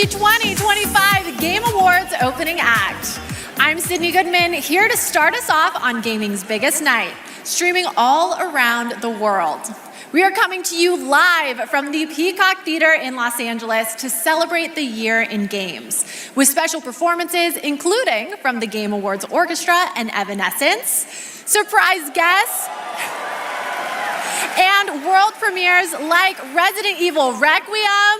the 2025 Game Awards opening act. I'm Sydney Goodman, here to start us off on gaming's biggest night, streaming all around the world. We are coming to you live from the Peacock Theater in Los Angeles to celebrate the year in games, with special performances including from the Game Awards Orchestra and Evanescence, surprise guests, and world premieres like Resident Evil Requiem,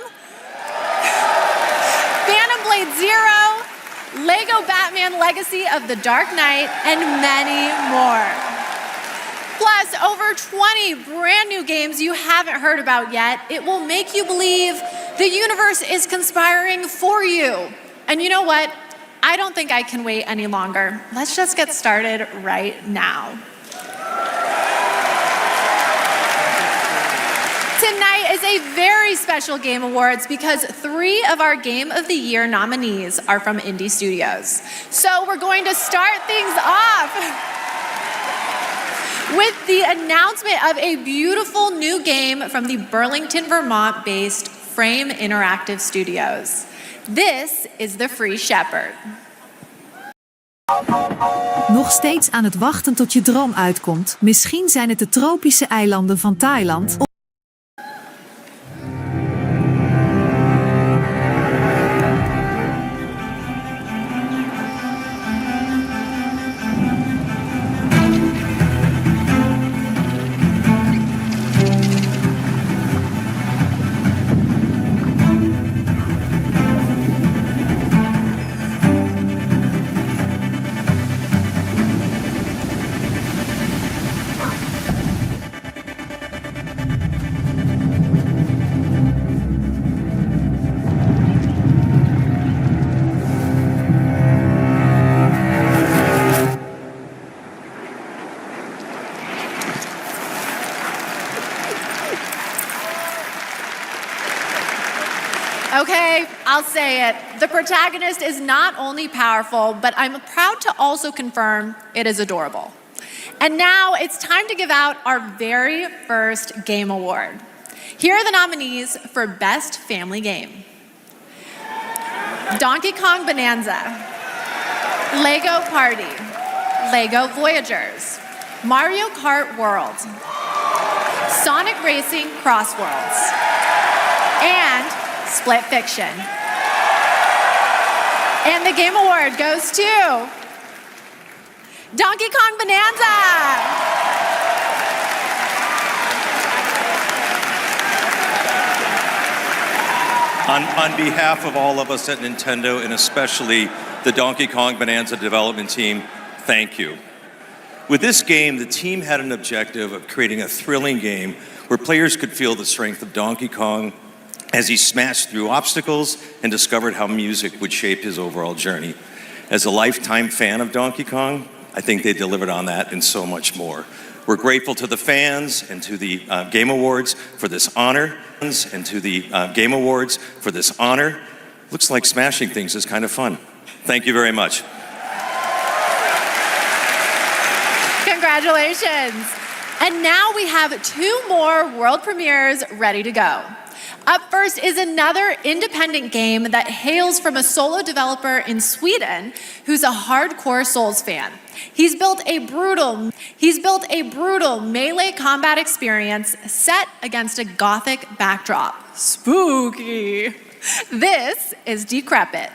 Phantom Blade Zero, Lego Batman Legacy of the Dark Knight, and many more. Plus, over 20 brand new games you haven't heard about yet. It will make you believe the universe is conspiring for you. And you know what? I don't think I can wait any longer. Let's just get started right now. Tonight is a very special Game Awards because 3 of our Game of the Year nominees are from indie studios. So we're going to start things off with the announcement of a beautiful new game from the Burlington, Vermont-based Frame Interactive Studios. This is The Free Shepherd. Nog steeds aan het wachten tot je droom uitkomt. Misschien zijn het de tropische eilanden van Thailand. Okay, I'll say it. The protagonist is not only powerful, but I'm proud to also confirm it is adorable. And now it's time to give out our very first Game Award. Here are the nominees for Best Family Game. Donkey Kong Bonanza, Lego Party, Lego Voyagers, Mario Kart World, Sonic Racing Cross Worlds, and Split Fiction. And the Game Award goes to Donkey Kong Bonanza. On behalf of all of us at Nintendo, and especially the Donkey Kong Bonanza development team, thank you. With this game, the team had an objective of creating a thrilling game where players could feel the strength of Donkey Kong as he smashed through obstacles and discovered how music would shape his overall journey. As a lifetime fan of Donkey Kong, I think they delivered on that and so much more. We're grateful to the fans and to the Game Awards for this honor. Looks like smashing things is kind of fun. Thank you very much. Congratulations. And now we have 2 more world premieres ready to go. Up first is another independent game that hails from a solo developer in Sweden who's a hardcore Souls fan. He's built a brutal melee combat experience set against a gothic backdrop. Spooky. This is Decrepit.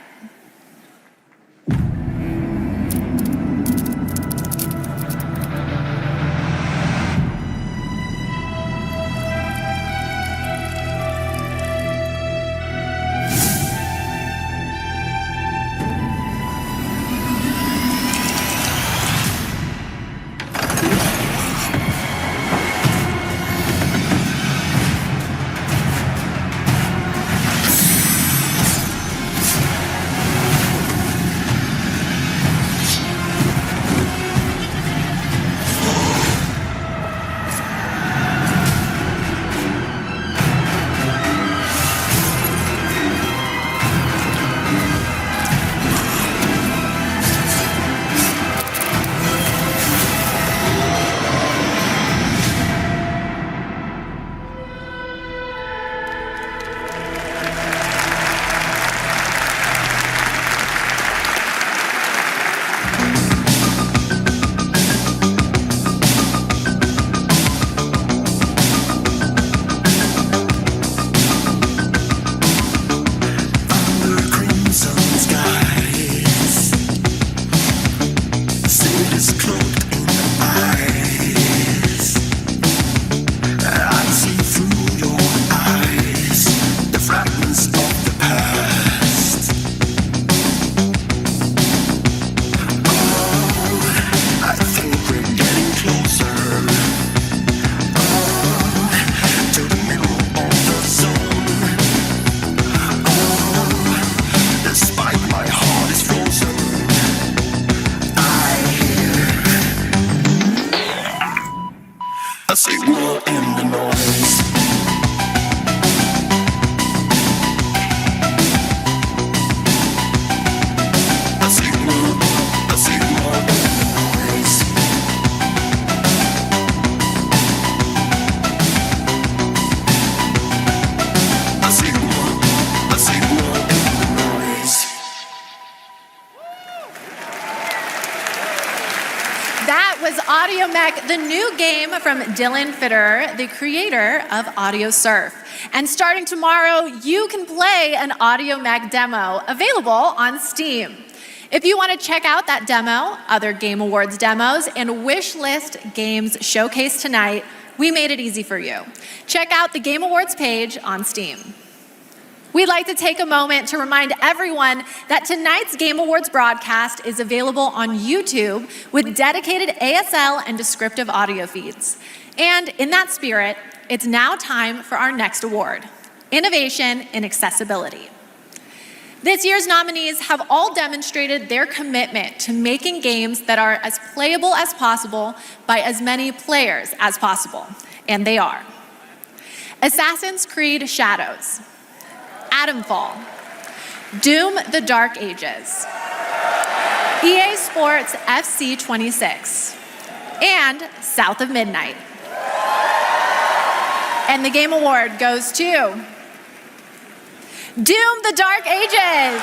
signal in the noise. A signal in the noise. A signal in the noise. That was Audio Mech, the new game from Dylan Fitterer, the creator of Audio Surf. And starting tomorrow, you can play an Audio Mech demo available on Steam. If you want to check out that demo, other Game Awards demos, and wish list games showcased tonight, we made it easy for you. Check out the Game Awards page on Steam. We'd like to take a moment to remind everyone that tonight's Game Awards broadcast is available on YouTube with dedicated ASL and descriptive audio feeds. And in that spirit, it's now time for our next award, Innovation in Accessibility. This year's nominees have all demonstrated their commitment to making games that are as playable as possible by as many players as possible, and they are. Assassin's Creed Shadows, Atomfall, Doom: The Dark Ages, EA Sports FC 26, and South of Midnight. And the Game Award goes to Doom: The Dark Ages.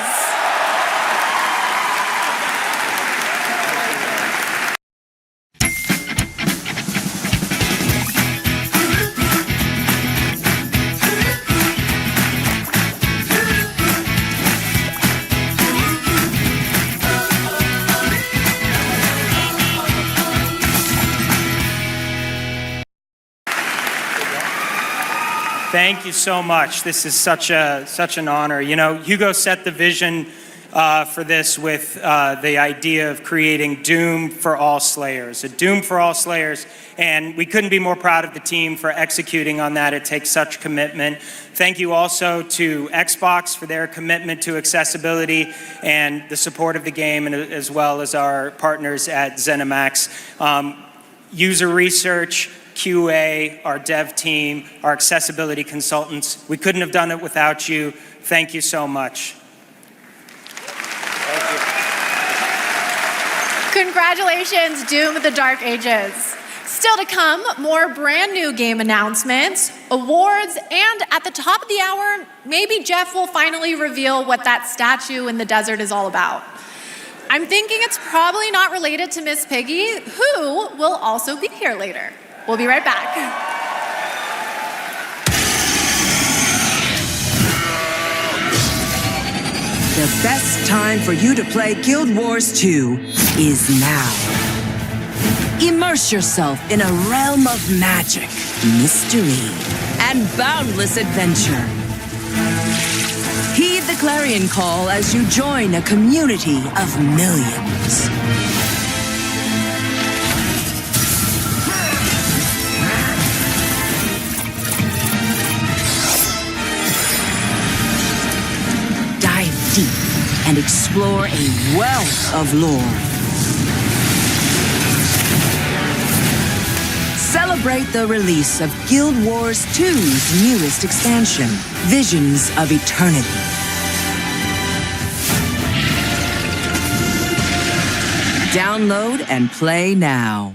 Thank you so much. This is such an honor. You know, Hugo set the vision for this with the idea of creating Doom for all Slayers, a Doom for all Slayers, and we couldn't be more proud of the team for executing on that. It takes such commitment. Thank you also to Xbox for their commitment to accessibility and the support of the game, and as well as our partners at ZeniMax. User research, QA, our dev team, our accessibility consultants. We couldn't have done it without you. Thank you so much. Congratulations, Doom: The Dark Ages. Still to come, more brand new game announcements, awards, and at the top of the hour, maybe Jeff will finally reveal what that statue in the desert is all about. I'm thinking it's probably not related to Miss Piggy, who will also be here later. We'll be right back. The best time for you to play Guild Wars 2 is now. Immerse yourself in a realm of magic, mystery, and boundless adventure. Heed the clarion call as you join a community of millions. Deep and explore a wealth of lore. Celebrate the release of Guild Wars 2's newest expansion, Visions of Eternity. Download and play now.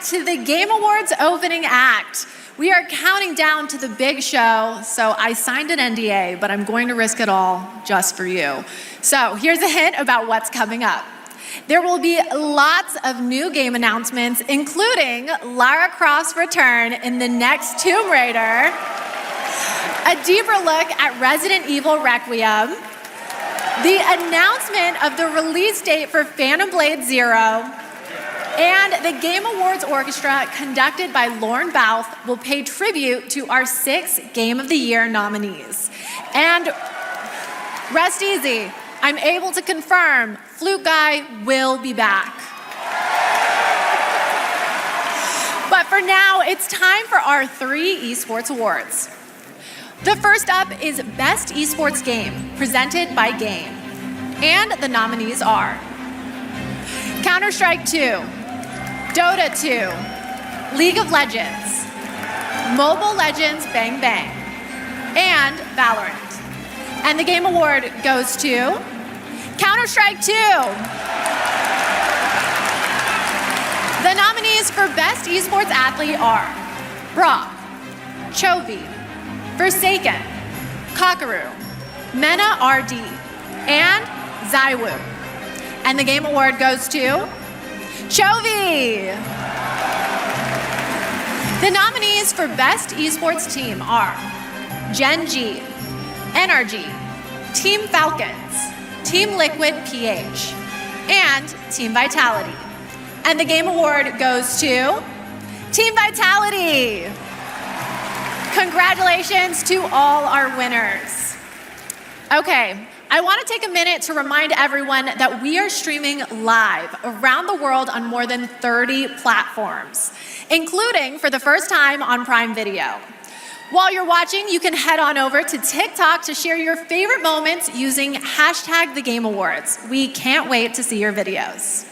to the Game Awards opening act. We are counting down to the big show, so I signed an NDA, but I'm going to risk it all just for you. So here's a hint about what's coming up. There will be lots of new game announcements, including Lara Croft's return in the next Tomb Raider, a deeper look at Resident Evil Requiem, the announcement of the release date for Phantom Blade Zero, and the Game Awards Orchestra, conducted by Lorne Bouth, will pay tribute to our 6 Game of the Year nominees. And rest easy, I'm able to confirm Flute Guy will be back. But for now, it's time for our 3 esports awards. The first up is Best Esports Game, presented by Game. And the nominees are Counter-Strike 2, Dota 2, League of Legends, Mobile Legends Bang Bang, and Valorant. And the Game Award goes to Counter-Strike 2. The nominees for Best Esports Athlete are Brock, Chovy, Forsaken, Kakaru, Mena RD, and Zaiwu. And the Game Award goes to Chovy. The nominees for Best Esports Team are Gen G, NRG, Team Falcons, Team Liquid PH, and Team Vitality. And the Game Award goes to Team Vitality. Congratulations to all our winners. Okay, I want to take a minute to remind everyone that we are streaming live around the world on more than 30 platforms, including for the first time on Prime Video. While you're watching, you can head on over to TikTok to share your favorite moments using #TheGameAwards. We can't wait to see your videos.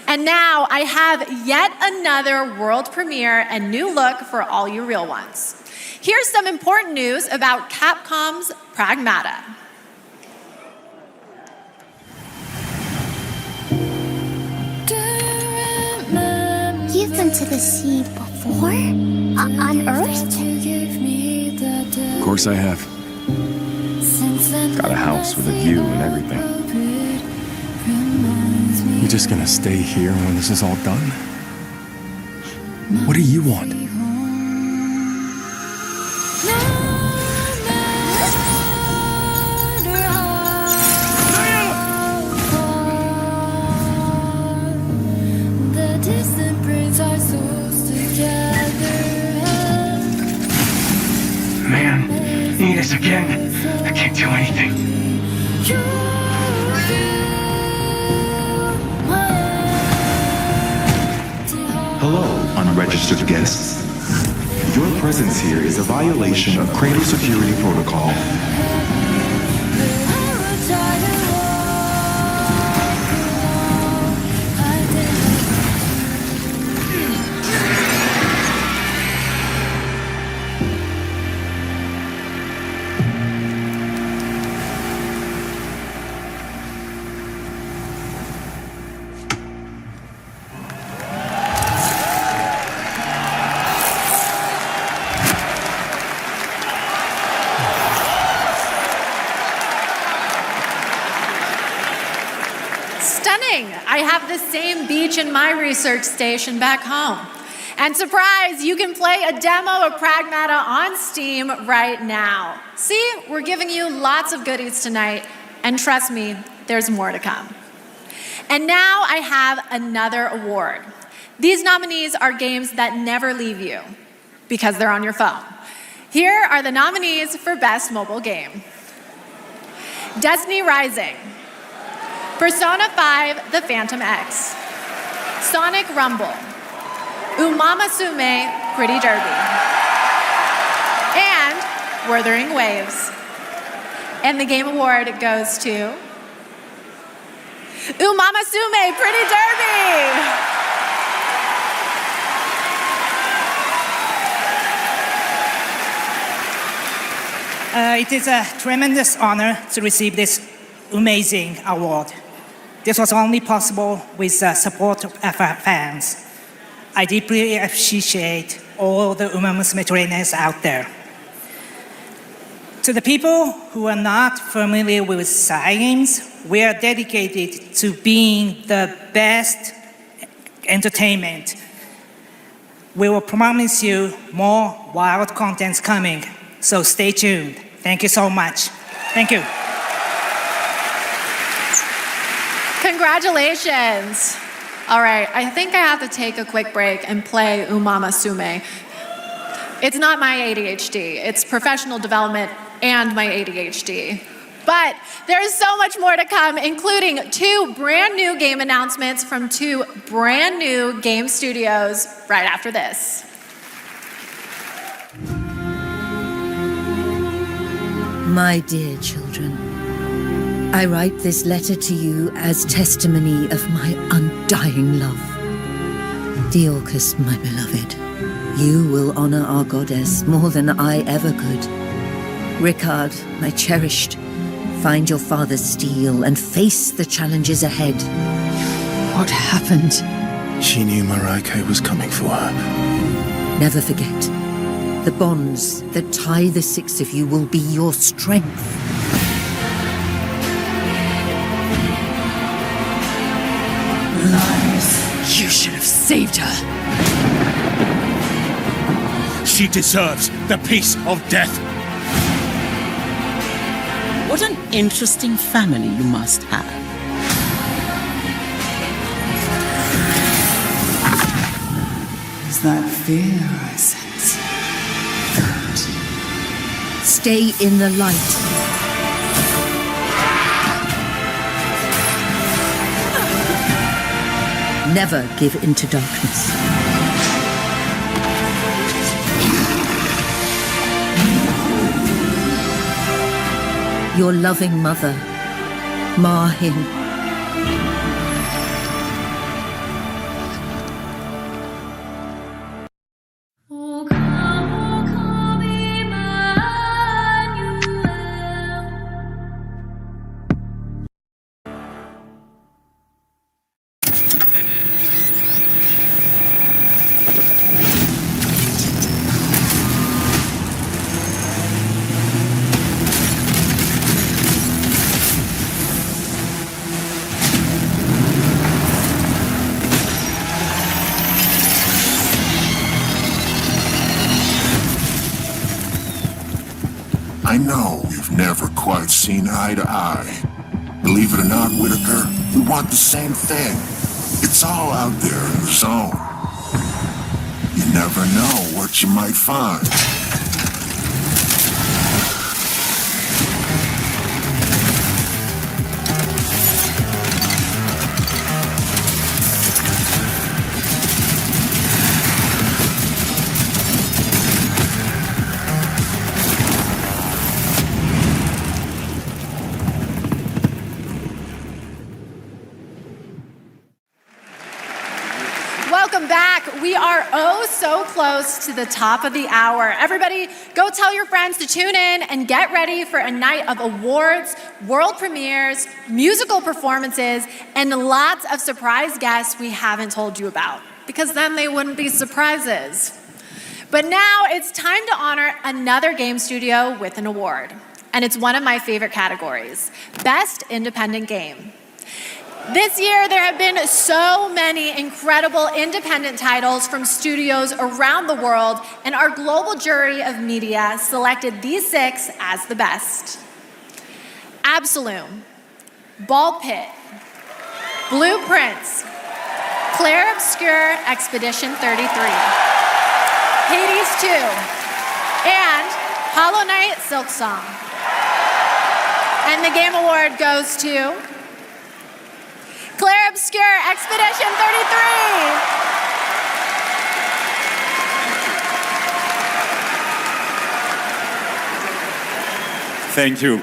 And now I have yet another world premiere and new look for all you real ones. Here's some important news about Capcom's Pragmata. You've been to the sea before? On Earth? Of course I have. Got a house with a view and everything. You just gonna stay here when this is all done? What do you want? Man, need us again. I can't do anything. Hello, unregistered guests. Your presence here is a violation of cradle security protocol. Stunning! I have the same beach in my research station back home. And surprise, you can play a demo of Pragmata on Steam right now. See, we're giving you lots of goodies tonight, and trust me, there's more to come. And now I have another award. These nominees are games that never leave you because they're on your phone. Here are the nominees for Best Mobile Game. Destiny Rising, Persona 5 The Phantom X, Sonic Rumble, Umamasume Pretty Derby, and Wuthering Waves. And the Game Award goes to Umamasume Pretty Derby! It is a tremendous honor to receive this amazing award. This was only possible with the support of our fans. I deeply appreciate all the Uma Musume trainers out there. To the people who are not familiar with Psy Games, we are dedicated to being the best entertainment. We will promise you more wild contents coming, so stay tuned. Thank you so much. Thank you. Congratulations. All right, I think I have to take a quick break and play Umama Sume. It's not my ADHD, it's professional development and my ADHD. But there's so much more to come, including 2 brand new game announcements from 2 brand new game studios right after this. My dear children, I write this letter to you as testimony of my undying love. Diorcus, my beloved, you will honor our goddess more than I ever could. Ricard, my cherished, find your father's steel and face the challenges ahead. What happened? She knew Maraike was coming for her. Never forget, the bonds that tie the 6 of you will be your strength. Lies. You should have saved her. She deserves the peace of death. What an interesting family you must have. Is that fear I sense? Good. Stay in the light. Never give in to darkness. Your loving mother, Ma-Hin. I know we've never quite seen eye to eye. Believe it or not, Whitaker, we want the same thing. It's all out there in the zone. You never know what you might find. Welcome back. We are oh so close to the top of the hour. Everybody, go tell your friends to tune in and get ready for a night of awards, world premieres, musical performances, and lots of surprise guests we haven't told you about, because then they wouldn't be surprises. But now it's time to honor another game studio with an award. And it's one of my favorite categories, Best Independent Game. This year, there have been so many incredible independent titles from studios around the world, and our global jury of media selected these 6 as the best. Absolume, Ball Pit, Blueprints, Clair Obscur Expedition 33, Hades 2, and Hollow Knight Silksong. And the Game Award goes to Clair Obscur Expedition 33. Thank you.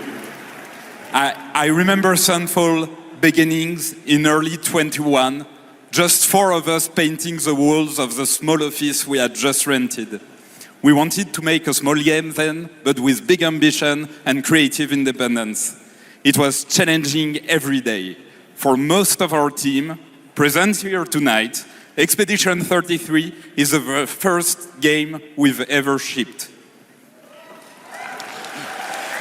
I remember Sunfall beginnings in early 21, just 4 of us painting the walls of the small office we had just rented. We wanted to make a small game then, but with big ambition and creative independence. It was challenging every day. For most of our team, present here tonight, Expedition 33 is the first game we've ever shipped.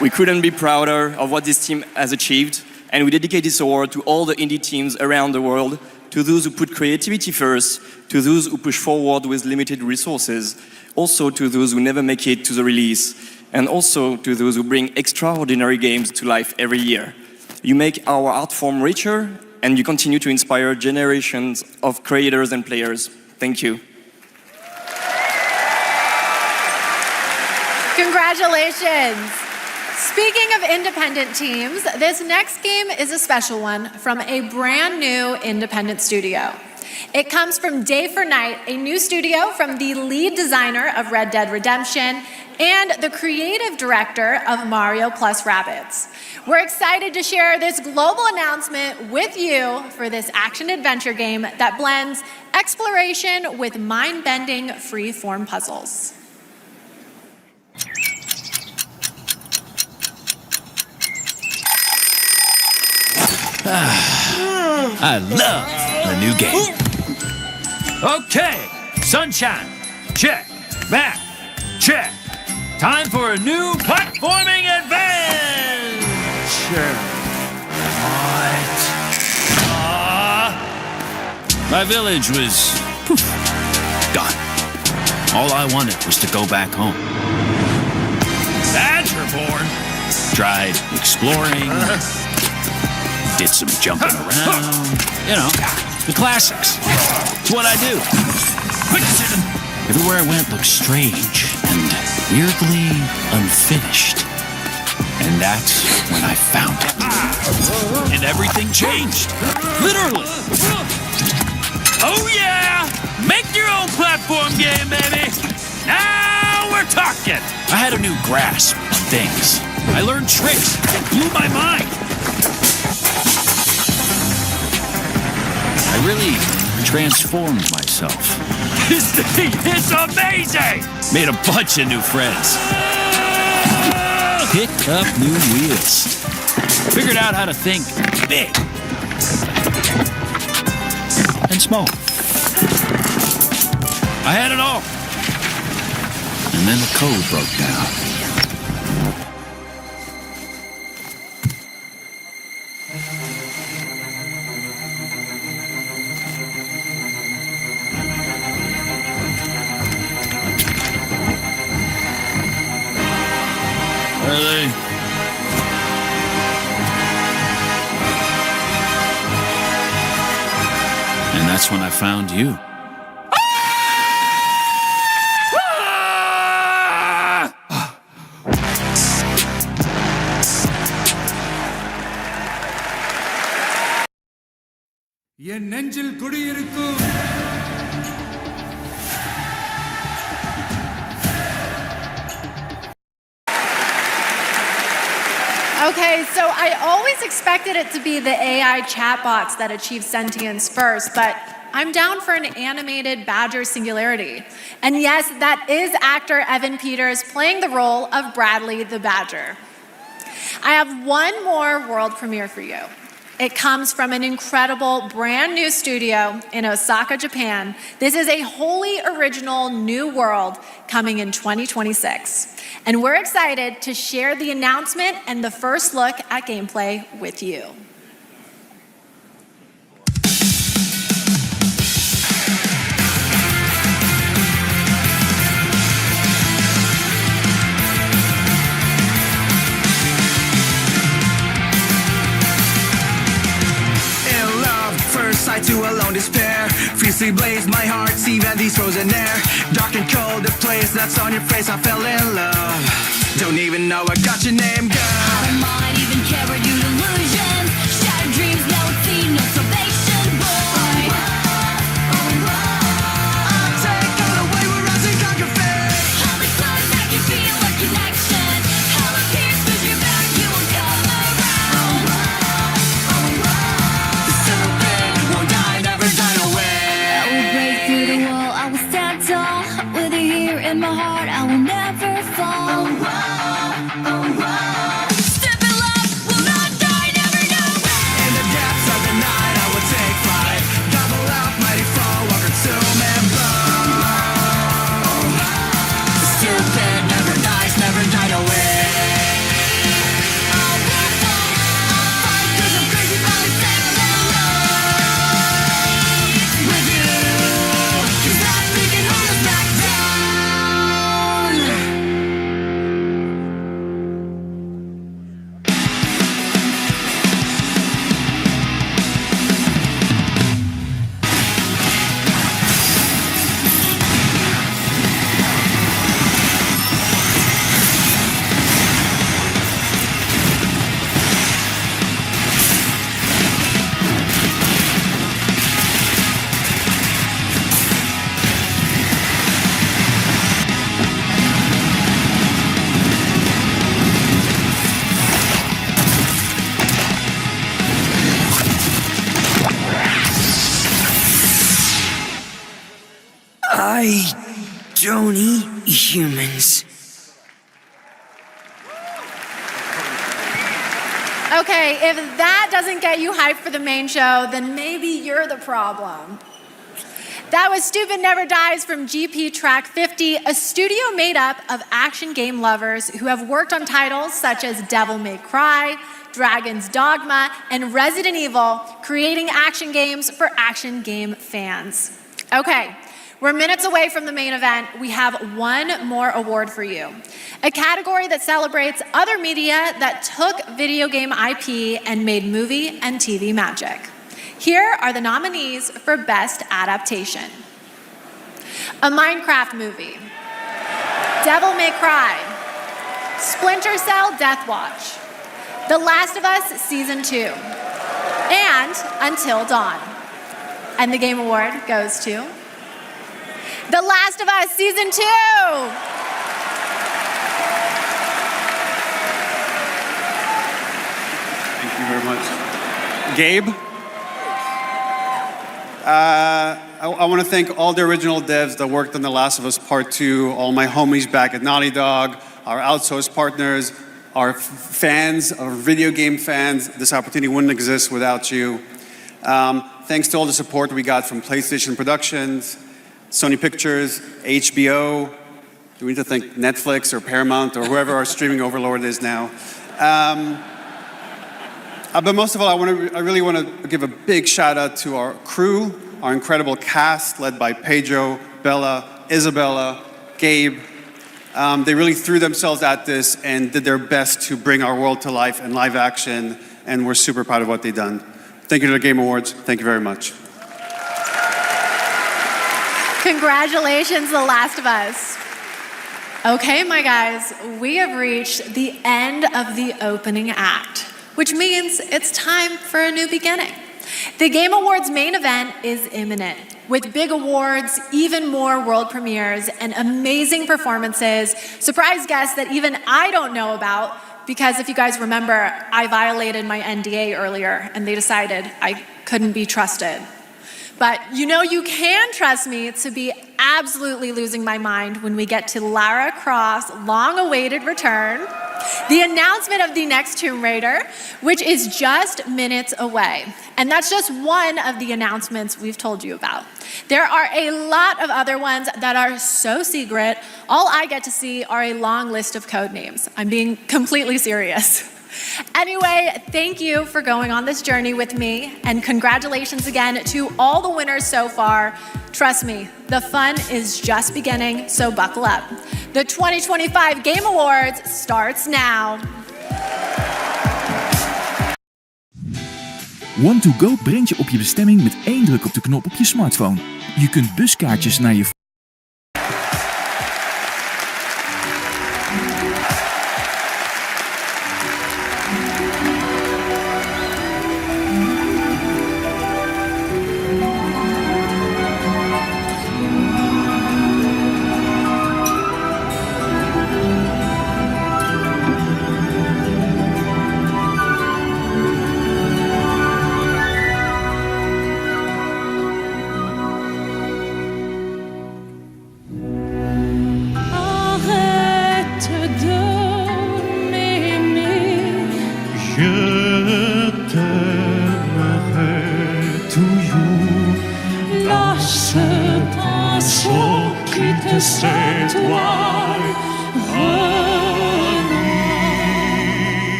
We couldn't be prouder of what this team has achieved, and we dedicate this award to all the indie teams around the world, to those who put creativity first, to those who push forward with limited resources, also to those who never make it to the release, and also to those who bring extraordinary games to life every year. You make our art form richer, and you continue to inspire generations of creators and players. Thank you. Congratulations. Speaking of independent teams, this next game is a special one from a brand new independent studio. It comes from Day for Night, a new studio from the lead designer of Red Dead Redemption and the creative director of Mario plus Rabbids. We're excited to share this global announcement with you for this action-adventure game that blends exploration with mind-bending free-form puzzles. I love the new game. Okay, sunshine, check. Map, check. Time for a new platforming adventure. What? My village was gone. All I wanted was to go back home. Badgerborn. Tried exploring. Did some jumping around. You know, the classics. It's what I do. Everywhere I went looked strange and weirdly unfinished. And that's when I found it. And everything changed. Literally. Oh yeah! Make your own platform game, baby! Now we're talking! I had a new grasp on things. I learned tricks that blew my mind. I really transformed myself. This thing is amazing! Made a bunch of new friends. Picked up new wheels. Figured out how to think big. And small. I had it all. And then the code broke down. Really? And that's when I found you. என் நெஞ்சில் குடியிருக்கும் Okay, so I always expected it to be the AI chatbots that achieve sentience first, but I'm down for an animated badger singularity. And yes, that is actor Evan Peters playing the role of Bradley the Badger. I have one more world premiere for you. It comes from an incredible brand new studio in Osaka, Japan. This is a wholly original new world coming in 2026. And we're excited to share the announcement and the first look at gameplay with you. Sight to alone despair, fiercely blaze my heart, even these frozen air. Dark and cold, the place that's on your face, I fell in love. Don't even know I got your name, girl. I don't mind even care what you illusion. Shattered dreams, no see, no salvation, boy. I'll take all the way we're rising, conquer fate. Hold it close, make you feel a connection. Hell appears, push your back, you will come around. The serpent won't die, never die away. I will break through the wall, I will stand tall. With you here in my heart, I will never fall. Oh, wow. Stepping I don't eat humans. Okay, if that doesn't get you hyped for the main show, then maybe you're the problem. That was Stupid Never Dies from GP Track 50, a studio made up of action game lovers who have worked on titles such as Devil May Cry, Dragon's Dogma, and Resident Evil, creating action games for action game fans. Okay, we're minutes away from the main event. We have one more award for you. A category that celebrates other media that took video game IP and made movie and TV magic. Here are the nominees for Best Adaptation. A Minecraft movie, Devil May Cry, Splinter Cell Death Watch, The Last of Us Season 2, and Until Dawn. And the Game Award goes to The Last of Us Season 2! Thank you very much. Gabe? I want to thank all the original devs that worked on The Last of Us Part 2, all my homies back at Naughty Dog, our outsourced partners, our fans, our video game fans. This opportunity wouldn't exist without you. Thanks to all the support we got from PlayStation Productions, Sony Pictures, HBO. Do we need to thank Netflix or Paramount or whoever our streaming overlord is now? But most of all, I really want to give a big shout out to our crew, our incredible cast led by Pedro, Bella, Isabella, Gabe. They really threw themselves at this and did their best to bring our world to life in live action, and we're super proud of what they've done. Thank you to the Game Awards. Thank you very much. Congratulations, The Last of Us. Okay, my guys, we have reached the end of the opening act, which means it's time for a new beginning. The Game Awards main event is imminent, with big awards, even more world premieres, and amazing performances, surprise guests that even I don't know about, because if you guys remember, I violated my NDA earlier, and they decided I couldn't be trusted. But you know you can trust me to be absolutely losing my mind when we get to Lara Croft's long-awaited return, the announcement of the next Tomb Raider, which is just minutes away. And that's just one of the announcements we've told you about. There are a lot of other ones that are so secret, all I get to see are a long list of code names. I'm being completely serious. Anyway, thank you for going on this journey with me, and congratulations again to all the winners so far. Trust me, the fun is just beginning, so buckle up. The 2025 Game Awards starts now. One2Go brengt je op je bestemming met één druk op de knop op je smartphone. Je kunt buskaartjes naar je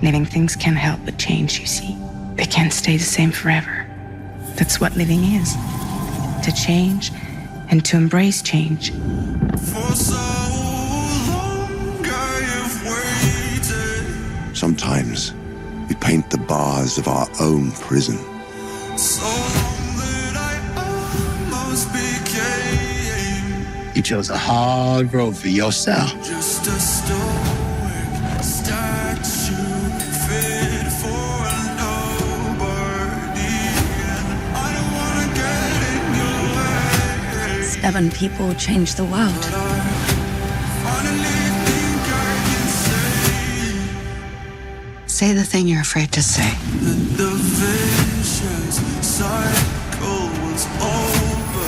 Living things can't help but change, you see. They can't stay the same forever. That's what living is. To change and to embrace change. Sometimes we paint the bars of our own prison. You chose a hard road for yourself. Just a stoic statue fit for nobody, and I don't wanna get in your way. 7 people changed the world. Finally think I can Say the thing you're afraid to say. that the vicious cycle was over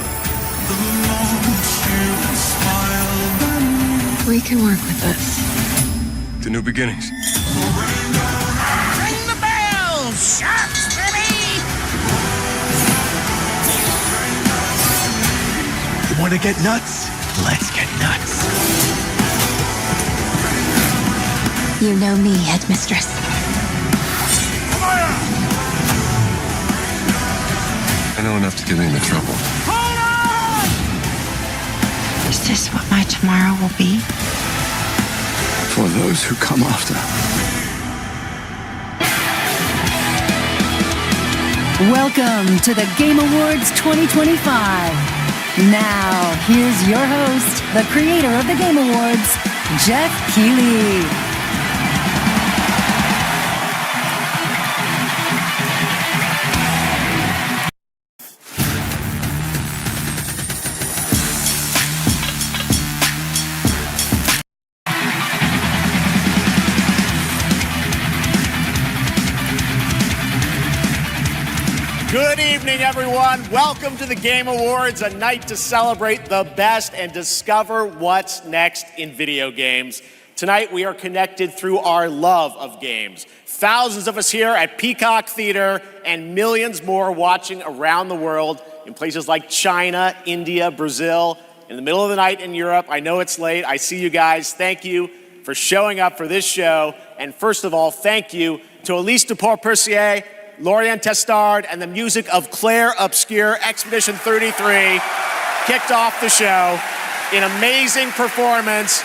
the moment you smiled at me. We can work with this. To new beginnings. Ring the bell! Shots, baby! You want to get nuts? Let's get nuts. You know me, headmistress. I know enough to get me into trouble. Is this what my tomorrow will be? For those who come after. Welcome to the Game Awards 2025. Now, here's your host, the creator of the Game Awards, Jeff Keighley. Good evening, everyone. Welcome to the Game Awards, a night to celebrate the best and discover what's next in video games. Tonight, we are connected through our love of games. Thousands of us here at Peacock Theater and millions more watching around the world in places like China, India, Brazil, in the middle of the night in Europe. I know it's late. I see you guys. Thank you for showing up for this show. And first of all, thank you to Elise Duport-Percier, Lorianne Testard, and the music of Claire Obscure. Expedition 33 kicked off the show. An amazing performance.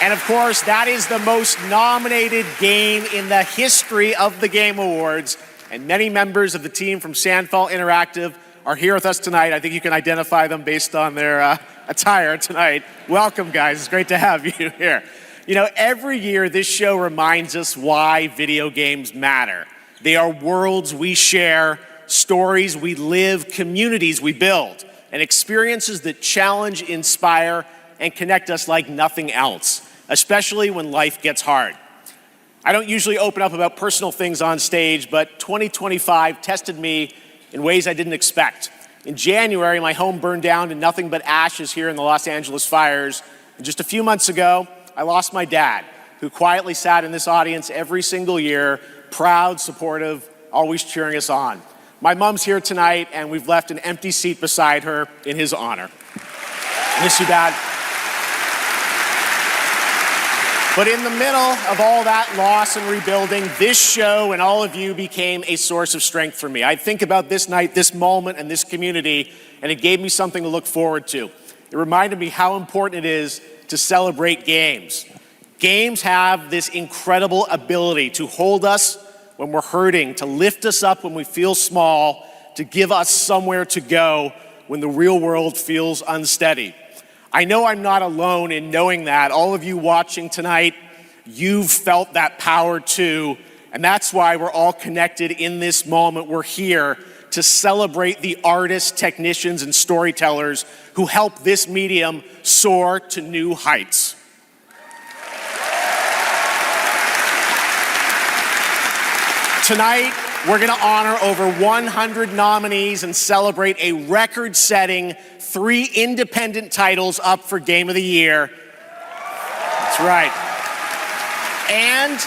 And of course, that is the most nominated game in the history of the Game Awards. And many members of the team from Sandfall Interactive are here with us tonight. I think you can identify them based on their attire tonight. Welcome, guys. It's great to have you here. You know, every year this show reminds us why video games matter. They are worlds we share, stories we live, communities we build, and experiences that challenge, inspire, and connect us like nothing else, especially when life gets hard. I don't usually open up about personal things on stage, but 2025 tested me in ways I didn't expect. In January, my home burned down to nothing but ashes here in the Los Angeles fires. And just a few months ago, I lost my dad, who quietly sat in this audience every single year, proud, supportive, always cheering us on. My mom's here tonight, and we've left an empty seat beside her in his honor. Miss you, Dad. But in the middle of all that loss and rebuilding, this show and all of you became a source of strength for me. I think about this night, this moment, and this community, and it gave me something to look forward to. It reminded me how important it is to celebrate games. Games have this incredible ability to hold us when we're hurting, to lift us up when we feel small, to give us somewhere to go when the real world feels unsteady. I know I'm not alone in knowing that. All of you watching tonight, you've felt that power too, and that's why we're all connected in this moment. We're here to celebrate the artists, technicians, and storytellers who help this medium soar to new heights. Tonight, we're going to honor over 100 nominees and celebrate a record-setting 3 independent titles up for Game of the Year. That's right. And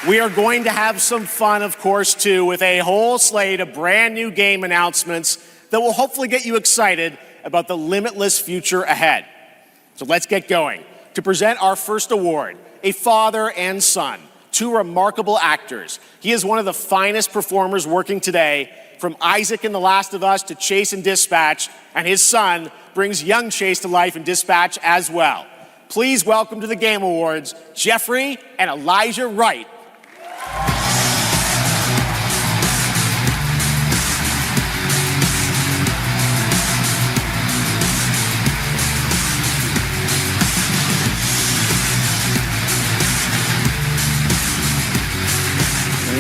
we are going to have some fun, of course, too, with a whole slate of brand new game announcements that will hopefully get you excited about the limitless future ahead. So let's get going. To present our first award, a father and son, two remarkable actors. He is one of the finest performers working today, from Isaac in The Last of Us to Chase in Dispatch, and his son brings young Chase to life in Dispatch as well. Please welcome to the Game Awards, Jeffrey and Elijah Wright.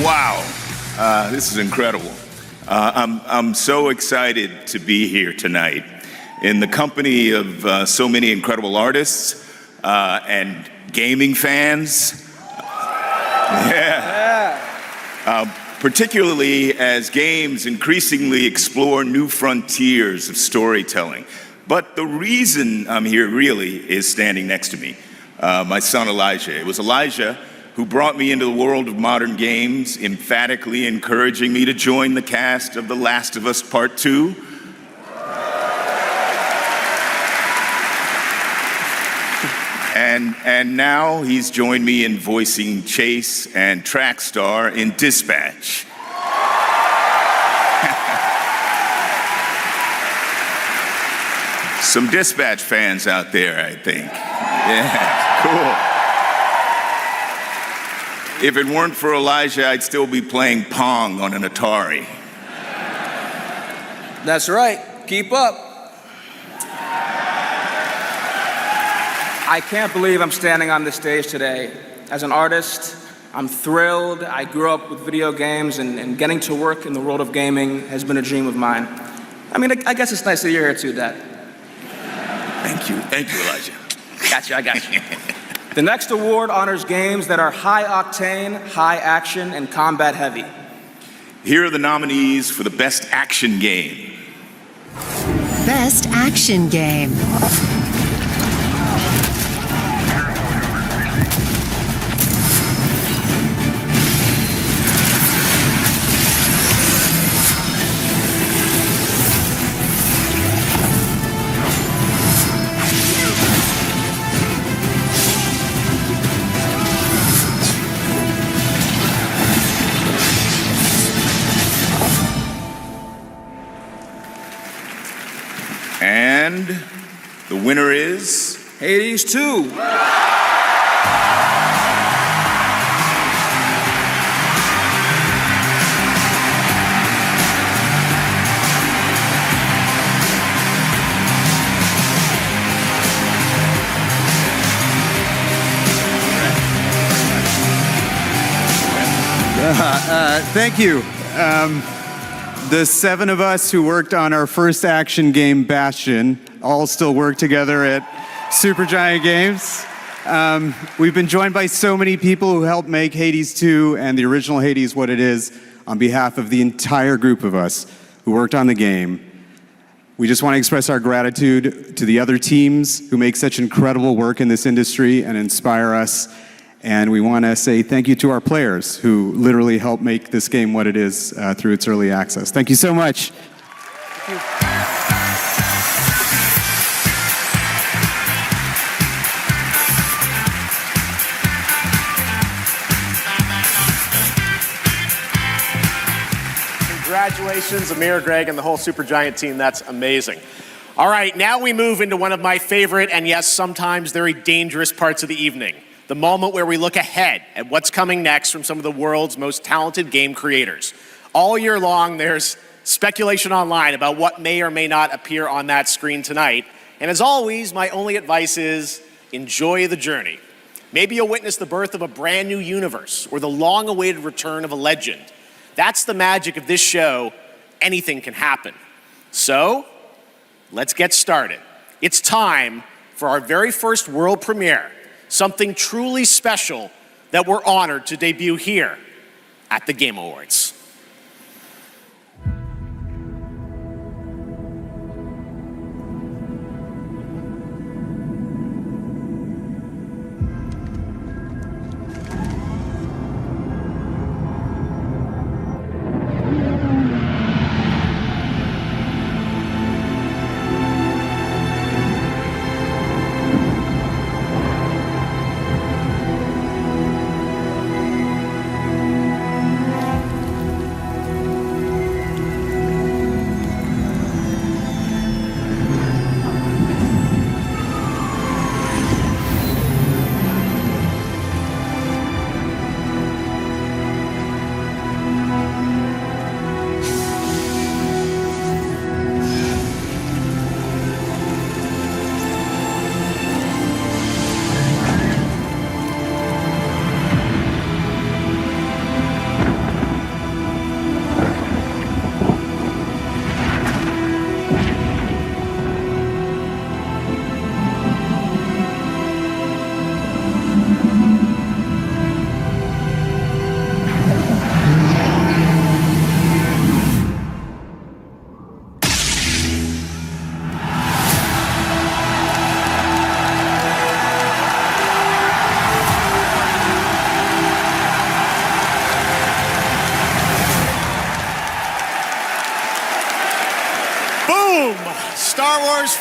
Wow, this is incredible. I'm so excited to be here tonight in the company of so many incredible artists and gaming fans. Particularly as games increasingly explore new frontiers of storytelling. But the reason I'm here really is standing next to me, my son Elijah. It was Elijah who brought me into the world of modern games, emphatically encouraging me to join the cast of The Last of Us Part 2. And now he's joined me in voicing Chase and Trackstar in Dispatch. Some Dispatch fans out there, I think. Yeah, cool. If it weren't for Elijah, I'd still be playing Pong on an Atari. That's right. Keep up. I can't believe I'm standing on this stage today. As an artist, I'm thrilled. I grew up with video games, and getting to work in the world of gaming has been a dream of mine. I mean, I guess it's nice that you're here too, Dad. Thank you, Elijah. I got you. The next award honors games that are high octane, high action, and combat heavy. Here are the nominees for the Best Action Game. Best Action Game. And the winner is Hades 2. Thank you. The seven of us who worked on our first action game, Bastion, all still work together at Supergiant Games. We've been joined by so many people who helped make Hades 2 and the original Hades what it is on behalf of the entire group of us who worked on the game. We just want to express our gratitude to the other teams who make such incredible work in this industry and inspire us. And we want to say thank you to our players who literally helped make this game what it is through its early access. Thank you so much. Thank you. Congratulations, Amir, Greg, and the whole Supergiant team. That's amazing. All right, now we move into one of my favorite and, yes, sometimes very dangerous parts of the evening. The moment where we look ahead at what's coming next from some of the world's most talented game creators. All year long, there's speculation online about what may or may not appear on that screen tonight. And as always, my only advice is enjoy the journey. Maybe you'll witness the birth of a brand new universe or the long-awaited return of a legend. That's the magic of this show. Anything can happen. So, let's get started. It's time for our very first world premiere. Something truly special that we're honored to debut here at the Game Awards.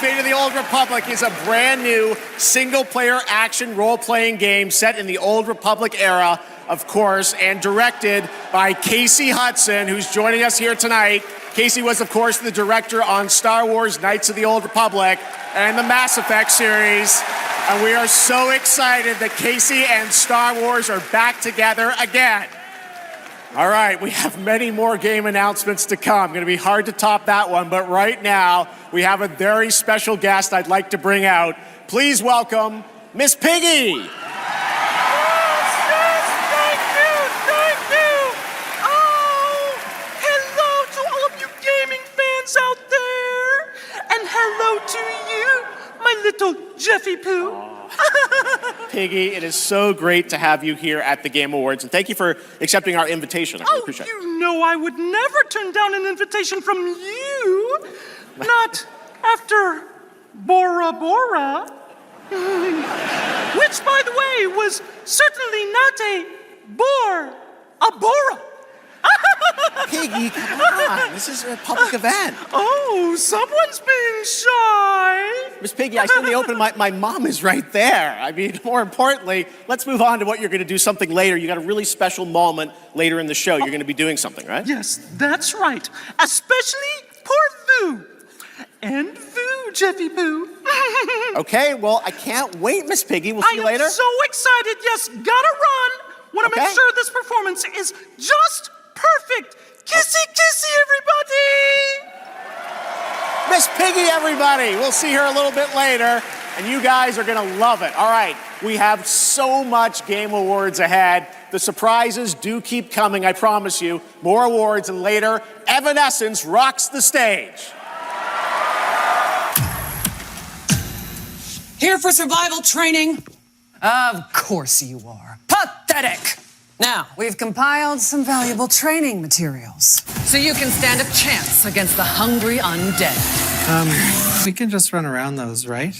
Fate of the Old Republic is a brand new single-player action role-playing game set in the Old Republic era, of course, and directed by Casey Hudson, who's joining us here tonight. Casey was, of course, the director on Star Wars Knights of the Old Republic and the Mass Effect series. And we are so excited that Casey and Star Wars are back together again. All right, we have many more game announcements to come. Going to be hard to top that one, but right now we have a very special guest I'd like to bring out. Please welcome Miss Piggy. Yes, thank you. Oh, hello to all of you gaming fans out there. And hello to you, my little Jeffy Poo. Piggy, it is so great to have you here at the Game Awards, and thank you for accepting our invitation. I really appreciate it. You know I would never turn down an invitation from you. Not after Bora Bora. Which, by the way, was certainly not a bore, a Bora. Piggy, come on. This is a public event. Oh, someone's being shy. Miss Piggy, I said in the open, my mom is right there. I mean, more importantly, let's move on to what you're going to do something later. You got a really special moment later in the show. You're going to be doing something, right? Yes, that's right. Especially poor Vu. And Vu, Jeffy Poo. Okay, well, I can't wait, Miss Piggy. We'll see you later. I am so excited. Yes, gotta run. Want to make sure this performance is just perfect. Kissy, kissy, everybody. Miss Piggy, everybody. We'll see her a little bit later, and you guys are going to love it. All right, we have so much Game Awards ahead. The surprises do keep coming, I promise you. More awards, and later, Evanescence rocks the stage. Here for survival training? Of course you are. Pathetic! Now, we've compiled some valuable training materials, so you can stand a chance against the hungry undead. We can just run around those, right?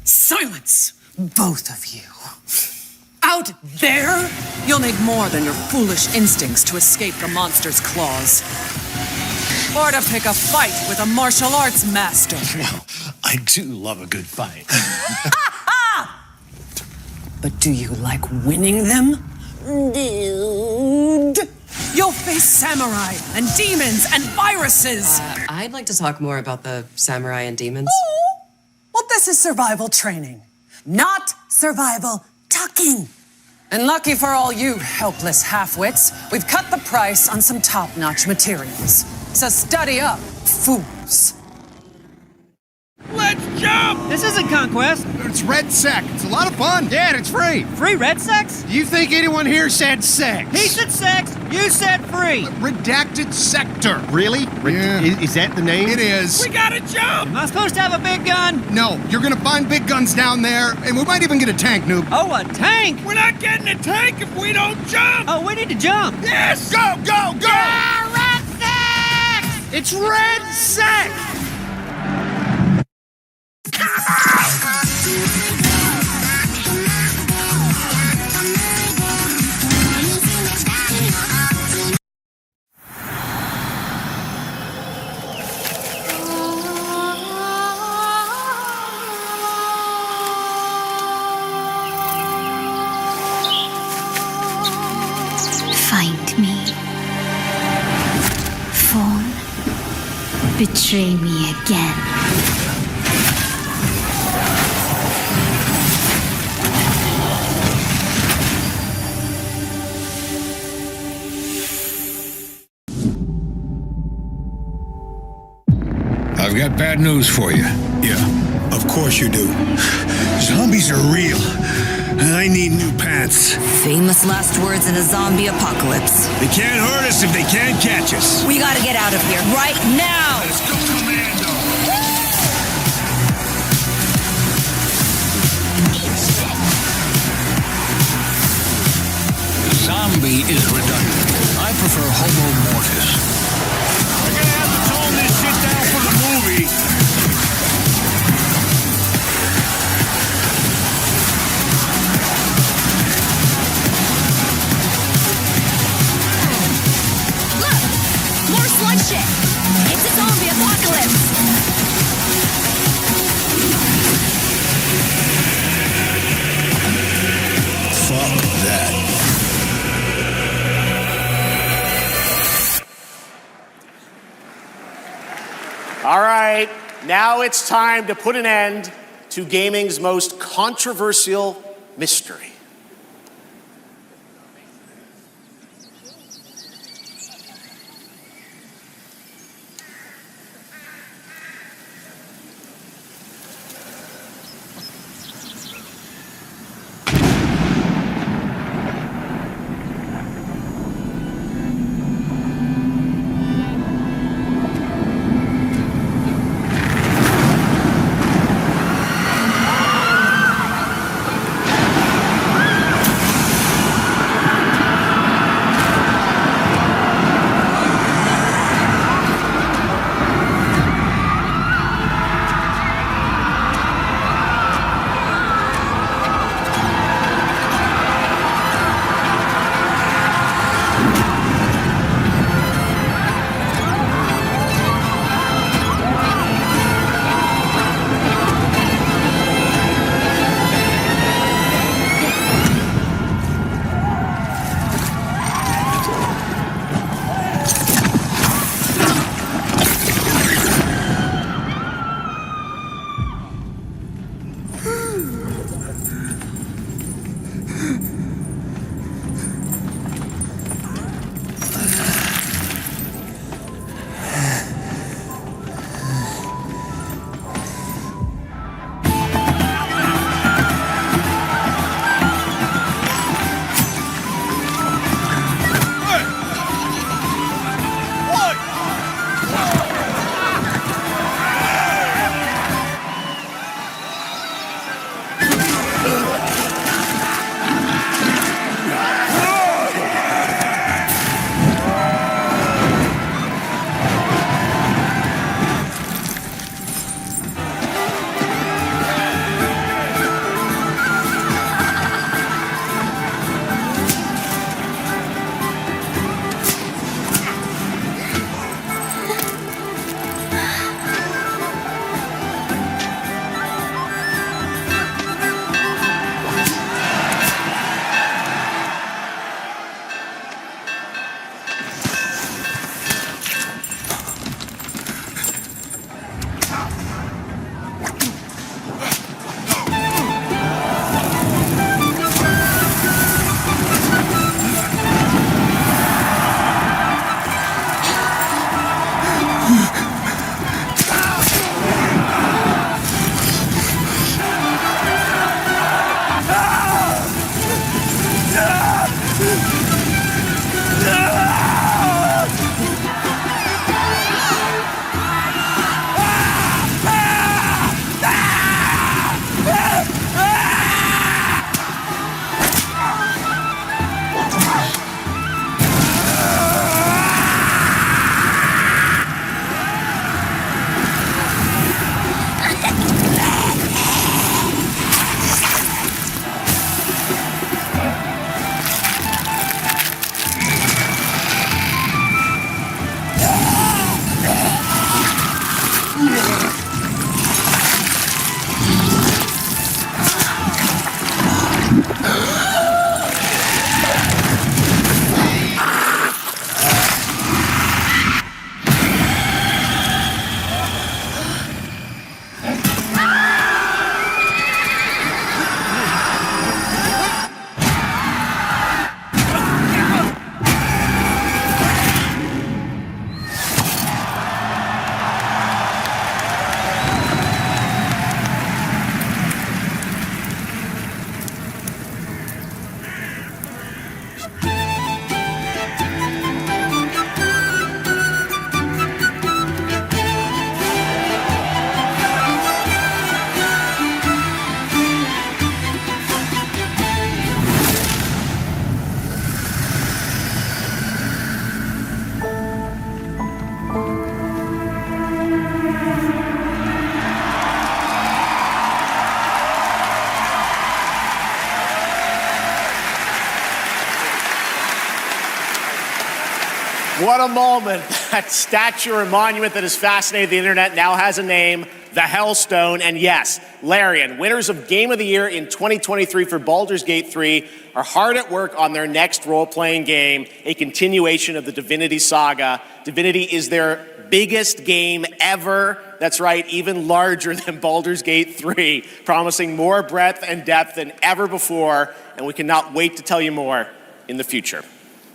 Silence, both of you. Out there, you'll need more than your foolish instincts to escape the monster's claws. Or to pick a fight with a martial arts master. Well, I do love a good fight. But do you like winning them? Dude. You'll face samurai and demons and viruses. I'd like to talk more about the samurai and demons. Oh, well, this is survival training, not survival talking. And lucky for all you helpless half-wits, we've cut the price on some top-notch materials. So study up, fools. Let's jump! This isn't Conquest. It's Red Sec. It's a lot of fun. Yeah, and it's free. Free Red Sex? Do you think anyone here said sex? He said sex. You said free. Redacted Sector. Really? Yeah. Is that the name? It is. We gotta jump! Am I supposed to have a big gun? No, you're gonna find big guns down there, and we might even get a tank, noob. Oh, a tank? We're not getting a tank if we don't jump! Oh, we need to jump. Yes! Go, go, go! Yeah, Red Sex! It's Red Sec! Find me. Phone. Betray me again. I've got bad news for you. Yeah, of course you do. Zombies are real. I need new pants. Famous last words in a zombie apocalypse. They can't hurt us if they can't catch us. We gotta get out of here right now! Let's go, Commando! Zombie is redundant. I prefer Homo mortis. We're gonna have to tone this shit down for the movie. Look! More sludge shit! It's a zombie apocalypse! right, now it's time to put an end to gaming's most controversial mystery. What a moment. That statue and monument that has fascinated the internet now has a name, the Hellstone. And yes, Larian, winners of Game of the Year in 2023 for Baldur's Gate 3, are hard at work on their next role-playing game, a continuation of the Divinity saga. Divinity is their biggest game ever. That's right, even larger than Baldur's Gate 3, promising more breadth and depth than ever before, and we cannot wait to tell you more in the future.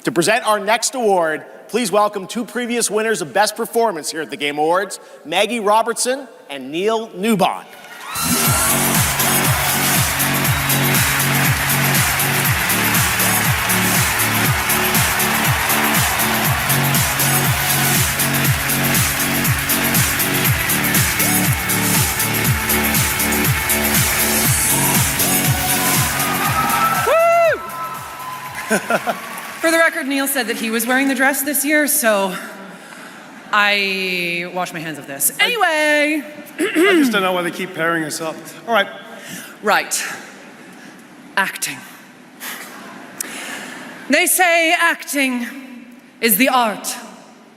To present our next award, please welcome two previous winners of Best Performance here at the Game Awards, Maggie Robertson and Neil Newbond. For the record, Neil said that he was wearing the dress this year, so I wash my hands of this. Anyway. I just don't know why they keep pairing us up. All right. Right. Acting. They say acting is the art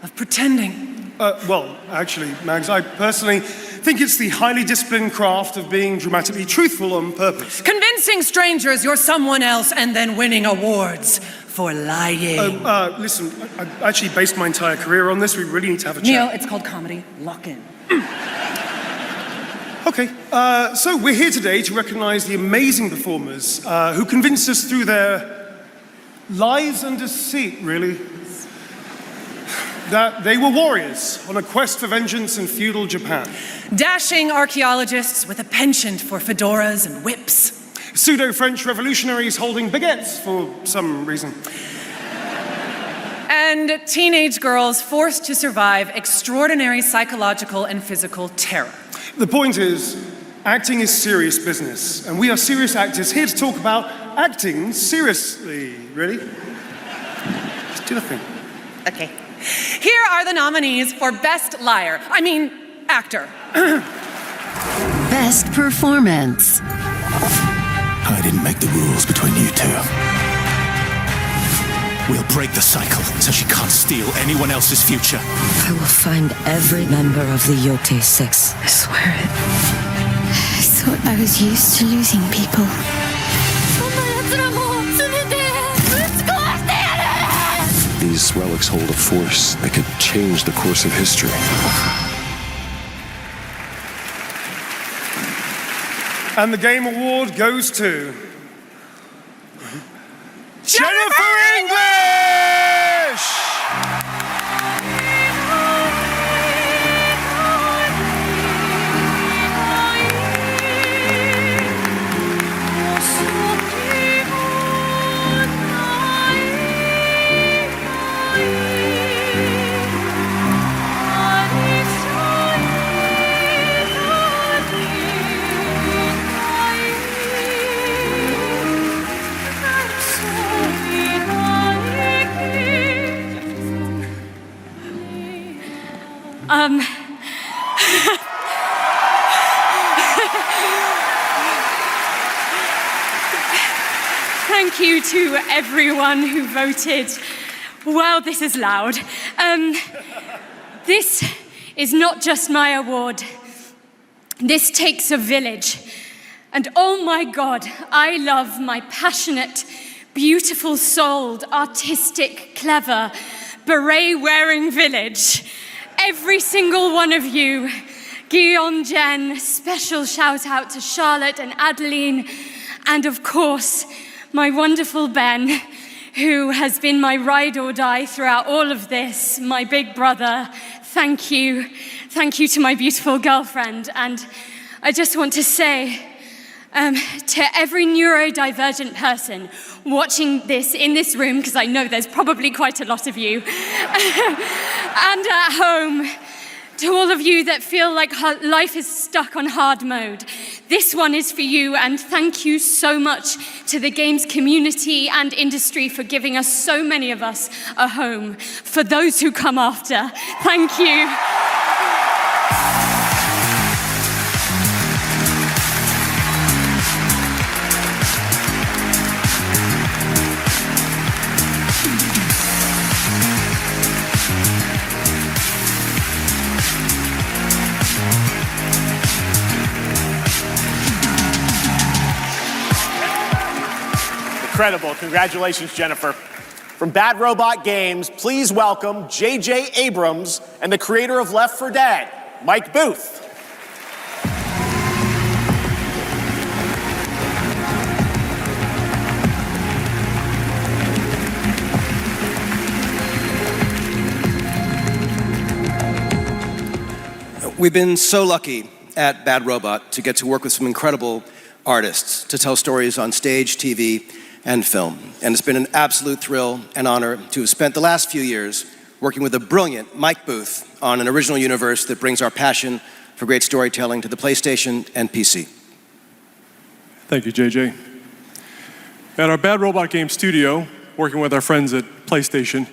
of pretending. Well, actually, Mags, I personally think it's the highly disciplined craft of being dramatically truthful on purpose. Convincing strangers you're someone else and then winning awards for lying. Listen, I actually based my entire career on this. We really need to have a chat. Neil, it's called comedy. Lock in. Okay, so we're here today to recognize the amazing performers who convinced us through their lies and deceit, really, that they were warriors on a quest for vengeance in feudal Japan. Dashing archaeologists with a penchant for fedoras and whips. Pseudo-French revolutionaries holding baguettes for some reason. And teenage girls forced to survive extraordinary psychological and physical terror. The point is, acting is serious business, and we are serious actors here to talk about acting seriously, really. Just do the thing. Okay. Here are the nominees for Best Liar. Actor. Best Performance. I didn't make the rules between you two. We'll break the cycle so she can't steal anyone else's future. I will find every member of the Yote Six. I swear it. I thought I was used to losing people. These relics hold a force that could change the course of history. And the Game Award goes to Jennifer English! Thank you to everyone who voted. Wow, this is loud. This is not just my award. This takes a village. And oh my God, I love my passionate, beautiful-souled, artistic, clever, beret-wearing village. Every single one of you. Guillaume, Jen, special shout out to Charlotte and Adeline, and of course, my wonderful Ben, who has been my ride or die throughout all of this, my big brother. Thank you. Thank you to my beautiful girlfriend. And I just want to say to every neurodivergent person watching this in this room, because I know there's probably quite a lot of you, and at home, to all of you that feel like life is stuck on hard mode, this one is for you, and thank you so much to the games community and industry for giving us, so many of us, a home. For those who come after, thank you. Incredible. Congratulations, Jennifer. From Bad Robot Games, please welcome J.J. Abrams and the creator of Left 4 Dead, Mike Booth. We've been so lucky at Bad Robot to get to work with some incredible artists to tell stories on stage, TV, and film. And it's been an absolute thrill and honor to have spent the last few years working with the brilliant Mike Booth on an original universe that brings our passion for great storytelling to the PlayStation and PC. Thank you, JJ. At our Bad Robot Game studio, working with our friends at PlayStation,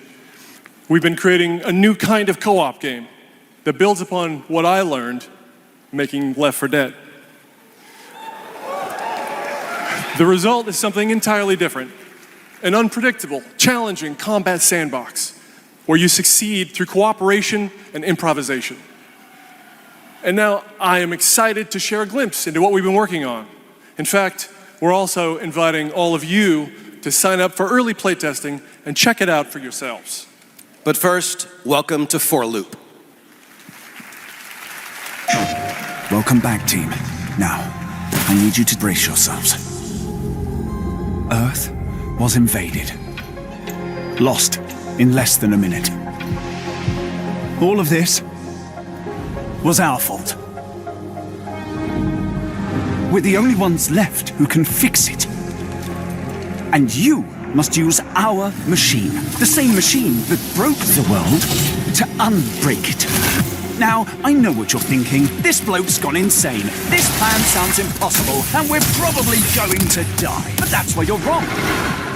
we've been creating a new kind of co-op game that builds upon what I learned making Left 4 Dead. The result is something entirely different, an unpredictable, challenging combat sandbox where you succeed through cooperation and improvisation. And now I am excited to share a glimpse into what we've been working on. In fact, we're also inviting all of you to sign up for early playtesting and check it out for yourselves. But first, welcome to 4 Loop. Welcome back, team. Now, I need you to brace yourselves. Earth was invaded. Lost in less than a minute. All of this was our fault. We're the only ones left who can fix it. And you must use our machine, the same machine that broke the world, to unbreak it. Now, I know what you're thinking. This bloke's gone insane. This plan sounds impossible, and we're probably going to die. But that's where you're wrong.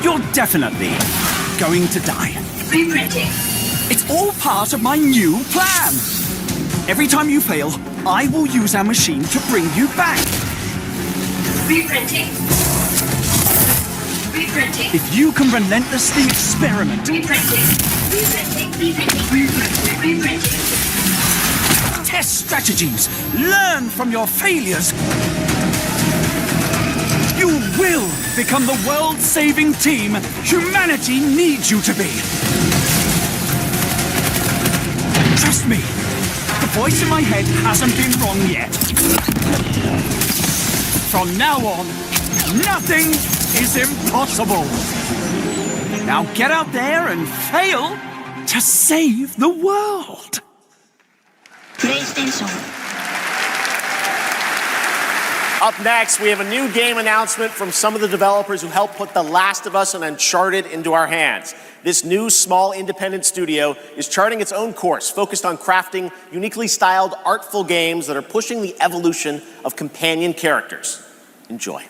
You're definitely going to die. Reprinting. It's all part of my new plan. Every time you fail, I will use our machine to bring you back. Reprinting. Reprinting. If you can relentlessly experiment. Reprinting. Reprinting. Reprinting. Reprinting. Test strategies. Learn from your failures. You will become the world-saving team humanity needs you to be. Trust me, the voice in my head hasn't been wrong yet. From now on, nothing is impossible. Now get out there and fail to save the world. PlayStation. Up next, we have a new game announcement from some of the developers who helped put The Last of Us and Uncharted into our hands. This new, small, independent studio is charting its own course, focused on crafting uniquely styled, artful games that are pushing the evolution of companion characters. Enjoy.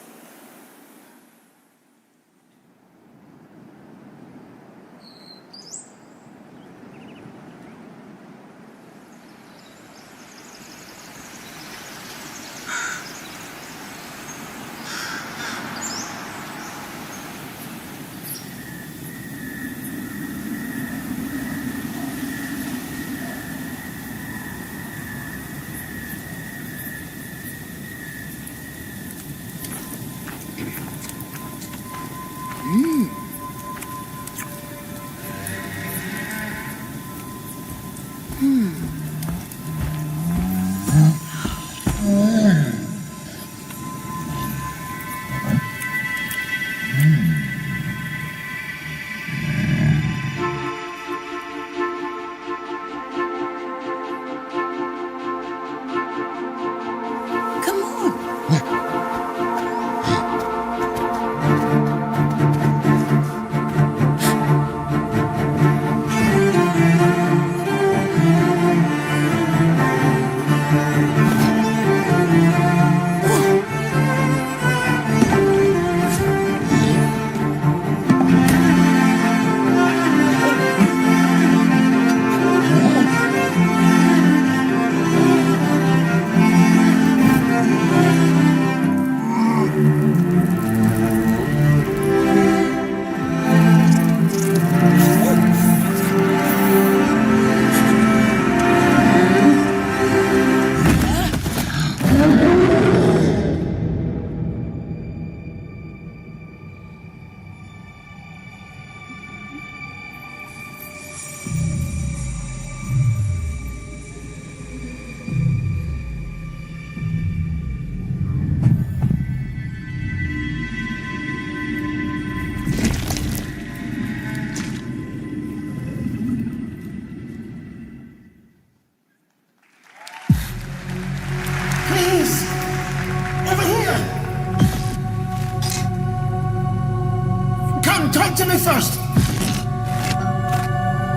on, talk to me first.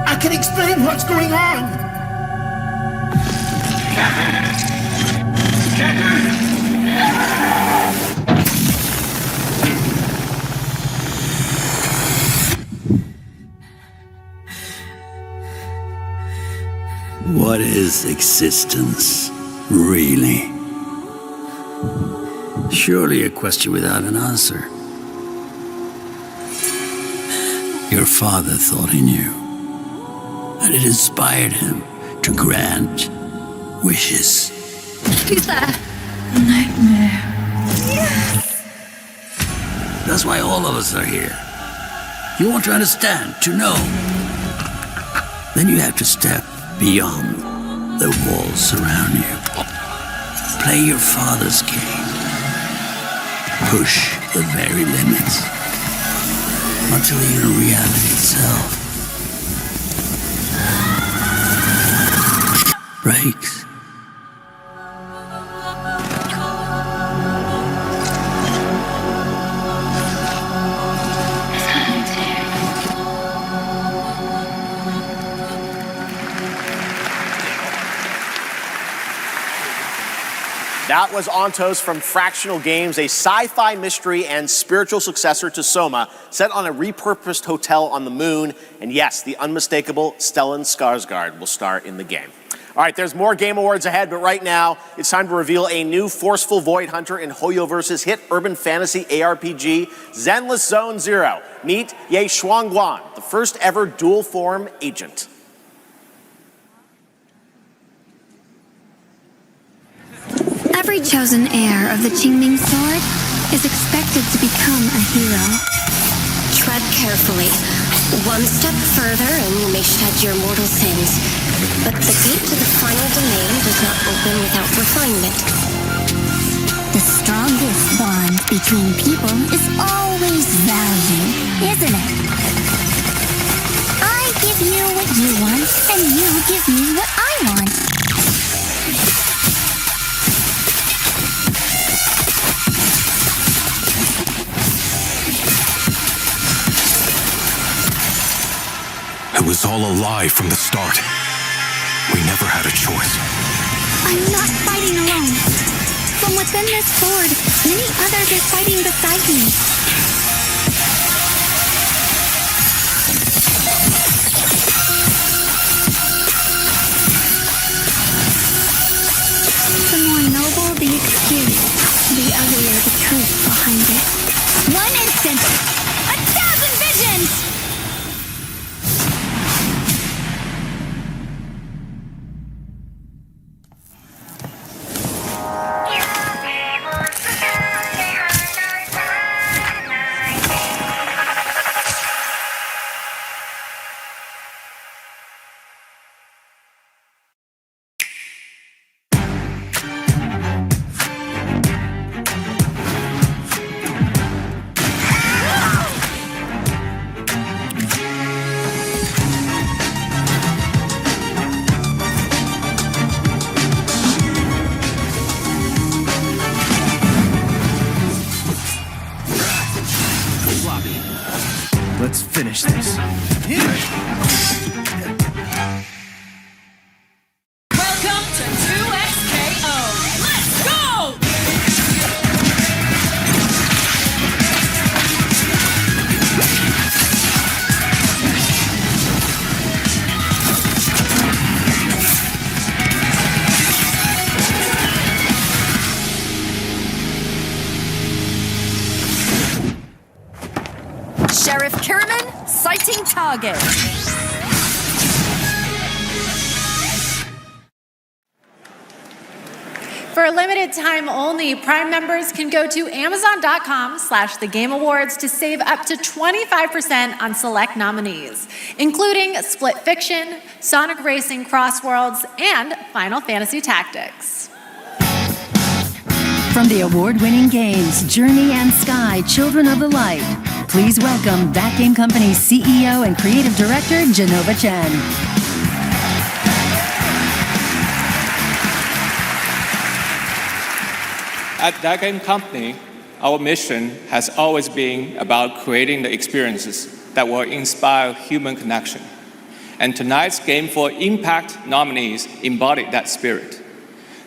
I can explain what's going on. What is existence, really? Surely a question without an answer. Your father thought he knew, and it inspired him to grant wishes. Who's that? Nightmare. Yes! That's why all of us are here. You want to understand, to know. Then you have to step beyond the walls surround you. Play your father's game. Push the very limits until you're reality itself breaks. That was Ontos from Fractional Games, a sci-fi mystery and spiritual successor to Soma, set on a repurposed hotel on the moon. And yes, the unmistakable Stellan Skarsgård will star in the game. All right, there's more Game Awards ahead, but right now, it's time to reveal a new forceful Void Hunter in Hoyoverse's hit urban fantasy ARPG, Zenless Zone Zero. Meet Ye Shuangguan, the first ever dual-form agent. Every chosen heir of the Qingming sword is expected to become a hero. Tread carefully. One step further and you may shed your mortal sins. But the gate to the final domain does not open without refinement. The strongest bond between people is always value, isn't it? I give you what you want, and you give me what I want. It was all a lie from the start. We never had a choice. I'm not fighting alone. From within this sword, many others are fighting beside me. The more noble the excuse, the uglier the truth behind it. One instant, 1,000 visions! Let's finish this. Welcome to 2XKO. Let's go! Sheriff Kierman, sighting target. For a limited time only, Prime members can go to Amazon.com/thegameawards to save up to 25% on select nominees, including Split Fiction, Sonic Racing Crossworlds, and Final Fantasy Tactics. From the award-winning games Journey and Sky, Children of the Light, please welcome That Game Company's CEO and Creative Director, Genova Chen. At That Game Company, our mission has always been about creating the experiences that will inspire human connection. And tonight's Game for Impact nominees embody that spirit.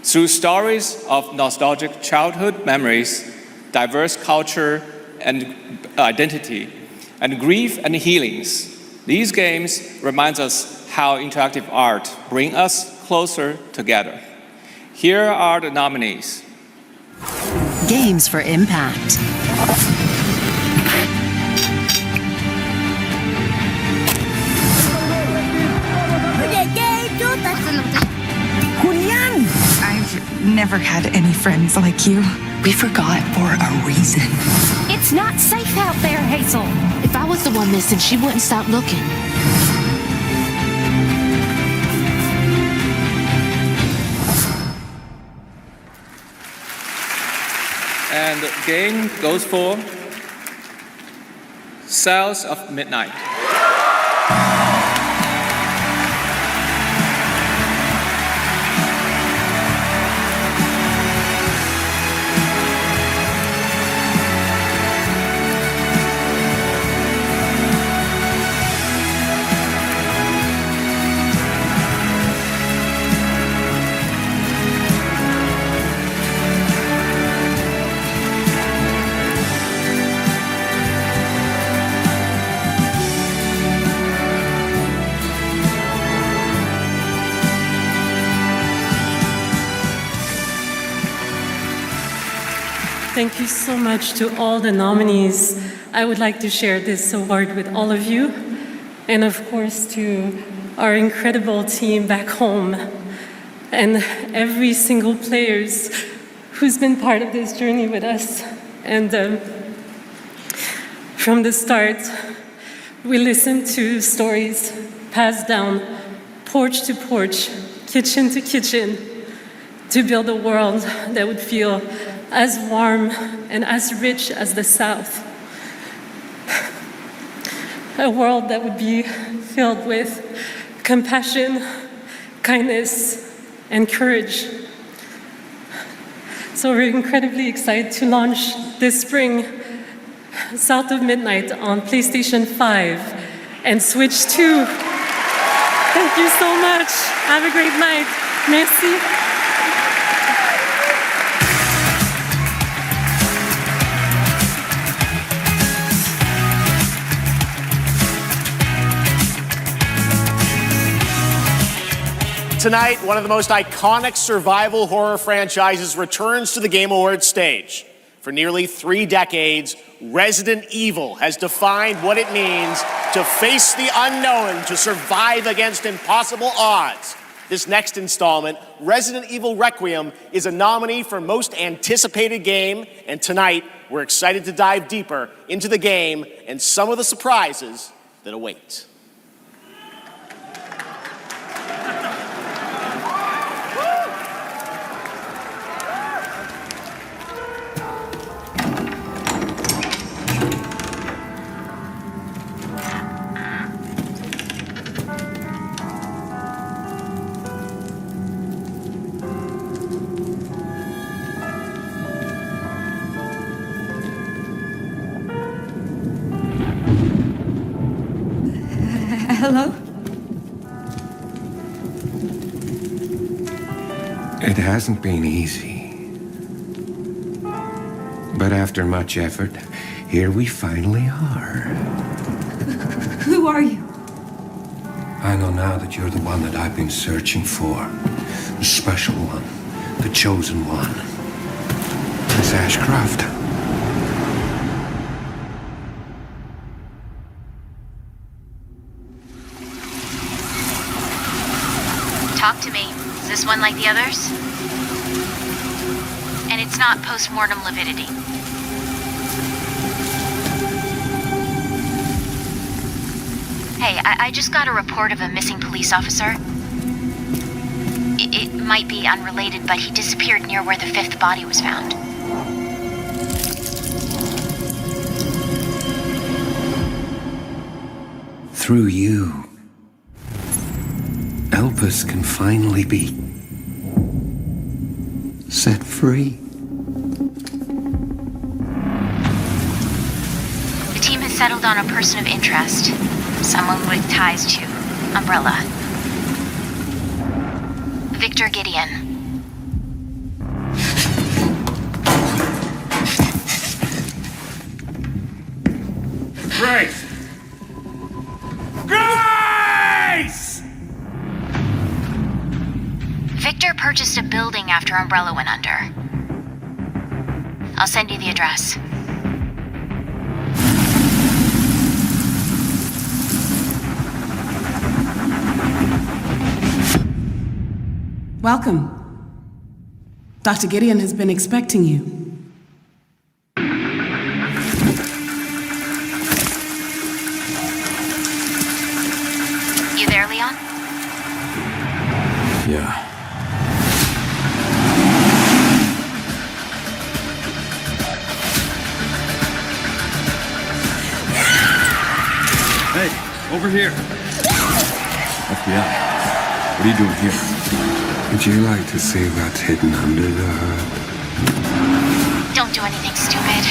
Through stories of nostalgic childhood memories, diverse culture and identity, and grief and healings, these games remind us how interactive art brings us closer together. Here are the nominees. Games for Impact. Julian! I've never had any friends like you. We forgot for a reason. It's not safe out there, Hazel. If I was the one missing, she wouldn't stop looking. And the game goes for Cells of Midnight. Thank you so much to all the nominees. I would like to share this award with all of you, and of course to our incredible team back home, and every single player who's been part of this journey with us. And from the start, we listened to stories passed down porch to porch, kitchen to kitchen, to build a world that would feel as warm and as rich as the South. A world that would be filled with compassion, kindness, and courage. So we're incredibly excited to launch this spring South of Midnight on PlayStation 5 and Switch 2. Thank you so much. Have a great night. Merci. Tonight, one of the most iconic survival horror franchises returns to the Game Awards stage. For nearly 3 decades, Resident Evil has defined what it means to face the unknown, to survive against impossible odds. This next installment, Resident Evil Requiem, is a nominee for Most Anticipated Game, and tonight, we're excited to dive deeper into the game and some of the surprises that await. Hello? It hasn't been easy. But after much effort, here we finally are. Who are you? I know now that you're the one that I've been searching for. The special one. The chosen one. Miss Ashcroft. Talk to me. Is this one like the others? And it's not post-mortem lividity. Hey, I just got a report of a missing police officer. It might be unrelated, but he disappeared near where the 5th body was found. Through you, Elpis can finally be set free. settled on a person of interest. Someone with ties to Umbrella. Victor Gideon. Grace! Grace! Victor purchased a building after Umbrella went under. I'll send you the address. Welcome. Dr. Gideon has been expecting you. You there, Leon? Yeah. Hey, over here. FBI. What are you doing here? Would you like to see what's hidden under the hood? Don't do anything stupid.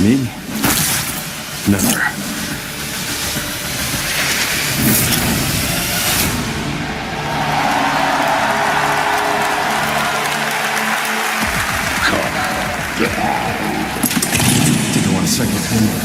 Me? Never. Think you want a second opinion?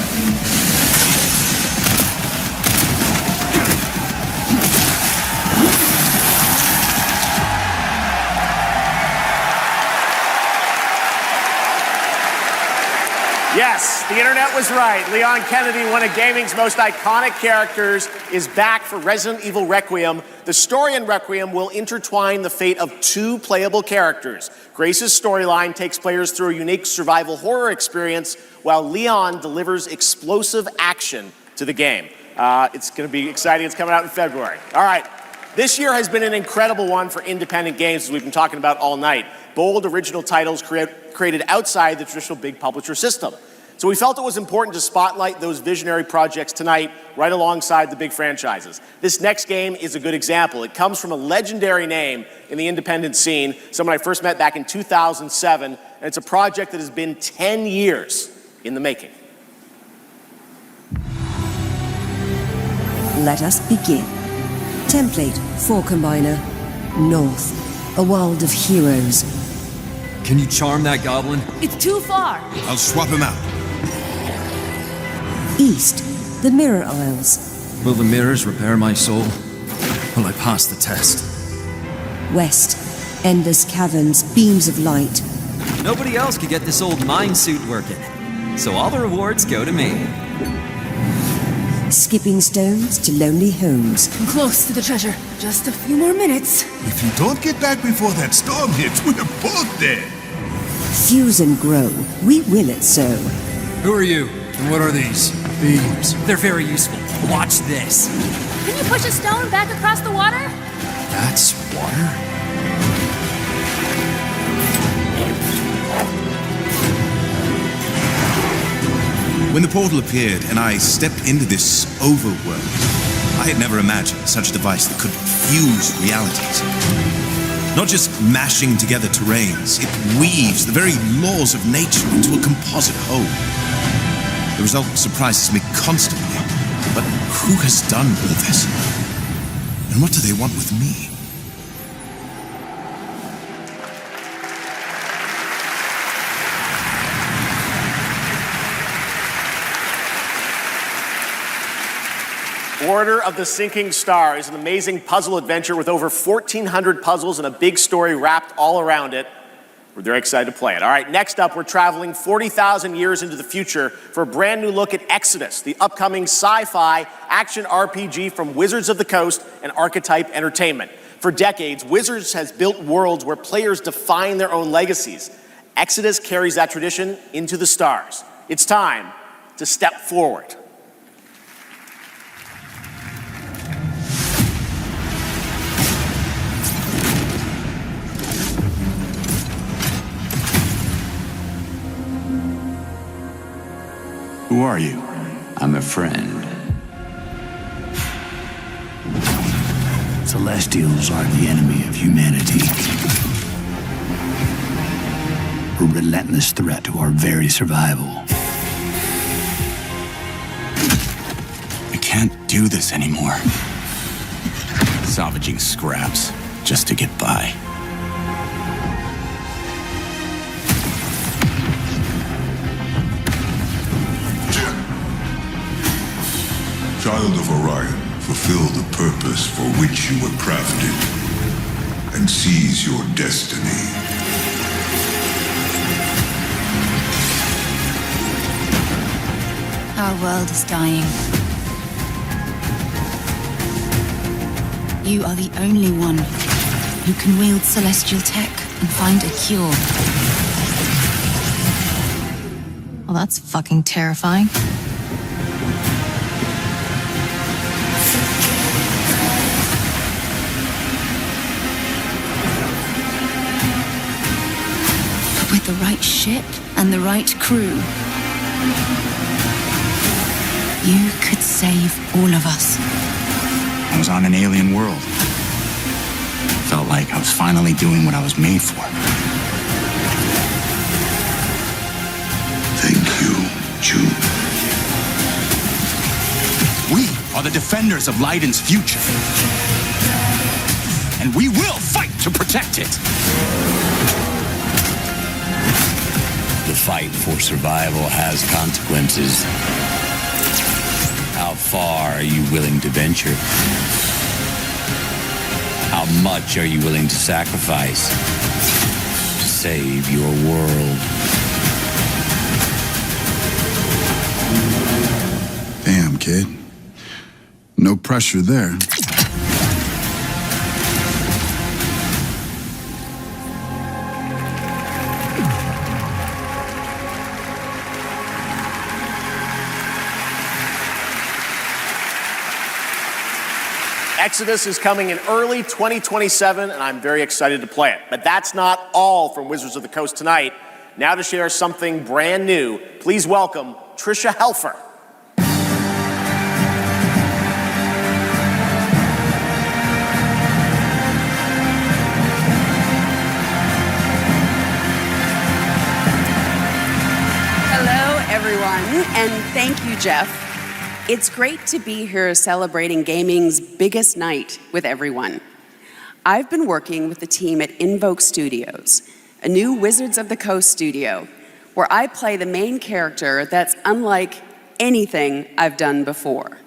Yes, the internet was right. Leon Kennedy, one of gaming's most iconic characters, is back for Resident Evil Requiem. The story in Requiem will intertwine the fate of two playable characters. Grace's storyline takes players through a unique survival horror experience, while Leon delivers explosive action to the game. It's going to be exciting. It's coming out in February. All right. This year has been an incredible one for independent games, as we've been talking about all night. Bold, original titles created outside the traditional big publisher system. So we felt it was important to spotlight those visionary projects tonight, right alongside the big franchises. This next game is a good example. It comes from a legendary name in the independent scene, someone I first met back in 2007, and it's a project that has been 10 years in the making. Let us begin. Template for Combiner. North, a world of heroes. Can you charm that goblin? It's too far. I'll swap him out. East, the Mirror Isles. Will the mirrors repair my soul? Will I pass the test? West, endless caverns, beams of light. Nobody else could get this old mind suit working, so all the rewards go to me. Skipping stones to lonely homes. I'm close to the treasure. Just a few more minutes. If you don't get back before that storm hits, we're both dead. Fuse and grow. We will it so. Who are you? And what are these? Beams. They're very useful. Watch this. Can you push a stone back across the water? That's water? When the portal appeared and I stepped into this overworld, I had never imagined such a device that could fuse realities. Not just mashing together terrains, it weaves the very laws of nature into a composite whole. The result surprises me constantly, but who has done all this? And what do they want with me? Order of the Sinking Star is an amazing puzzle adventure with over 1,400 puzzles and a big story wrapped all around it. We're very excited to play it. All right, next up, we're traveling 40,000 years into the future for a brand new look at Exodus, the upcoming sci-fi action RPG from Wizards of the Coast and Archetype Entertainment. For decades, Wizards has built worlds where players define their own legacies. Exodus carries that tradition into the stars. It's time to step forward. Who are you? I'm a friend. Celestials are the enemy of humanity. A relentless threat to our very survival. do this anymore. Salvaging scraps just to get by. Child of Orion, fulfill the purpose for which you were crafted, and seize your destiny. Our world is dying. You are the only one who can wield celestial tech and find a cure. Well, that's fucking terrifying. But with the right ship and the right crew, you could save all of us. I was on an alien world. Felt like I was finally doing what I was made for. Thank you, June. We are the defenders of Leiden's future. And we will fight to protect it. The fight for survival has consequences. How far are you willing to venture? How much are you willing to sacrifice to save your world? Damn, kid. No pressure there. Exodus is coming in early 2027, and I'm very excited to play it. But that's not all from Wizards of the Coast tonight. Now to share something brand new, please welcome Trisha Helfer. Hello, everyone, and thank you, Jeff. It's great to be here celebrating gaming's biggest night with everyone. I've been working with the team at Invoke Studios, a new Wizards of the Coast studio, where I play the main character that's unlike anything I've done before.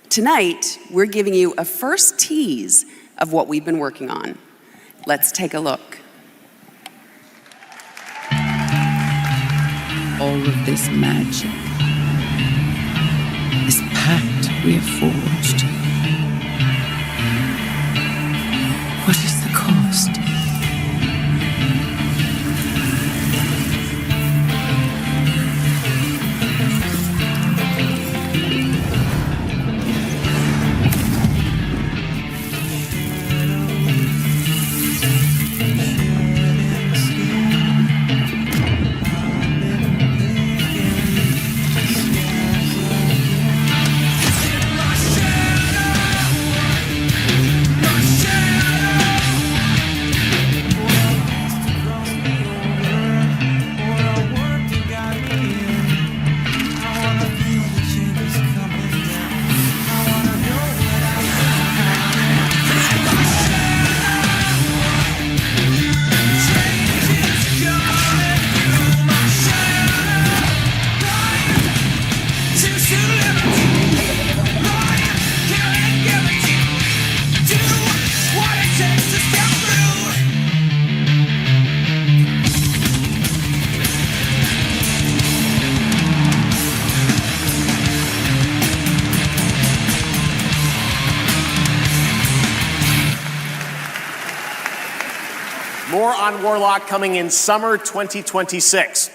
Tonight, we're giving you a first tease of what we've been working on. Let's take a look. All of this magic, this pact we have forged. What is the cost? More on Warlock coming in summer 2026.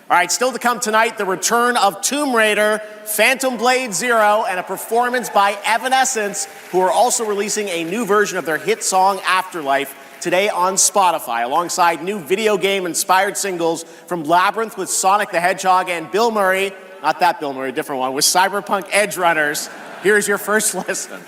All right, still to come tonight, the return of Tomb Raider, Phantom Blade Zero, and a performance by Evanescence, who are also releasing a new version of their hit song Afterlife today on Spotify, alongside new video game-inspired singles from Labyrinth with Sonic the Hedgehog and Bill Murray, not that Bill Murray, a different one, with Cyberpunk Edge Runners. Here's your first listen.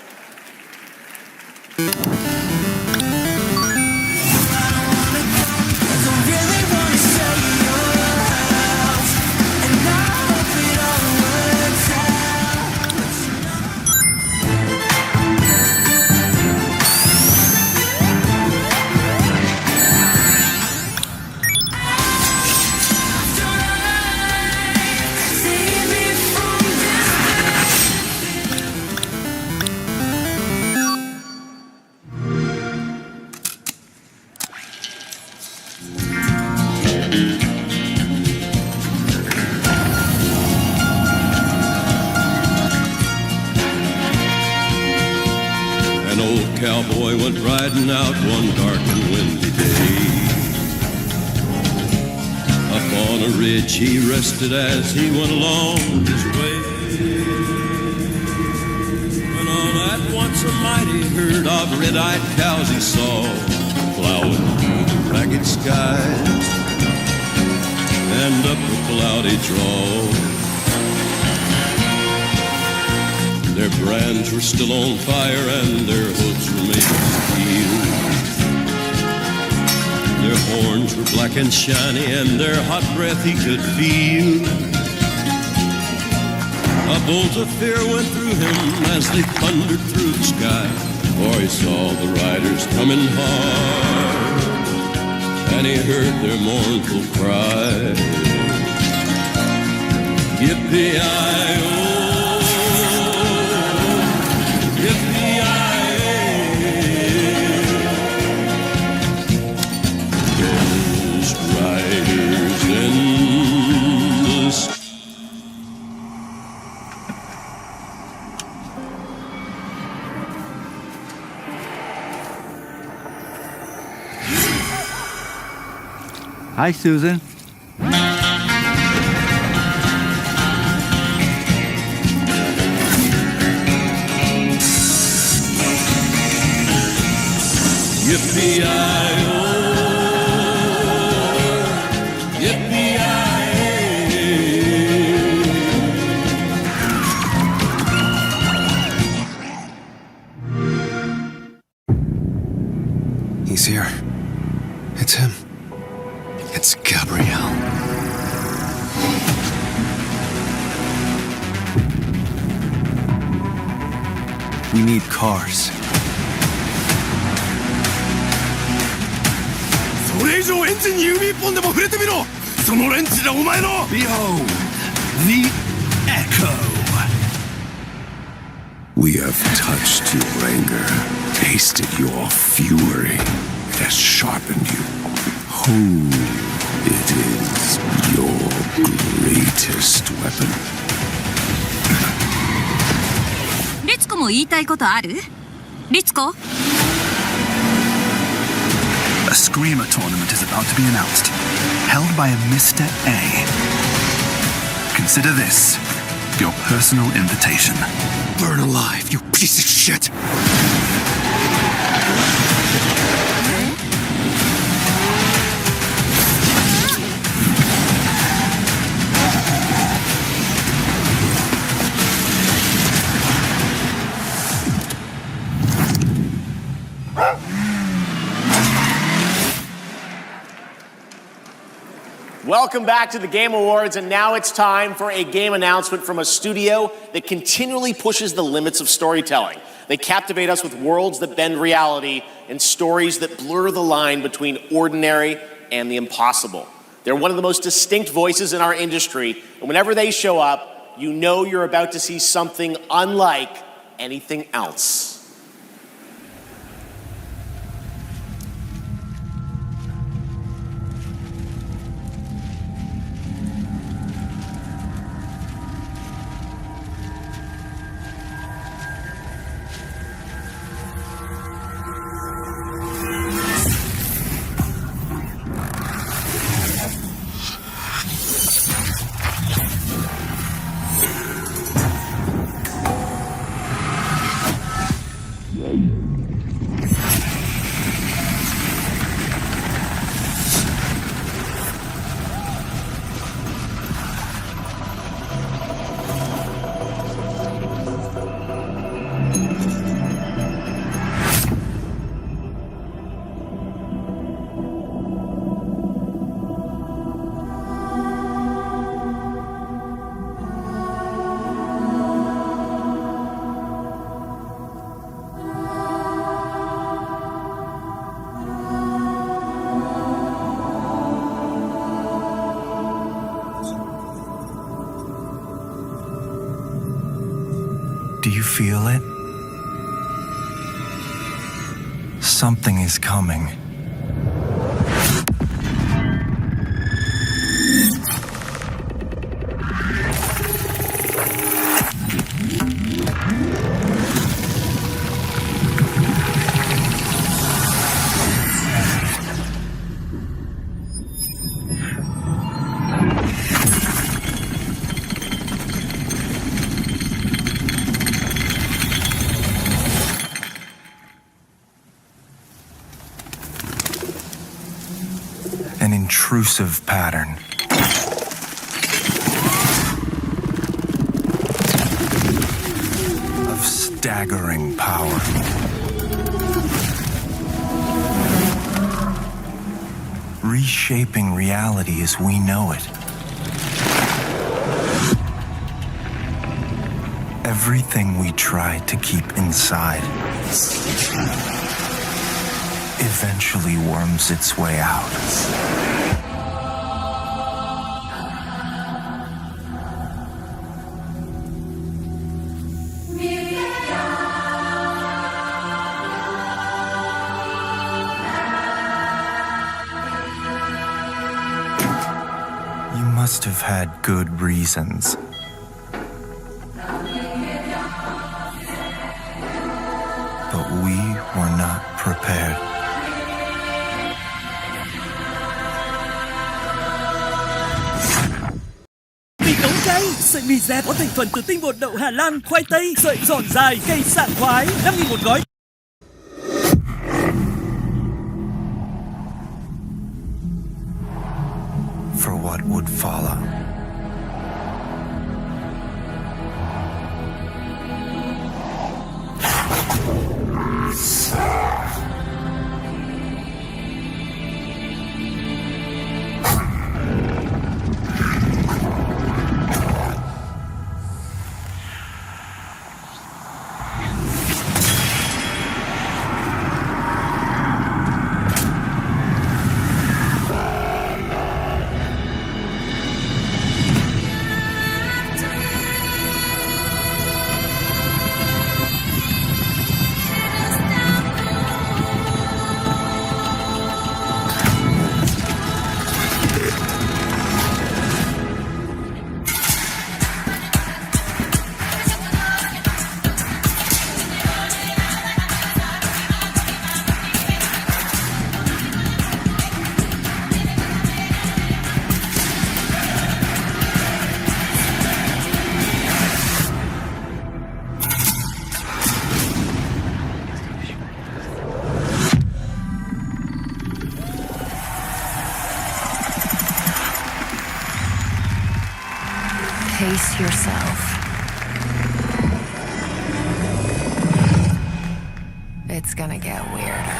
cowboy went riding out one dark and windy day. Up on a ridge he rested as he went along his way. When all at once a mighty herd of red-eyed cows he saw plowing through the ragged skies and up a cloudy draw. Their brands were still on fire and their hooves were made of steel. Their horns were black and shiny and their hot breath he could feel. A bolt of fear went through him as they thundered through the sky, for he saw the riders coming hard and he heard their mournful cry. Yippee-i-oh, those riders in the sky. Hi, Susan. Yippee-i-oh, yippee-i-oh. He's here. It's him. It's Gabrielle. We need cars. それ以上エンジンに指一本でも触れてみろ。そのレンチでお前の Behold, the echo. We have touched your anger, tasted your fury. It has sharpened you. Who it is your greatest weapon. リツコも言いたいことある？リツコ？ A Screamer tournament is about to be announced, held by a Mr. A. Consider this your personal invitation. Burn alive, you piece of shit! Welcome back to the Game Awards, and now it's time for a game announcement from a studio that continually pushes the limits of storytelling. They captivate us with worlds that bend reality and stories that blur the line between ordinary and the impossible. They're one of the most distinct voices in our industry, and whenever they show up, you know you're about to see something unlike anything else. Do you feel it? Something is coming. intrusive pattern. Of staggering power. Reshaping reality as we know it. Everything we try to keep inside eventually worms its way out. You must have had good reasons. But we were not prepared. Mì nấu cay, sợi mì dẹt có thành phần từ tinh bột đậu Hà Lan, khoai tây, sợi giòn dài, cây sảng khoái, 5.000 một gói. For what would follow. Pace yourself. It's gonna get weirder.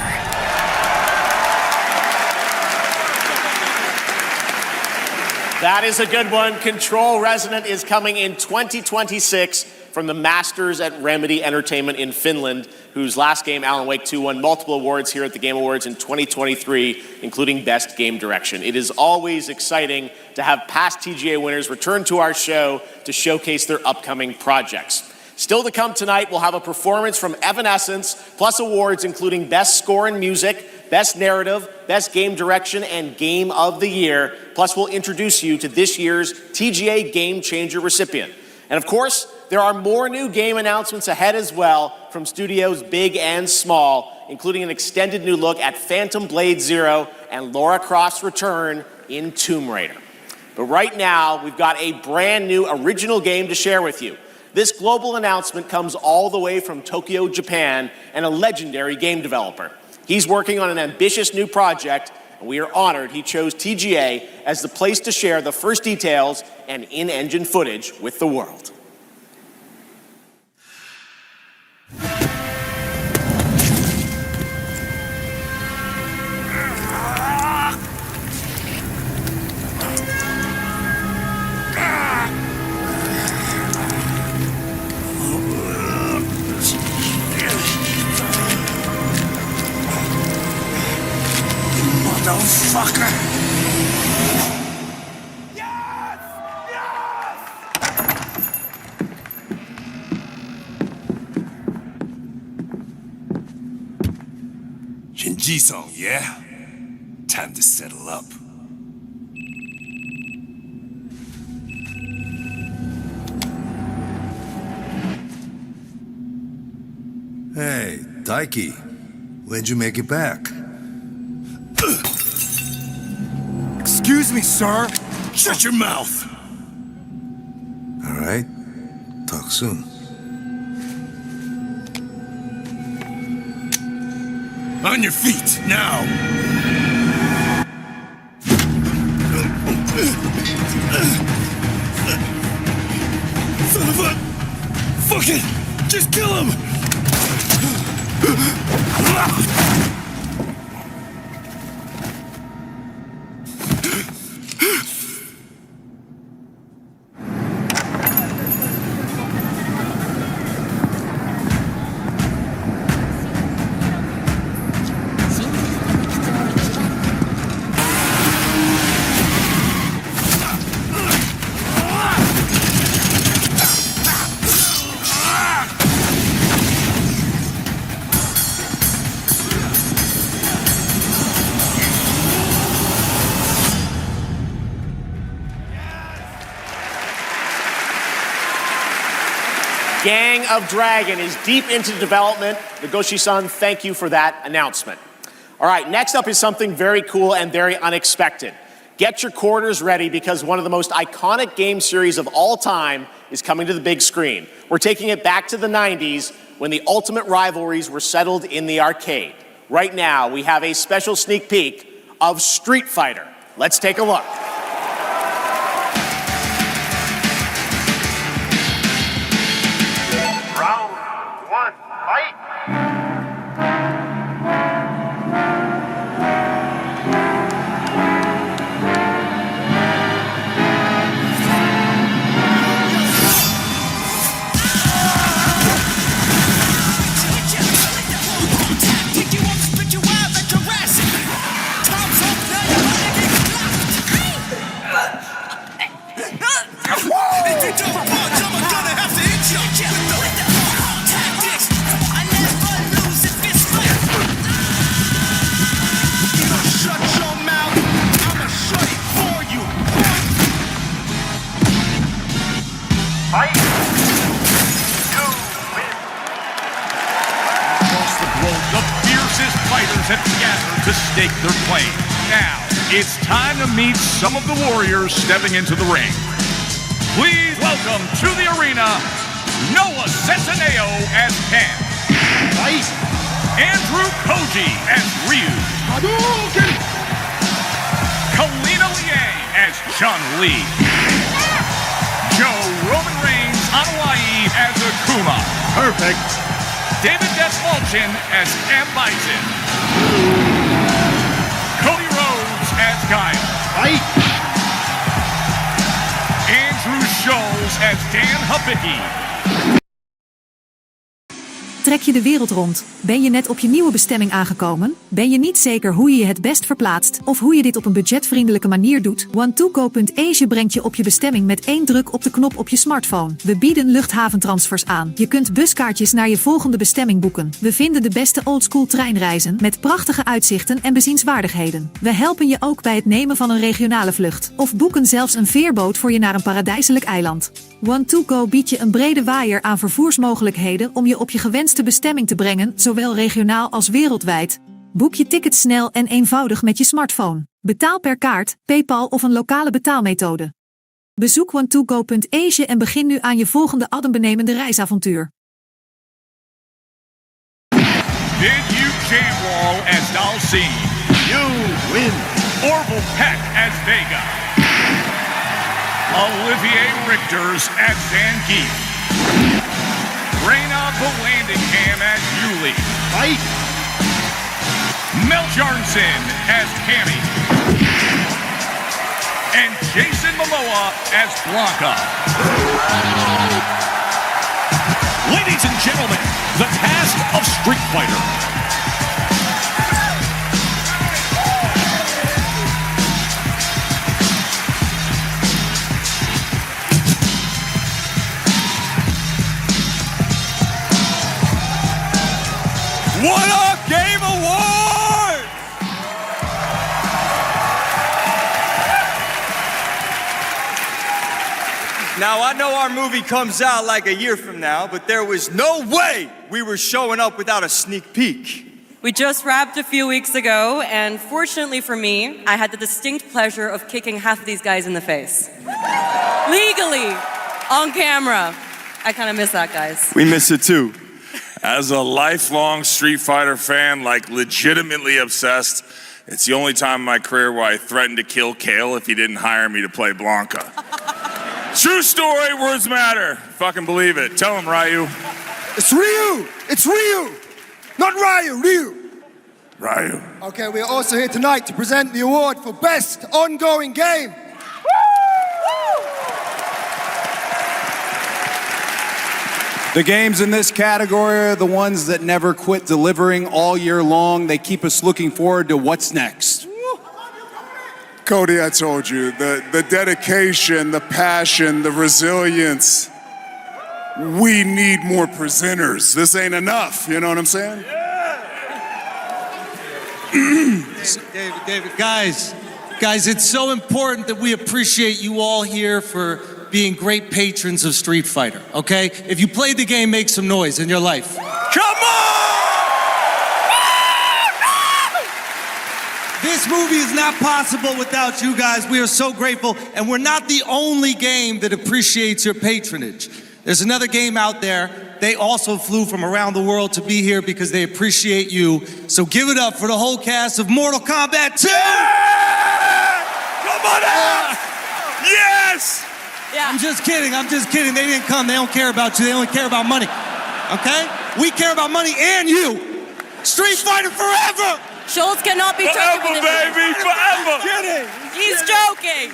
That is a good one. Control Resonant is coming in 2026 from the masters at Remedy Entertainment in Finland, whose last game, Alan Wake 2, won multiple awards here at the Game Awards in 2023, including Best Game Direction. It is always exciting to have past TGA winners return to our show to showcase their upcoming projects. Still to come tonight, we'll have a performance from Evanescence, plus awards including Best Score in Music, Best Narrative, Best Game Direction, and Game of the Year. Plus, we'll introduce you to this year's TGA Game Changer recipient. And of course, there are more new game announcements ahead as well from studios big and small, including an extended new look at Phantom Blade Zero and Lara Croft's return in Tomb Raider. But right now, we've got a brand new original game to share with you. This global announcement comes all the way from Tokyo, Japan, and a legendary game developer. He's working on an ambitious new project, and we are honored he chose TGA as the place to share the first details and in-engine footage with the world. Motherfucker! Shinji-san, yeah? Time to settle up. Hey, Daiki. When'd you make it back? Excuse me, sir. Shut your mouth. All right. Talk soon. On your feet, now! Fuck it! Just kill him! Gang of Dragon is deep into development. Nagoshi-san, thank you for that announcement. All right, next up is something very cool and very unexpected. Get your quarters ready because one of the most iconic game series of all time is coming to the big screen. We're taking it back to the 90s when the ultimate rivalries were settled in the arcade. Right now, we have a special sneak peek of Street Fighter. Let's take a look. To stake their claim. Now, it's time to meet some of the warriors stepping into the ring. Please welcome to the arena, Noah Cesaneo as Ken. Andrew Koji as Ryu. Kalina Liang as Chun-Li. Joe Roman Reigns on Hawaii as Akuma. Perfect. David Desmalchin as M. Bison. Cody Rhodes as Guile. Andrew Scholes as Dan Hibiki. Trek je de wereld rond? Ben je net op je nieuwe bestemming aangekomen? Ben je niet zeker hoe je je het best verplaatst of hoe je dit op een budgetvriendelijke manier doet? One2Go.Asia brengt je op je bestemming met één druk op de knop op je smartphone. We bieden luchthaventransfers aan. Je kunt buskaartjes naar je volgende bestemming boeken. We vinden de beste oldschool treinreizen met prachtige uitzichten en bezienswaardigheden. We helpen je ook bij het nemen van een regionale vlucht of boeken zelfs een veerboot voor je naar een paradijselijk eiland. One2Go biedt je een brede waaier aan vervoersmogelijkheden om je op je gewenste bestemming te brengen, zowel regionaal als wereldwijd. Boek je ticket snel en eenvoudig met je smartphone. Betaal per kaart, PayPal of een lokale betaalmethode. Bezoek One2Go.Asia en begin nu aan je volgende adembenemende reisavontuur. Did you Jamwall as Dalcine? You win. Orville Peck as Vega. Olivier Richters as Zangief. Reyna Volandingham as Yuli. Fight! Mel Jarnson as Cammy. And Jason Momoa as Blanca. Ladies and gentlemen, the cast of Street Fighter. What a Game Award! Now, I know our movie comes out like a year from now, but there was no way we were showing up without a sneak peek. We just wrapped a few weeks ago, and fortunately for me, I had the distinct pleasure of kicking half of these guys in the face. Legally, on camera. I kind of miss that, guys. We miss it too. As a lifelong Street Fighter fan, like legitimately obsessed, it's the only time in my career where I threatened to kill Kale if he didn't hire me to play Blanca. True story, words matter. Fucking believe it. Tell him, Ryu. It's Ryu! It's Ryu! Not Ryu, Ryu! Ryu. Okay, we are also here tonight to present the award for Best Ongoing Game. The games in this category are the ones that never quit delivering all year long. They keep us looking forward to what's next. Cody, I told you, the dedication, the passion, the resilience. We need more presenters. This ain't enough, you know what I'm saying? David, guys, it's so important that we appreciate you all here for being great patrons of Street Fighter, okay? If you played the game, make some noise in your life. Come on! This movie is not possible without you guys. We are so grateful, and we're not the only game that appreciates your patronage. There's another game out there. They also flew from around the world to be here because they appreciate you. So give it up for the whole cast of Mortal Kombat 2! Yeah! Come on out! Yes! Yeah. I'm just kidding. They didn't come. They don't care about you. They only care about money. Okay? We care about money and you. Street Fighter forever! Schultz cannot be forever, joking. baby, forever! He's joking.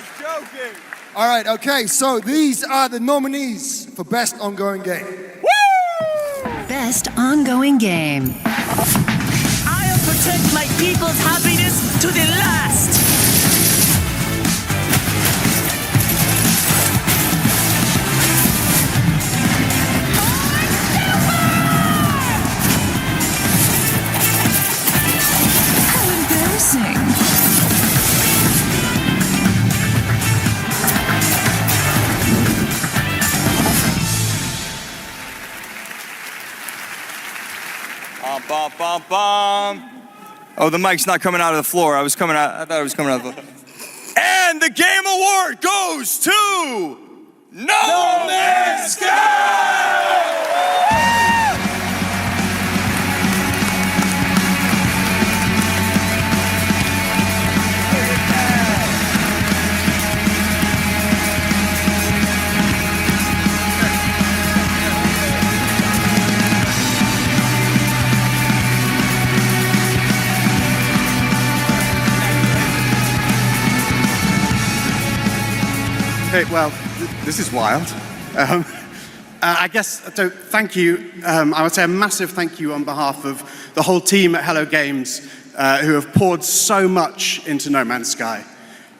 All right, okay, so these are the nominees for Best Ongoing Game. Best ongoing game. I'll protect my people's happiness to the last. How embarrassing. Bum, bum, bum. Oh, the mic's not coming out of the floor. I thought it was coming out of the floor. And the game award goes to No Man's Sky! Okay, well, this is wild. I guess, so thank you. I would say a massive thank you on behalf of the whole team at Hello Games who have poured so much into No Man's Sky.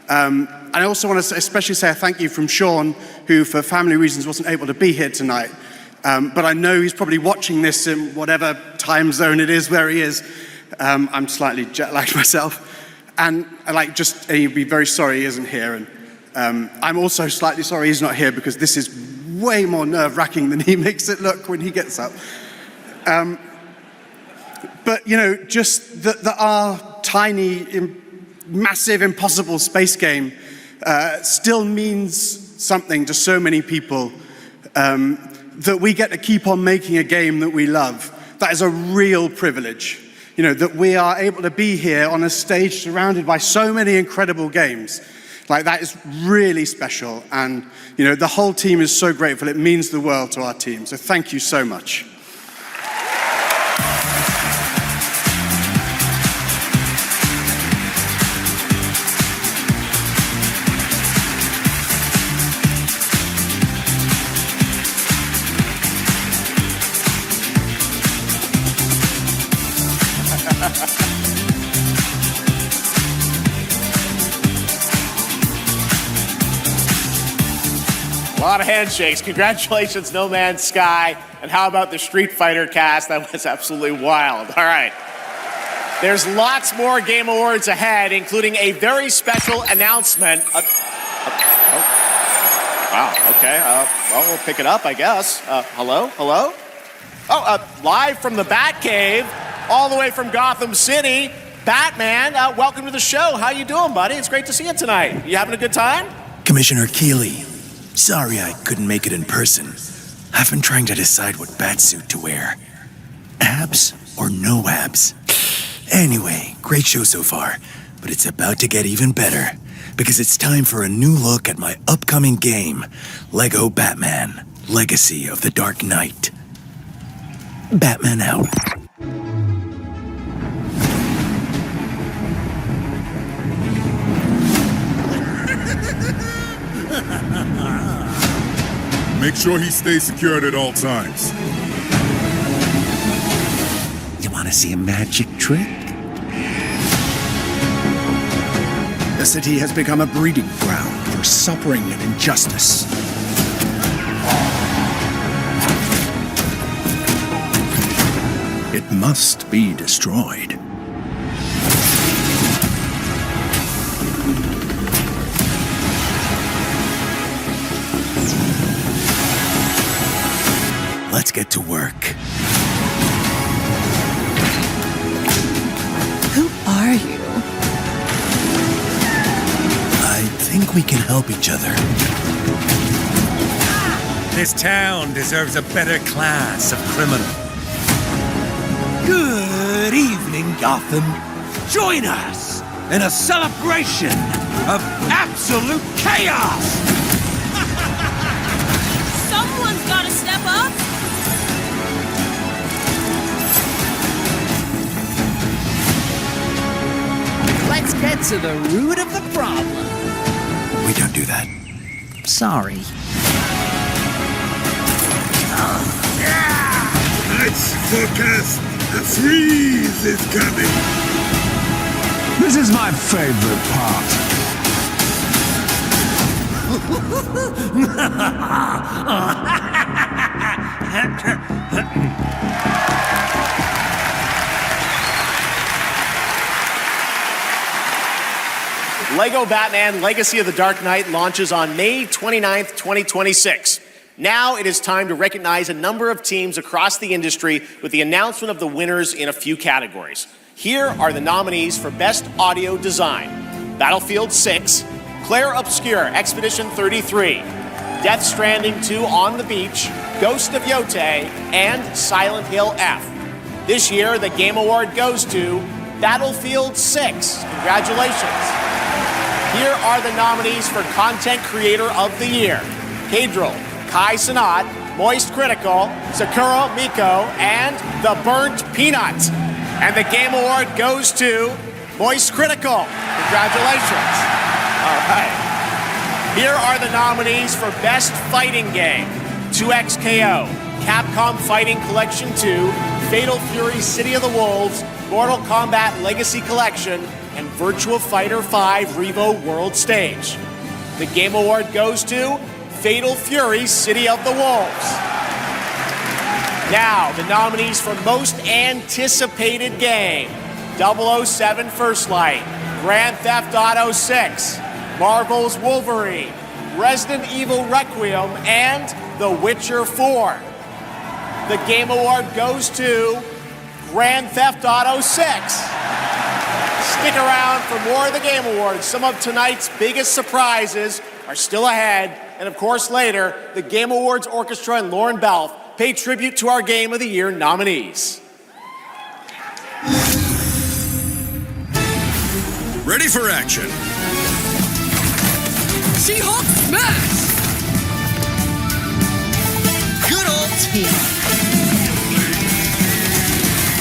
And I also want to especially say a thank you from Sean, who for family reasons wasn't able to be here tonight. But I know he's probably watching this in whatever time zone it is where he is. I'm slightly jet-lagged myself. And he'd be very sorry he isn't here. And I'm also slightly sorry he's not here because this is way more nerve-wracking than he makes it look when he gets up. But, you know, just that our tiny, massive, impossible space game still means something to so many people, that we get to keep on making a game that we love. That is a real privilege. You know, that we are able to be here on a stage surrounded by so many incredible games. Like, that is really special. And, you know, the whole team is so grateful. It means the world to our team. So thank you so much. A lot of handshakes. Congratulations, No Man's Sky. And how about the Street Fighter cast? That was absolutely wild. All right. There's lots more Game Awards ahead, including a very special announcement. Wow, okay. Well, we'll pick it up, I guess. Hello? Oh, live from the Batcave, all the way from Gotham City, Batman, welcome to the show. How you doing, buddy? It's great to see you tonight. You having a good time? Commissioner Keeley, sorry I couldn't make it in person. I've been trying to decide what batsuit to wear. Abs or no abs? Anyway, great show so far, but it's about to get even better. because it's time for a new look at my upcoming game, Lego Batman, Legacy of the Dark Knight. Batman out. Make sure he stays secured at all times. You want to see a magic trick? The city has become a breeding ground for suffering and injustice. It must be destroyed. Let's get to work. Who are you? I think we can help each other. This town deserves a better class of criminal. Good evening, Gotham. Join us in a celebration of absolute chaos. Someone's gotta step up. Let's get to the root of the problem. We don't do that. Sorry. Let's focus. The freeze is coming. This is my favorite part. Lego Batman Legacy of the Dark Knight launches on May 29th, 2026. Now it is time to recognize a number of teams across the industry with the announcement of the winners in a few categories. Here are the nominees for Best Audio Design: Battlefield 6, Claire Obscure, Expedition 33, Death Stranding 2 On the Beach, Ghost of Yotei, and Silent Hill F. This year, the Game Award goes to Battlefield 6. Congratulations. Here are the nominees for Content Creator of the Year: Cadril, Kai Sanat, Moist Critical, Sakura Miko, and The Burnt Peanut. And the Game Award goes to Moist Critical. Congratulations. All right. Here are the nominees for Best Fighting Game: 2XKO, Capcom Fighting Collection 2, Fatal Fury City of the Wolves, Mortal Kombat Legacy Collection, and Virtua Fighter 5 Revo World Stage. The Game Award goes to Fatal Fury City of the Wolves. Now, the nominees for Most Anticipated Game: 007 First Light, Grand Theft Auto 6, Marvel's Wolverine, Resident Evil Requiem, and The Witcher 4. The Game Award goes to Grand Theft Auto 6. Stick around for more of the Game Awards. Some of tonight's biggest surprises are still ahead. And of course, later, the Game Awards Orchestra and Lauren Balfe pay tribute to our Game of the Year nominees. Ready for action. She-Hulk smash! Good old team.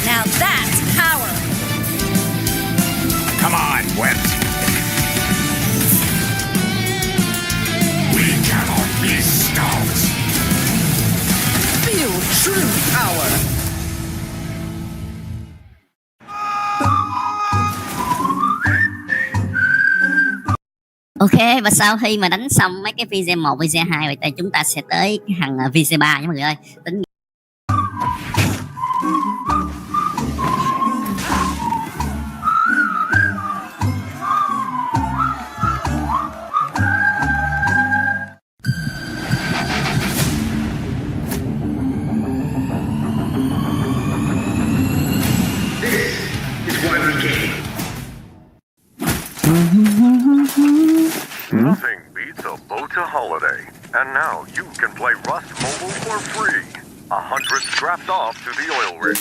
Now that's power. Come on, Web. We cannot be stopped. Feel true power. Ok, và sau khi mà đánh xong mấy cái video 1, video 2 thì chúng ta sẽ tới cái thằng video 3 nha mọi người ơi. Tính Nothing beats a Bota holiday. And now you can play Rust Mobile for free. 100 strapped off to the oil rig.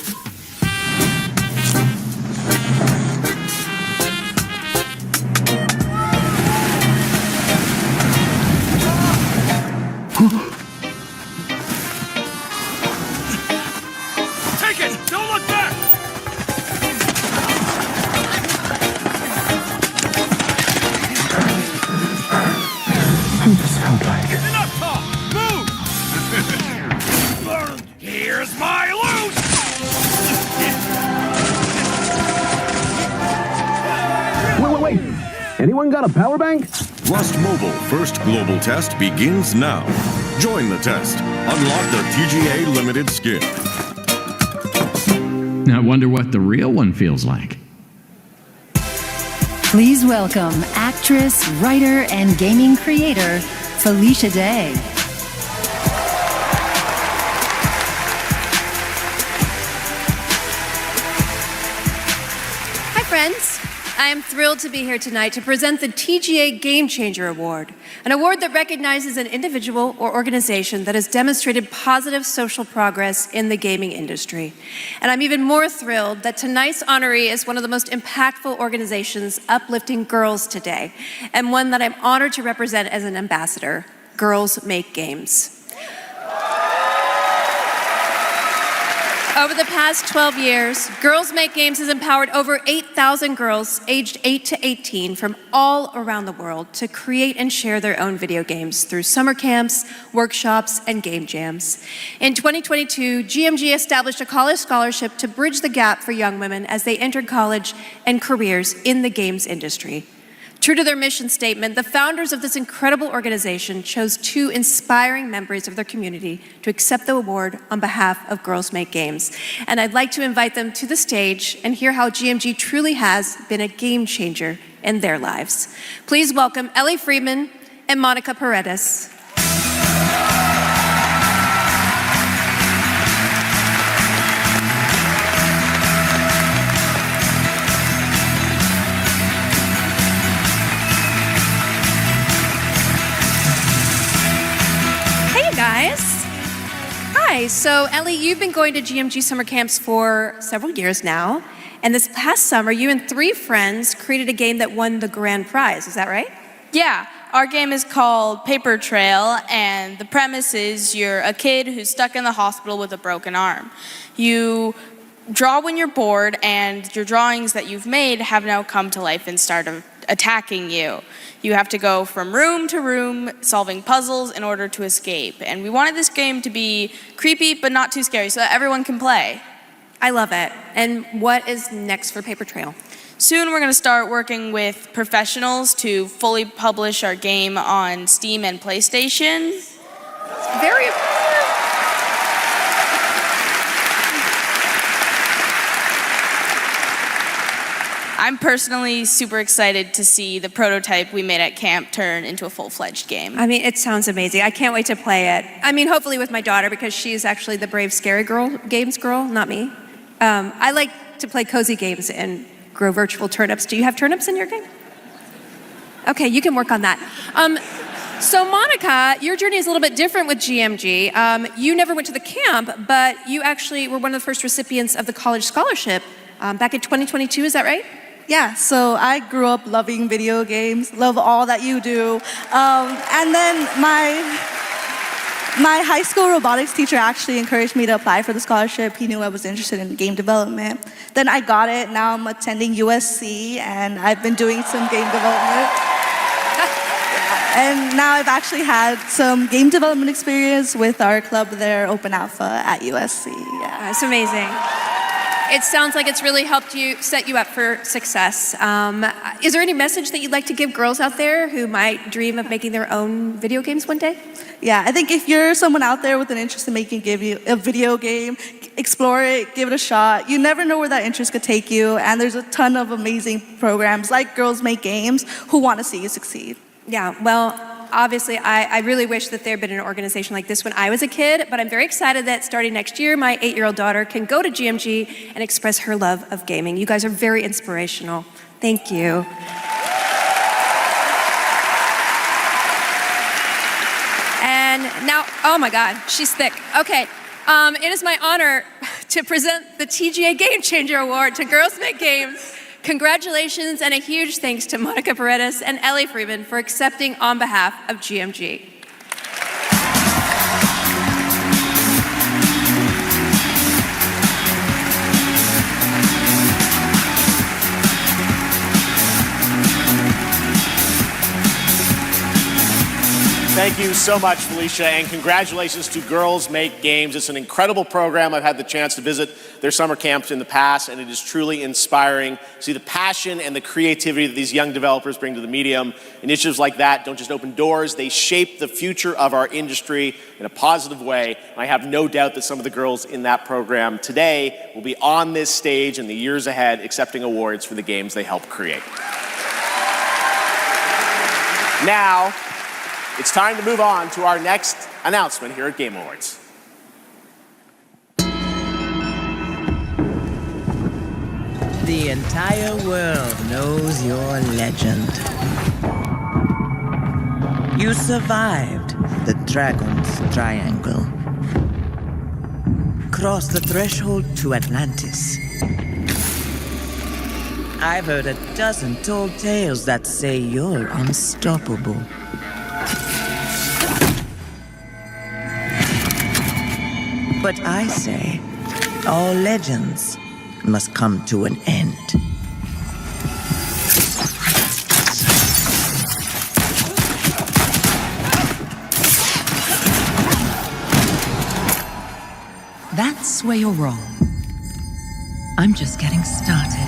Here's my loot! Wait. Anyone got a power bank? Rust Mobile first global test begins now. Join the test. Unlock the TGA limited skin. I wonder what the real one feels like. Please welcome actress, writer, and gaming creator, Felicia Day. Hi, friends. I am thrilled to be here tonight to present the TGA Game Changer Award, an award that recognizes an individual or organization that has demonstrated positive social progress in the gaming industry. And I'm even more thrilled that tonight's honoree is one of the most impactful organizations uplifting girls today, and one that I'm honored to represent as an ambassador, Girls Make Games. Over the past 12 years, Girls Make Games has empowered over 8,000 girls aged 8 to 18 from all around the world to create and share their own video games through summer camps, workshops, and game jams. In 2022, GMG established a college scholarship to bridge the gap for young women as they entered college and careers in the games industry. True to their mission statement, the founders of this incredible organization chose 2 inspiring members of their community to accept the award on behalf of Girls Make Games. And I'd like to invite them to the stage and hear how GMG truly has been a game changer in their lives. Please welcome Ellie Friedman and Monica Paredes. Guys. Hi, so Ellie, you've been going to GMG summer camps for several years now, and this past summer, you and 3 friends created a game that won the grand prize, is that right? Yeah, our game is called Paper Trail, and the premise is you're a kid who's stuck in the hospital with a broken arm. You draw when you're bored, and your drawings that you've made have now come to life and start attacking you. You have to go from room to room solving puzzles in order to escape. And we wanted this game to be creepy but not too scary so that everyone can play. I love it. And what is next for Paper Trail? Soon we're going to start working with professionals to fully publish our game on Steam and PlayStation. Very I'm personally super excited to see the prototype we made at camp turn into a full-fledged game. I mean, it sounds amazing. I can't wait to play it. I mean, hopefully with my daughter, because she's actually the brave, scary games girl, not me. I like to play cozy games and grow virtual turnips. Do you have turnips in your game? Okay, you can work on that. So Monica, your journey is a little bit different with GMG. You never went to the camp, but you actually were one of the first recipients of the college scholarship back in 2022, is that right? Yeah, so I grew up loving video games, love all that you do. And then my high school robotics teacher actually encouraged me to apply for the scholarship. He knew I was interested in game development. Then I got it. Now I'm attending USC, and I've been doing some game development. And now I've actually had some game development experience with our club there, Open Alpha at USC. Yeah. That's amazing. It sounds like it's really helped you, set you up for success. Is there any message that you'd like to give girls out there who might dream of making their own video games one day? Yeah, I think if you're someone out there with an interest in making a video game, explore it, give it a shot. You never know where that interest could take you, and there's a ton of amazing programs like Girls Make Games who want to see you succeed. Yeah, well, obviously, I really wish that there had been an organization like this when I was a kid, but I'm very excited that starting next year, my 8-year-old daughter can go to GMG and express her love of gaming. You guys are very inspirational. Thank you. And now, oh my God, she's thick. Okay, it is my honor to present the TGA Game Changer Award to Girls Make Games. Congratulations and a huge thanks to Monica Paredes and Ellie Friedman for accepting on behalf of GMG. Thank you so much, Felicia, and congratulations to Girls Make Games. It's an incredible program. I've had the chance to visit their summer camps in the past, and it is truly inspiring to see the passion and the creativity that these young developers bring to the medium. Initiatives like that don't just open doors, they shape the future of our industry in a positive way. And I have no doubt that some of the girls in that program today will be on this stage in the years ahead accepting awards for the games they helped create. Now, it's time to move on to our next announcement here at Game Awards. The entire world knows your legend. You survived the Dragon's Triangle. Crossed the threshold to Atlantis. I've heard a dozen tall tales that say you're unstoppable. But I say, all legends must come to an end. That's where you're wrong. I'm just getting started.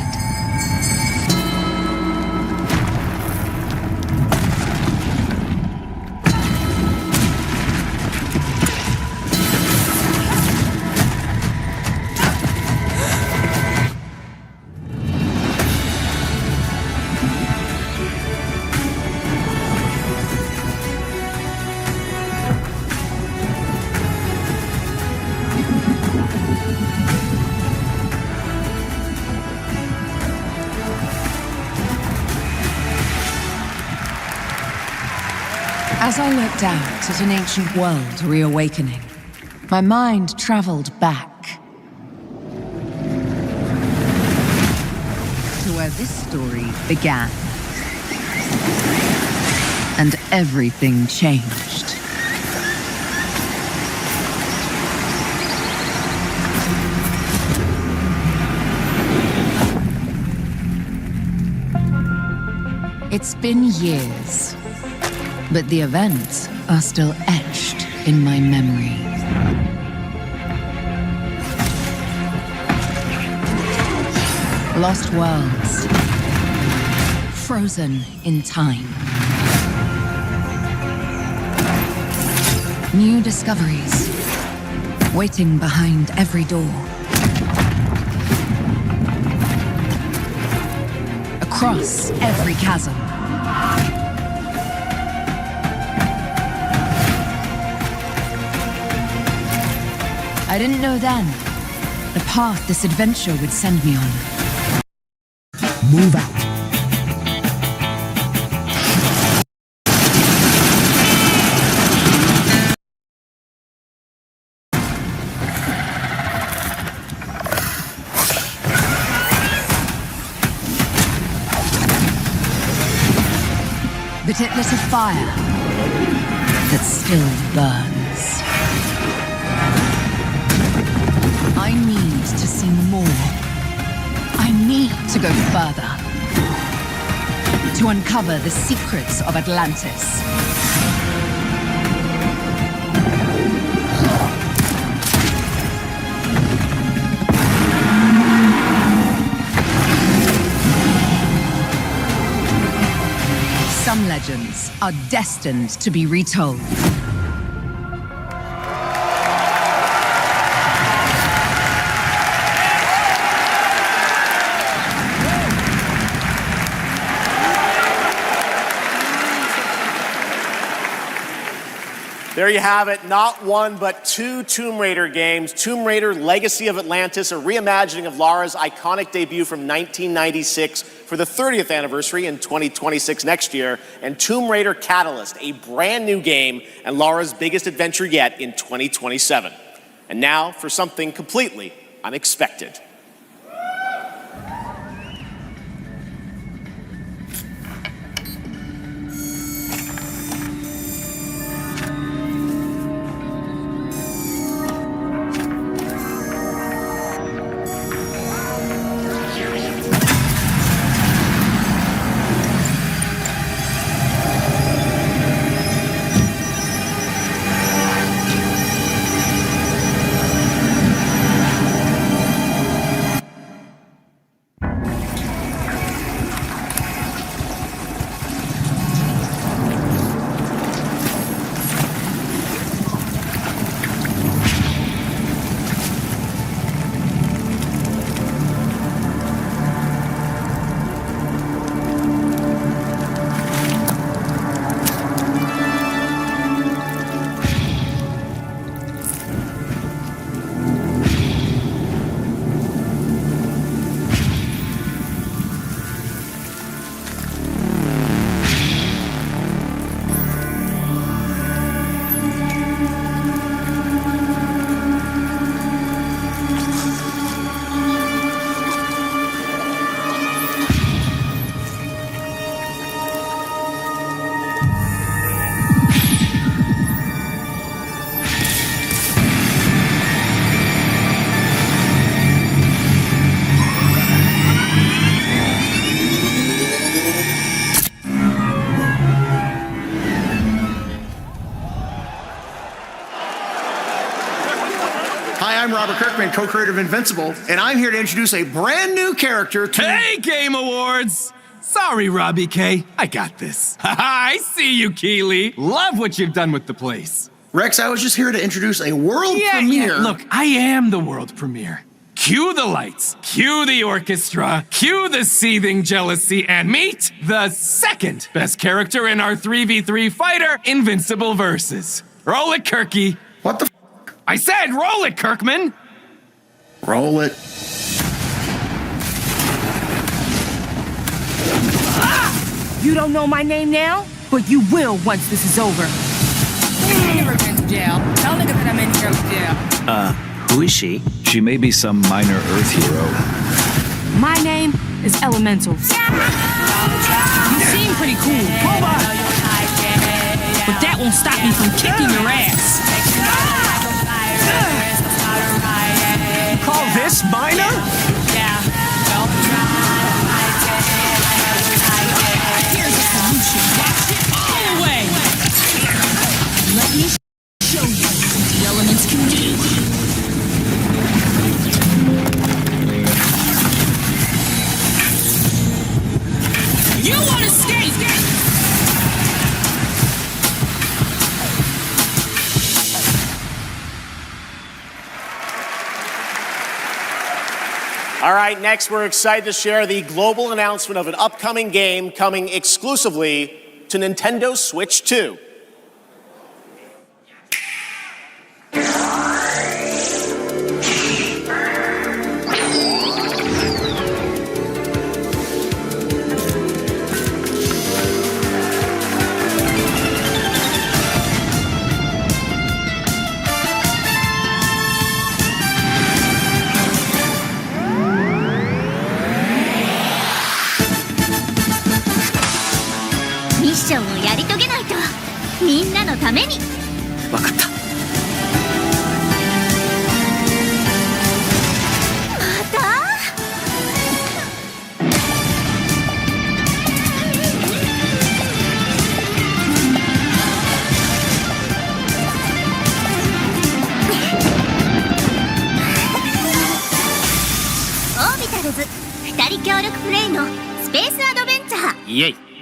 As I looked out at an ancient world reawakening, my mind traveled back to where this story began. And everything changed. It's been years. But the events are still etched in my memory. Lost worlds, frozen in time. New discoveries, waiting behind every door. Across every chasm. I didn't know then the path this adventure would send me on. Move out. But it lit a fire that still burns. I need to see more. I need to go further. To uncover the secrets of Atlantis. Some legends are destined to be retold. There you have it, not one but two Tomb Raider games. Tomb Raider Legacy of Atlantis, a reimagining of Lara's iconic debut from 1996 for the 30th anniversary in 2026 next year, and Tomb Raider Catalyst, a brand new game and Lara's biggest adventure yet in 2027. And now for something completely unexpected. Hi, I'm Robert Kirkman, co-creator of Invincible, and I'm here to introduce a brand new character to... Hey, Game Awards! Sorry, Robbie K. I got this. I see you, Keeley. Love what you've done with the place. Rex, I was just here to introduce a world premiere. Yeah, look, I am the world premiere. Cue the lights, cue the orchestra, cue the seething jealousy, and meet the second best character in our 3v3 fighter, Invincible Versus. Roll it, Kirky. What the f? I said roll it, Kirkman. Roll it. You don't know my name now, but you will once this is over. Never been to jail. Tell niggas that I'm in here with jail. Who is she? She may be some minor Earth hero. My name is Elemental. You seem pretty cool. Hold on. But that won't stop me from kicking your ass. You call this minor? Yeah. Here's a solution. Watch it all the way. Let me show you what the elements can do. You want to skate? All right, next we're excited to share the global announcement of an upcoming game coming exclusively to Nintendo Switch 2.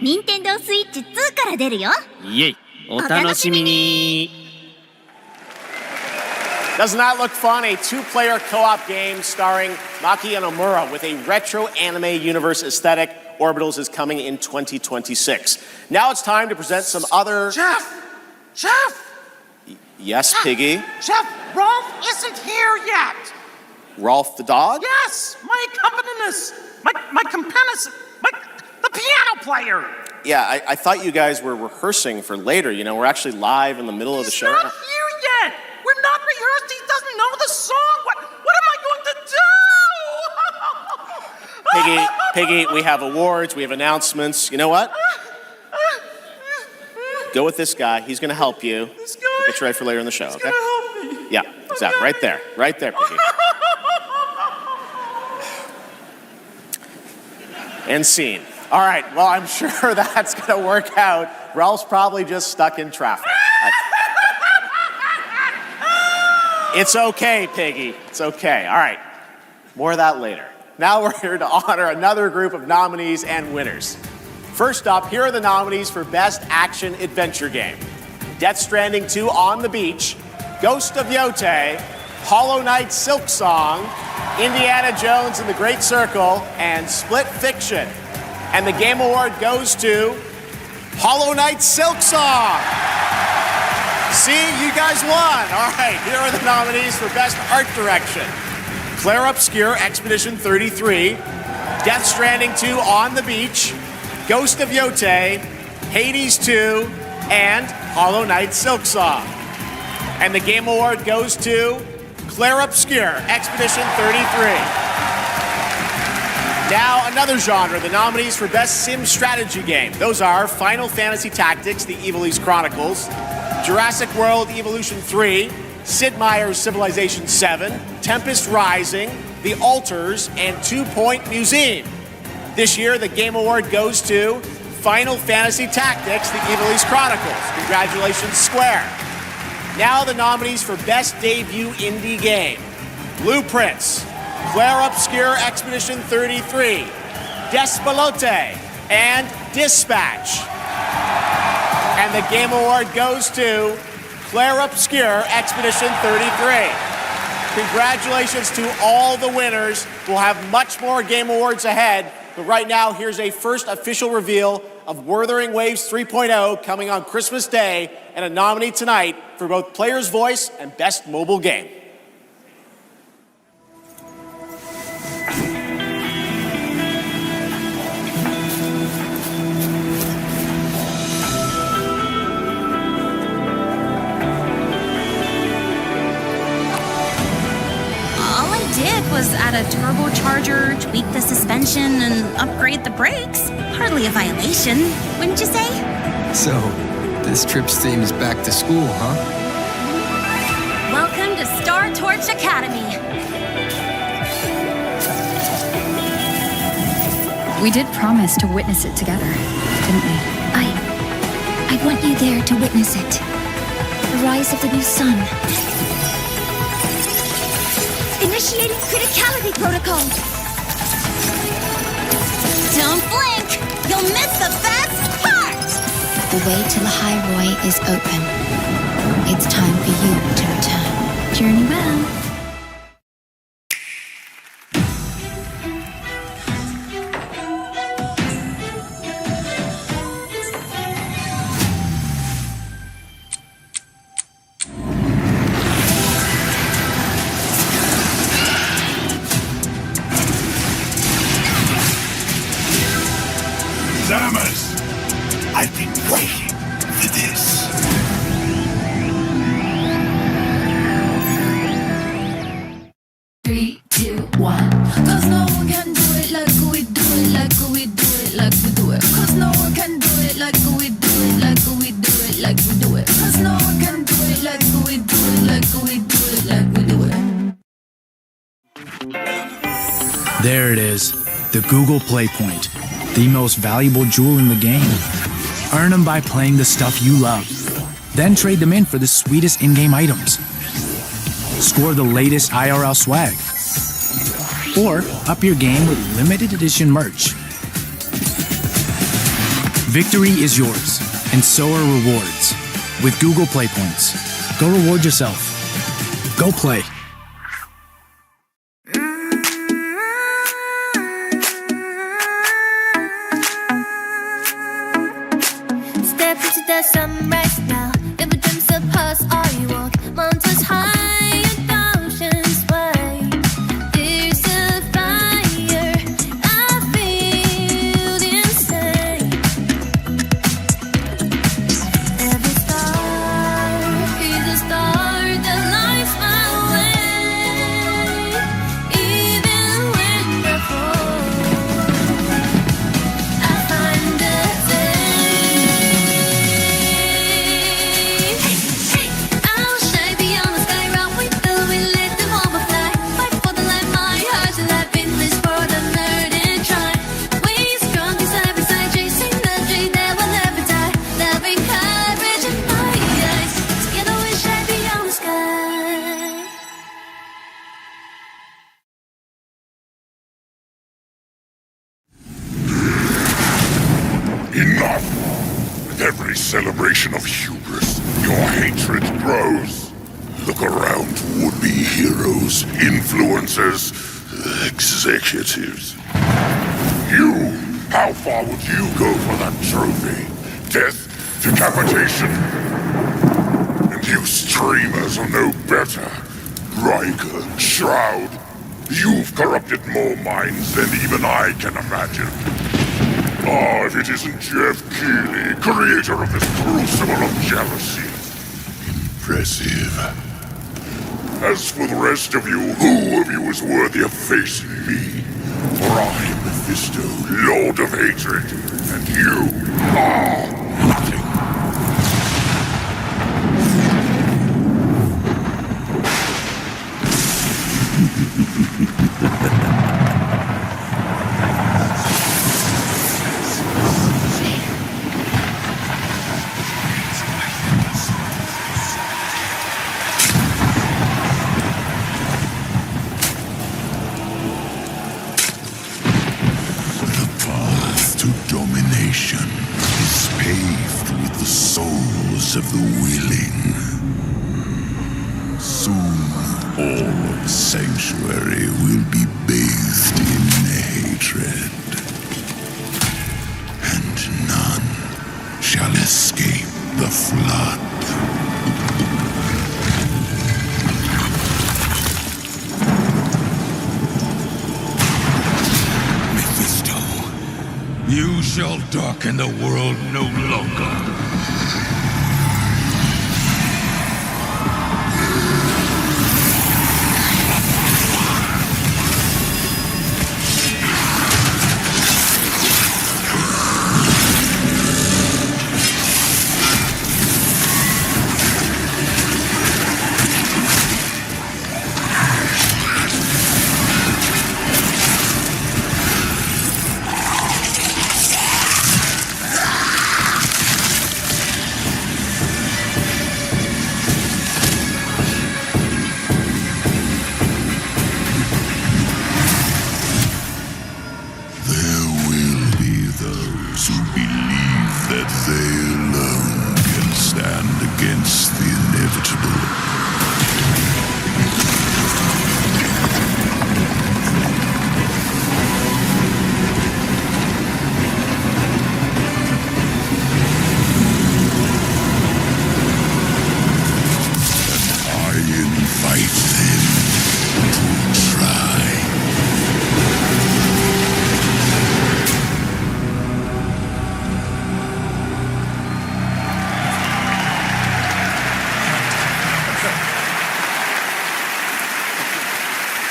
Nintendo Switch 2から出るよ。イエイ、お楽しみに。Doesn't that look fun? A two-player co-op game starring Maki and Omura with a retro anime universe aesthetic. Orbitals is coming in 2026. Now it's time to present some other... Chef! Yes, Piggy? Chef, Rolf isn't here yet. Rolf the dog? Yes, my accompanist, my companion, the piano player. Yeah, I thought you guys were rehearsing for later. You know, we're actually live in the middle of the show. He's not here yet. We're not rehearsed. He doesn't know the song. What am I going to do? Piggy, we have awards, we have announcements. You know what? Go with this guy. He's going to help you. This guy? We'll get you ready for later in the show, okay? He's going to help me. Yeah, exactly. Okay. Right there, Piggy. And scene. All right, well, I'm sure that's going to work out. Ralph's probably just stuck in traffic. It's okay, Piggy. It's okay. All right, more of that later. Now we're here to honor another group of nominees and winners. First up, here are the nominees for Best Action Adventure Game. Death Stranding 2 On the Beach, Ghost of Yote, Hollow Knight Silk Song, Indiana Jones and the Great Circle, and Split Fiction. And the Game Award goes to Hollow Knight Silk Song. See, you guys won. All right, here are the nominees for Best Art Direction. Claire Obscure, Expedition 33, Death Stranding 2 On the Beach, Ghost of Yote, Hades 2, and Hollow Knight Silk Song. And the Game Award goes to Claire Obscure, Expedition 33. Now, another genre, the nominees for Best Sim Strategy Game. Those are Final Fantasy Tactics, The Evilise Chronicles, Jurassic World Evolution 3, Sid Meier's Civilization 7, Tempest Rising, The Alters, and 2 Point Museum. This year, the Game Award goes to Final Fantasy Tactics, The Evilise Chronicles. Congratulations, Square. Now the nominees for Best Debut Indie Game. Blueprints, Claire Obscure Expedition 33, Despalote, and Dispatch. And the Game Award goes to Claire Obscure Expedition 33. Congratulations to all the winners. We'll have much more Game Awards ahead, but right now, here's a first official reveal of Wuthering Waves 3.0 coming on Christmas Day, and a nominee tonight for both Player's Voice and Best Mobile Game. Was add a turbocharger, tweak the suspension, and upgrade the brakes. Hardly a violation, wouldn't you say? So, this trip's theme is back to school, huh? Welcome to Star Torch Academy. We did promise to witness it together, didn't we? I want you there to witness it. The rise of the new sun. Initiating criticality protocol. Don't blink! You'll miss the best part! The way to the High Roy is open. It's time for you to return. Journey well. I've been waiting for this. 3, 2, 1. 'Cause no one can do it like we do it, like we do it, like we do it. 'Cause no one can do it like we do it, like we do it, like we do it. 'Cause no one can do it like we do it, like we do it, like we do it. There it is, the Google Play Point, the most valuable jewel in the game. Earn them by playing the stuff you love. Then trade them in for the sweetest in-game items. Score the latest IRL swag. Or up your game with limited edition merch. Victory is yours, and so are rewards. With Google Play Points, go reward yourself. Go play. Sunrise now, if a dreams of us, all you walk mountains high and oceans wide. There's a fire I feel inside. Every star is a star that lights my way, even when I fall. I find a Enough! With every celebration of hubris, your hatred grows. Look around to would-be heroes, influencers, executives. You! How far would you go for that trophy? Death? Decapitation? And you streamers are no better. Riker, Shroud, you've corrupted more minds than even I can imagine. Ah, if it isn't Jeff Keighley, creator of this crucible of jealousy. Impressive. As for the rest of you, who of you is worthy of facing me? For I am Mephisto, Lord of Hatred, and you are nothing. sanctuary will be bathed in hatred, and none shall escape the flood. You shall darken the world no longer.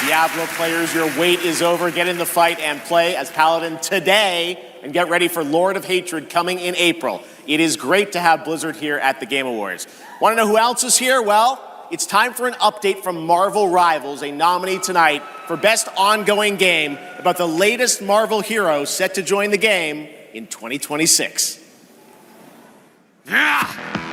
Diablo players, your wait is over. Get in the fight and play as Paladin today, and get ready for Lord of Hatred coming in April. It is great to have Blizzard here at the Game Awards. Want to know who else is here? Well, it's time for an update from Marvel Rivals, a nominee tonight for Best Ongoing Game about the latest Marvel hero set to join the game in 2026.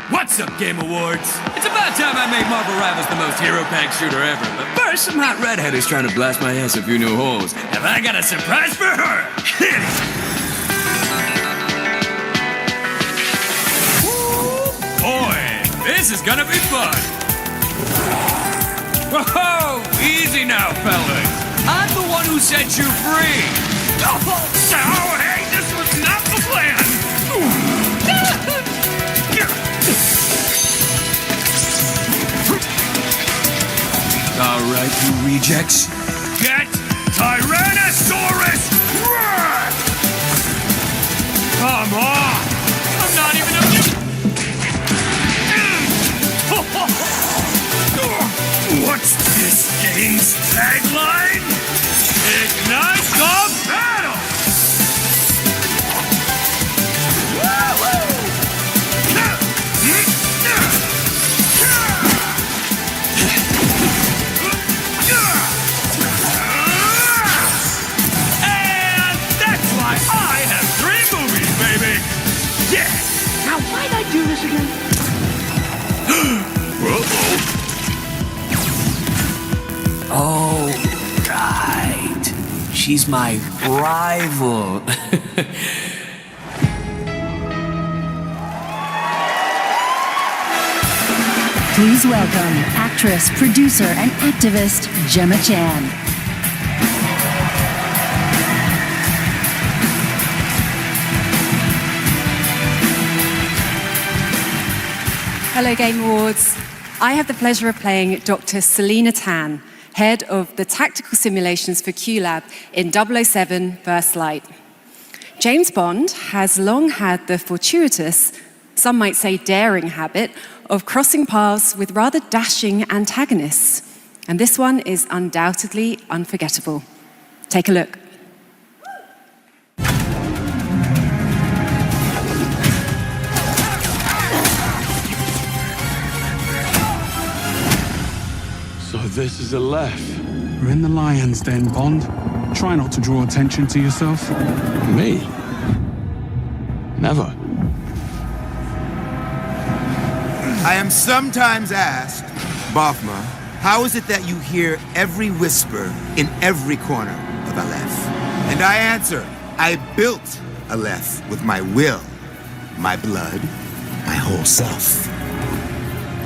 What's up, Game Awards? It's about time I made Marvel Rivals the most hero-packed shooter ever. But first, some hot redhead is trying to blast my ass a few new holes. And I got a surprise for her! Boy, this is gonna be fun! Whoa! Easy now, fellas. I'm the one who set you free! Oh, hey, this was not the plan! All right, you rejects. Get Tyrannosaurus! Roar! Come on! I'm not even a... What's this game's tagline? Ignite the battle! I have 3 movies, baby! Yeah! Now, why'd I do this again? Oh, right. She's my rival. Please welcome actress, producer, and activist Gemma Chan. Hello, Game Awards. I have the pleasure of playing Dr. Selena Tan, head of the tactical simulations for QLab in 007 First Light. James Bond has long had the fortuitous, some might say daring habit, of crossing paths with rather dashing antagonists. And this one is undoubtedly unforgettable. Take a look. So this is Aleph. We're in the lion's den, Bond. Try not to draw attention to yourself. Me? Never. I am sometimes asked, Bafma, how is it that you hear every whisper in every corner of Aleph? And I answer, I built Aleph with my will, my blood, my whole self.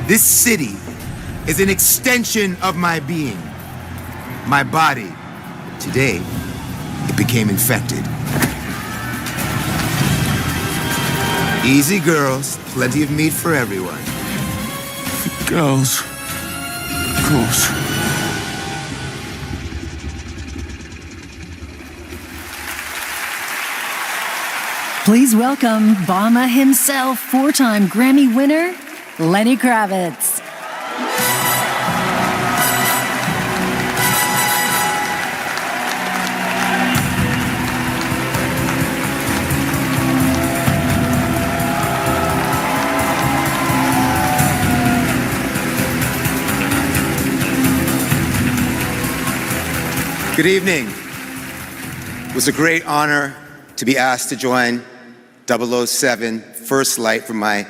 This city is an extension of my being. my body. Today, it became infected. Easy, girls. Plenty of meat for everyone. Girls. Of course. Please welcome Obama himself, four-time Grammy winner, Lenny Kravitz. Good evening. It was a great honor to be asked to join 007 First Light for my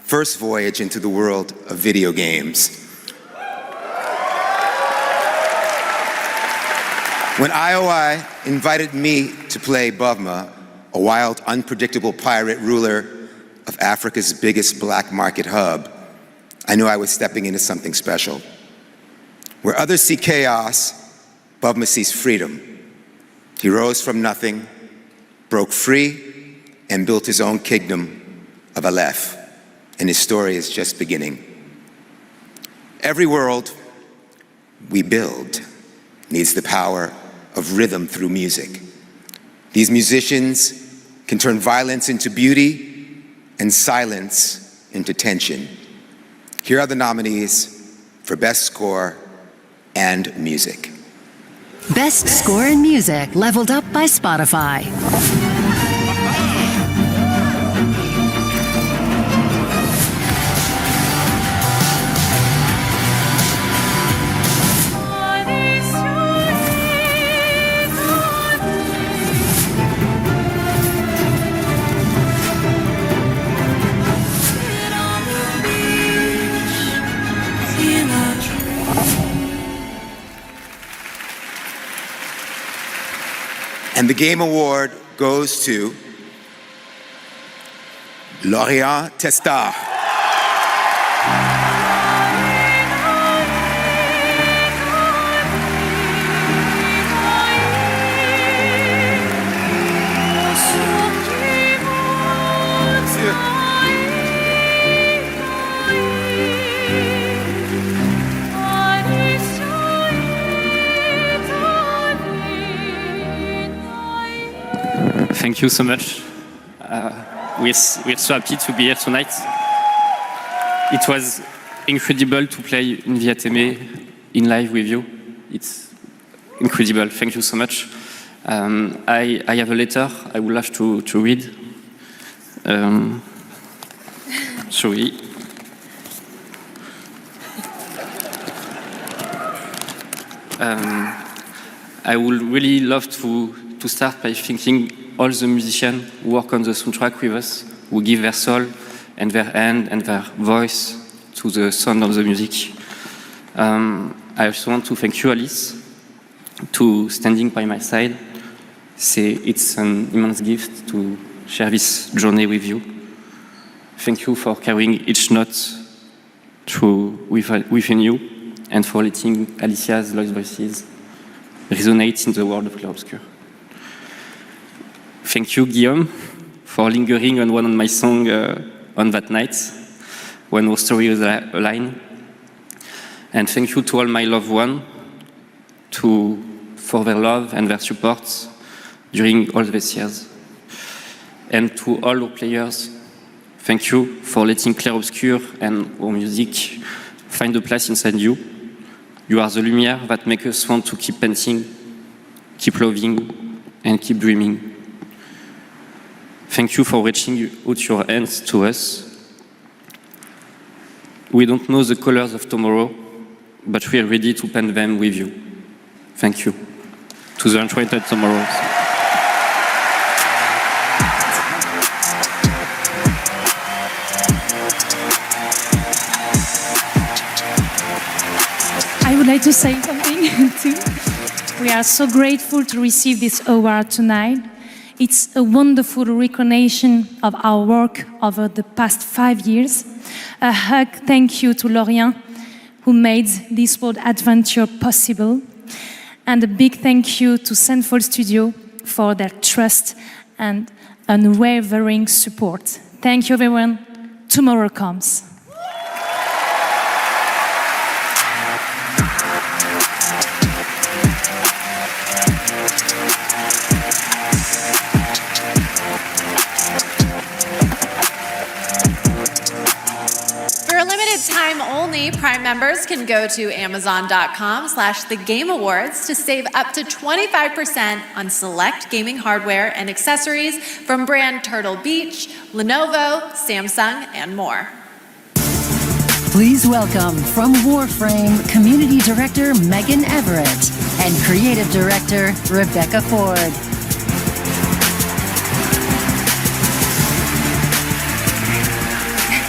first voyage into the world of video games. When IOI invited me to play Bavma, a wild, unpredictable pirate ruler of Africa's biggest black market hub, I knew I was stepping into something special. Where others see chaos, Bavma sees freedom. He rose from nothing, broke free, and built his own kingdom of Aleph. And his story is just beginning. Every world we build needs the power of rhythm through music. These musicians can turn violence into beauty and silence into tension. Here are the nominees for Best Score and Music. Best Score in Music, leveled up by Spotify. And the Game Award goes to Lorient Testa. Thank you so much. We're so happy to be here tonight. It was incredible to play in Viateme in live with you. It's incredible. Thank you so much. I have a letter I would love to read. Sorry. I would really love to start by thanking all the musicians who work on the soundtrack with us, who give their soul and their hand and their voice to the sound of the music. I also want to thank you, Alice, to standing by my side. It's an immense gift to share this journey with you. Thank you for carrying each note within you and for letting Alicia's lost voices resonate in the world of Clarobscur. Thank you, Guillaume, for lingering on one of my songs on that night when our story was aligned. And thank you to all my loved ones for their love and their support during all these years. And to all our players, thank you for letting Clarobscur and our music find a place inside you. You are the lumière that makes us want to keep painting, keep loving, and keep dreaming. Thank you for reaching out your hands to us. We don't know the colors of tomorrow, but we are ready to paint them with you. Thank you. To the enchanted tomorrows. I would like to say something too. We are so grateful to receive this award tonight. It's a wonderful recognition of our work over the past 5 years. A hug thank you to Lorient, who made this world adventure possible. And a big thank you to Central Studio for their trust and unwavering support. Thank you, everyone. Tomorrow comes. For a limited time only, Prime members can go to Amazon.com/The Game Awards to save up to 25% on select gaming hardware and accessories from brand Turtle Beach, Lenovo, Samsung, and more. Please welcome from Warframe Community Director Megan Everett and Creative Director Rebecca Ford.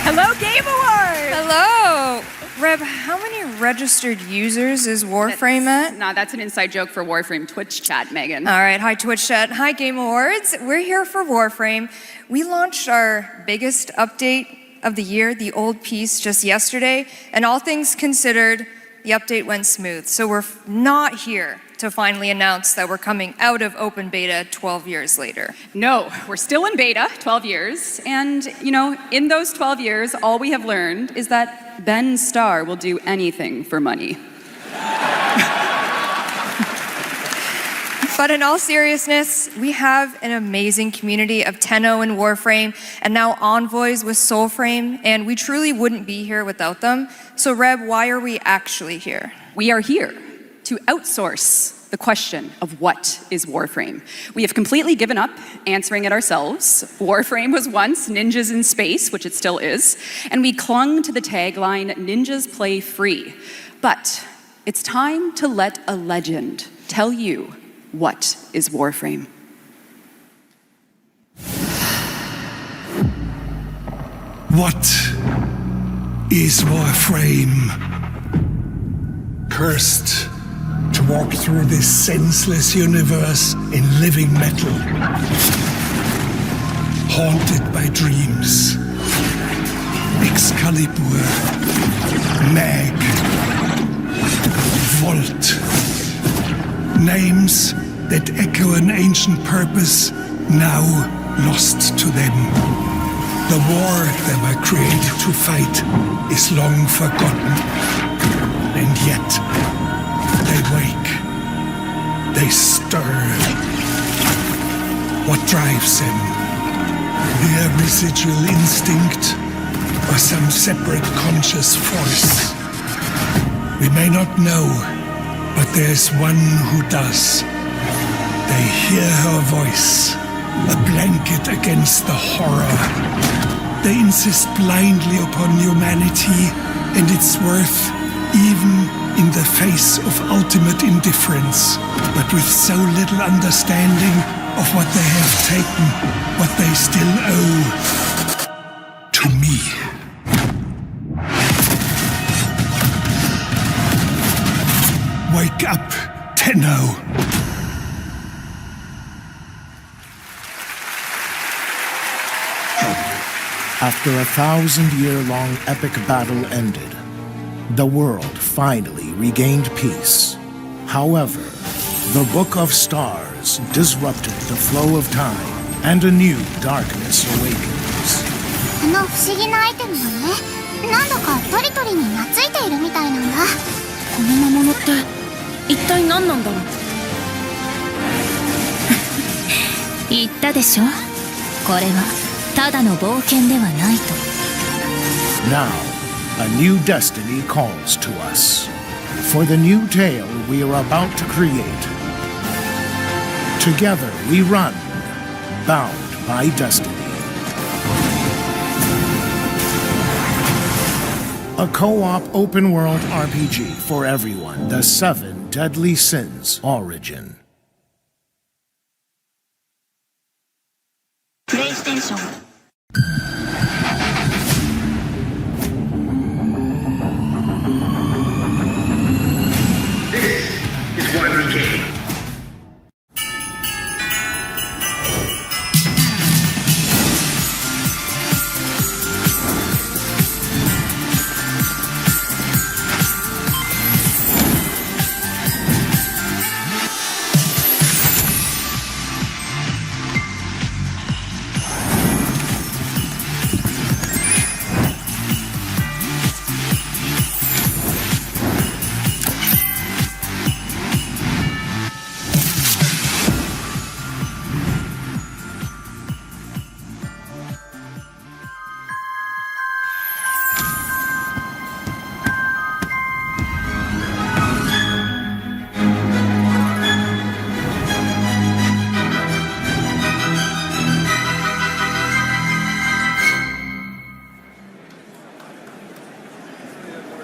Hello, Game Awards! Hello! Reb, how many registered users is Warframe at? Nah, that's an inside joke for Warframe Twitch chat, Megan. All right, hi Twitch chat. Hi Game Awards. We're here for Warframe. We launched our biggest update of the year, the old piece, just yesterday, and all things considered, the update went smooth. So we're not here to finally announce that we're coming out of open beta 12 years later. No, we're still in beta, 12 years. And, you know, in those 12 years, all we have learned is that Ben Starr will do anything for money. But in all seriousness, we have an amazing community of Tenno and Warframe, and now Envoys with Soulframe, and we truly wouldn't be here without them. So Reb, why are we actually here? We are here to outsource the question of what is Warframe. We have completely given up answering it ourselves. Warframe was once ninjas in space, which it still is, and we clung to the tagline, ninjas play free. But it's time to let a legend tell you what is Warframe. What is Warframe? Cursed to walk through this senseless universe in living metal. Haunted by dreams. Excalibur. Mag. Volt. Names that echo an ancient purpose, now lost to them. The war they were created to fight is long forgotten. And yet, they wake. They stir. What drives them? Their residual instinct or some separate conscious force? We may not know, but there's one who does. They hear her voice, a blanket against the horror. They insist blindly upon humanity and its worth, even in the face of ultimate indifference, but with so little understanding of what they have taken, what they still owe to me. Wake up, Tenno. After a 1,000-year-long epic battle ended, the world finally regained peace. However, the Book of Stars disrupted the flow of time, and a new darkness awakens. この不思議なアイテムがね、なんだかトリトリに懐いているみたいなんだ。この魔物って一体何なんだろう。言ったでしょ。これはただの冒険ではないと。Now, a new destiny calls to us. For the new tale we are about to create. Together we run, bound by destiny. A co-op open-world RPG for everyone. The 7 Deadly Sins Origin. PlayStation. This is why we came.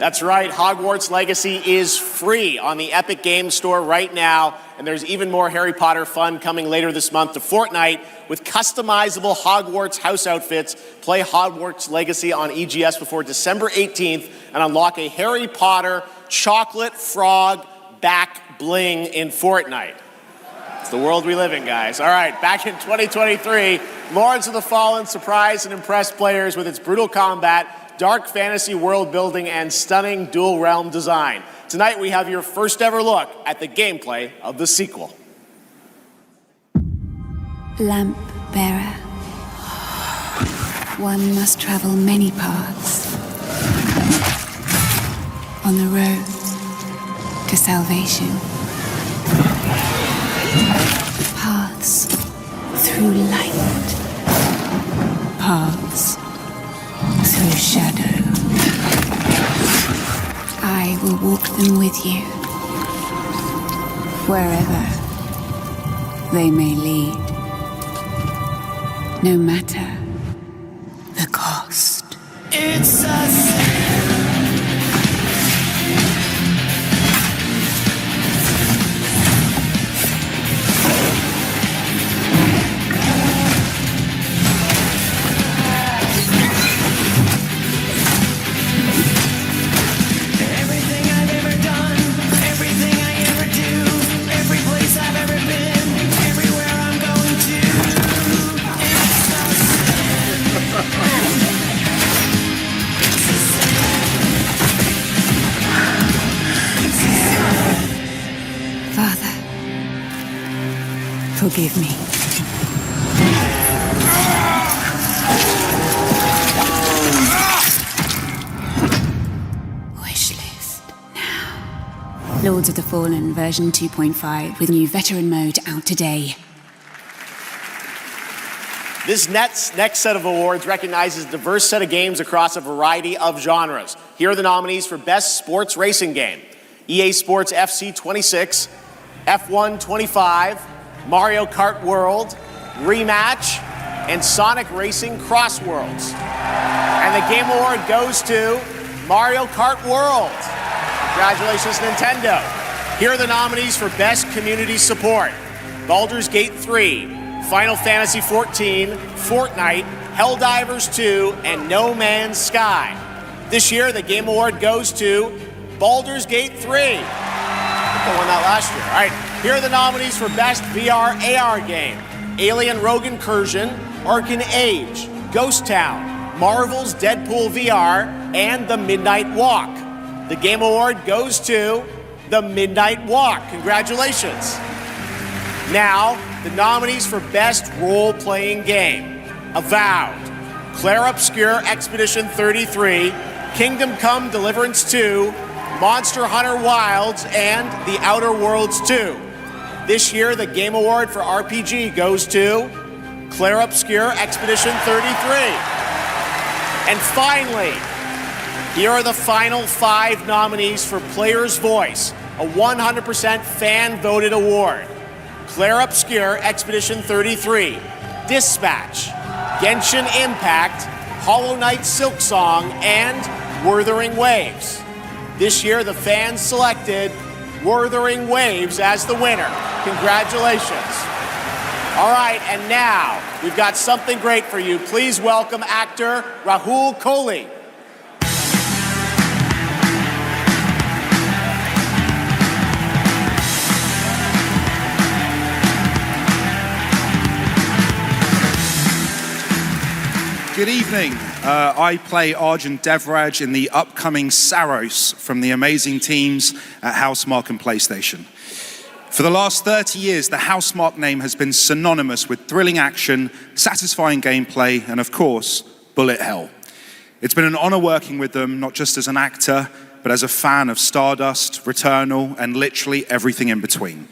That's right, Hogwarts Legacy is free on the Epic Games Store right now, and there's even more Harry Potter fun coming later this month to Fortnite with customizable Hogwarts house outfits. Play Hogwarts Legacy on EGS before December 18th and unlock a Harry Potter chocolate frog back bling in Fortnite. It's the world we live in, guys. All right, back in 2023, Lords of the Fallen surprised and impressed players with its brutal combat, dark fantasy world building, and stunning dual realm design. Tonight we have your first ever look at the gameplay of the sequel. Lamp bearer. One must travel many paths on the road to salvation. Paths through light. Paths through shadow. I will walk them with you, wherever they may lead, no matter the cost. It's a sin. Father, forgive me. Wishlist now. Lords of the Fallen version 2.5 with new veteran mode out today. This next set of awards recognizes a diverse set of games across a variety of genres. Here are the nominees for Best Sports Racing Game: EA Sports FC 26, F1 25, Mario Kart World, Rematch, and Sonic Racing Cross Worlds. And the Game Award goes to Mario Kart World. Congratulations, Nintendo. Here are the nominees for Best Community Support: Baldur's Gate 3, Final Fantasy XIV, Fortnite, Helldivers 2, and No Man's Sky. This year, the Game Award goes to Baldur's Gate 3. I think I won that last year. All right, here are the nominees for Best VR AR Game: Alien Rogue Incursion, Arcane Age, Ghost Town, Marvel's Deadpool VR, and The Midnight Walk. The Game Award goes to The Midnight Walk. Congratulations. Now, the nominees for Best Role-Playing Game: Avowed, Claire Obscure Expedition 33, Kingdom Come Deliverance 2, Monster Hunter Wilds, and The Outer Worlds 2. This year, the Game Award for RPG goes to Claire Obscure Expedition 33. And finally, here are the final 5 nominees for Player's Voice, a 100% fan-voted award: Claire Obscure Expedition 33, Dispatch, Genshin Impact, Hollow Knight Silksong, and Wuthering Waves. This year, the fans selected Wuthering Waves as the winner. Congratulations. All right, and now we've got something great for you. Please welcome actor Rahul Kohli. Good evening. I play Arjun Devraj in the upcoming Saros from the amazing teams at Housemarque and PlayStation. For the last 30 years, the Housemarque name has been synonymous with thrilling action, satisfying gameplay, and of course, bullet hell. It's been an honor working with them, not just as an actor, but as a fan of Stardust, Returnal, and literally everything in between.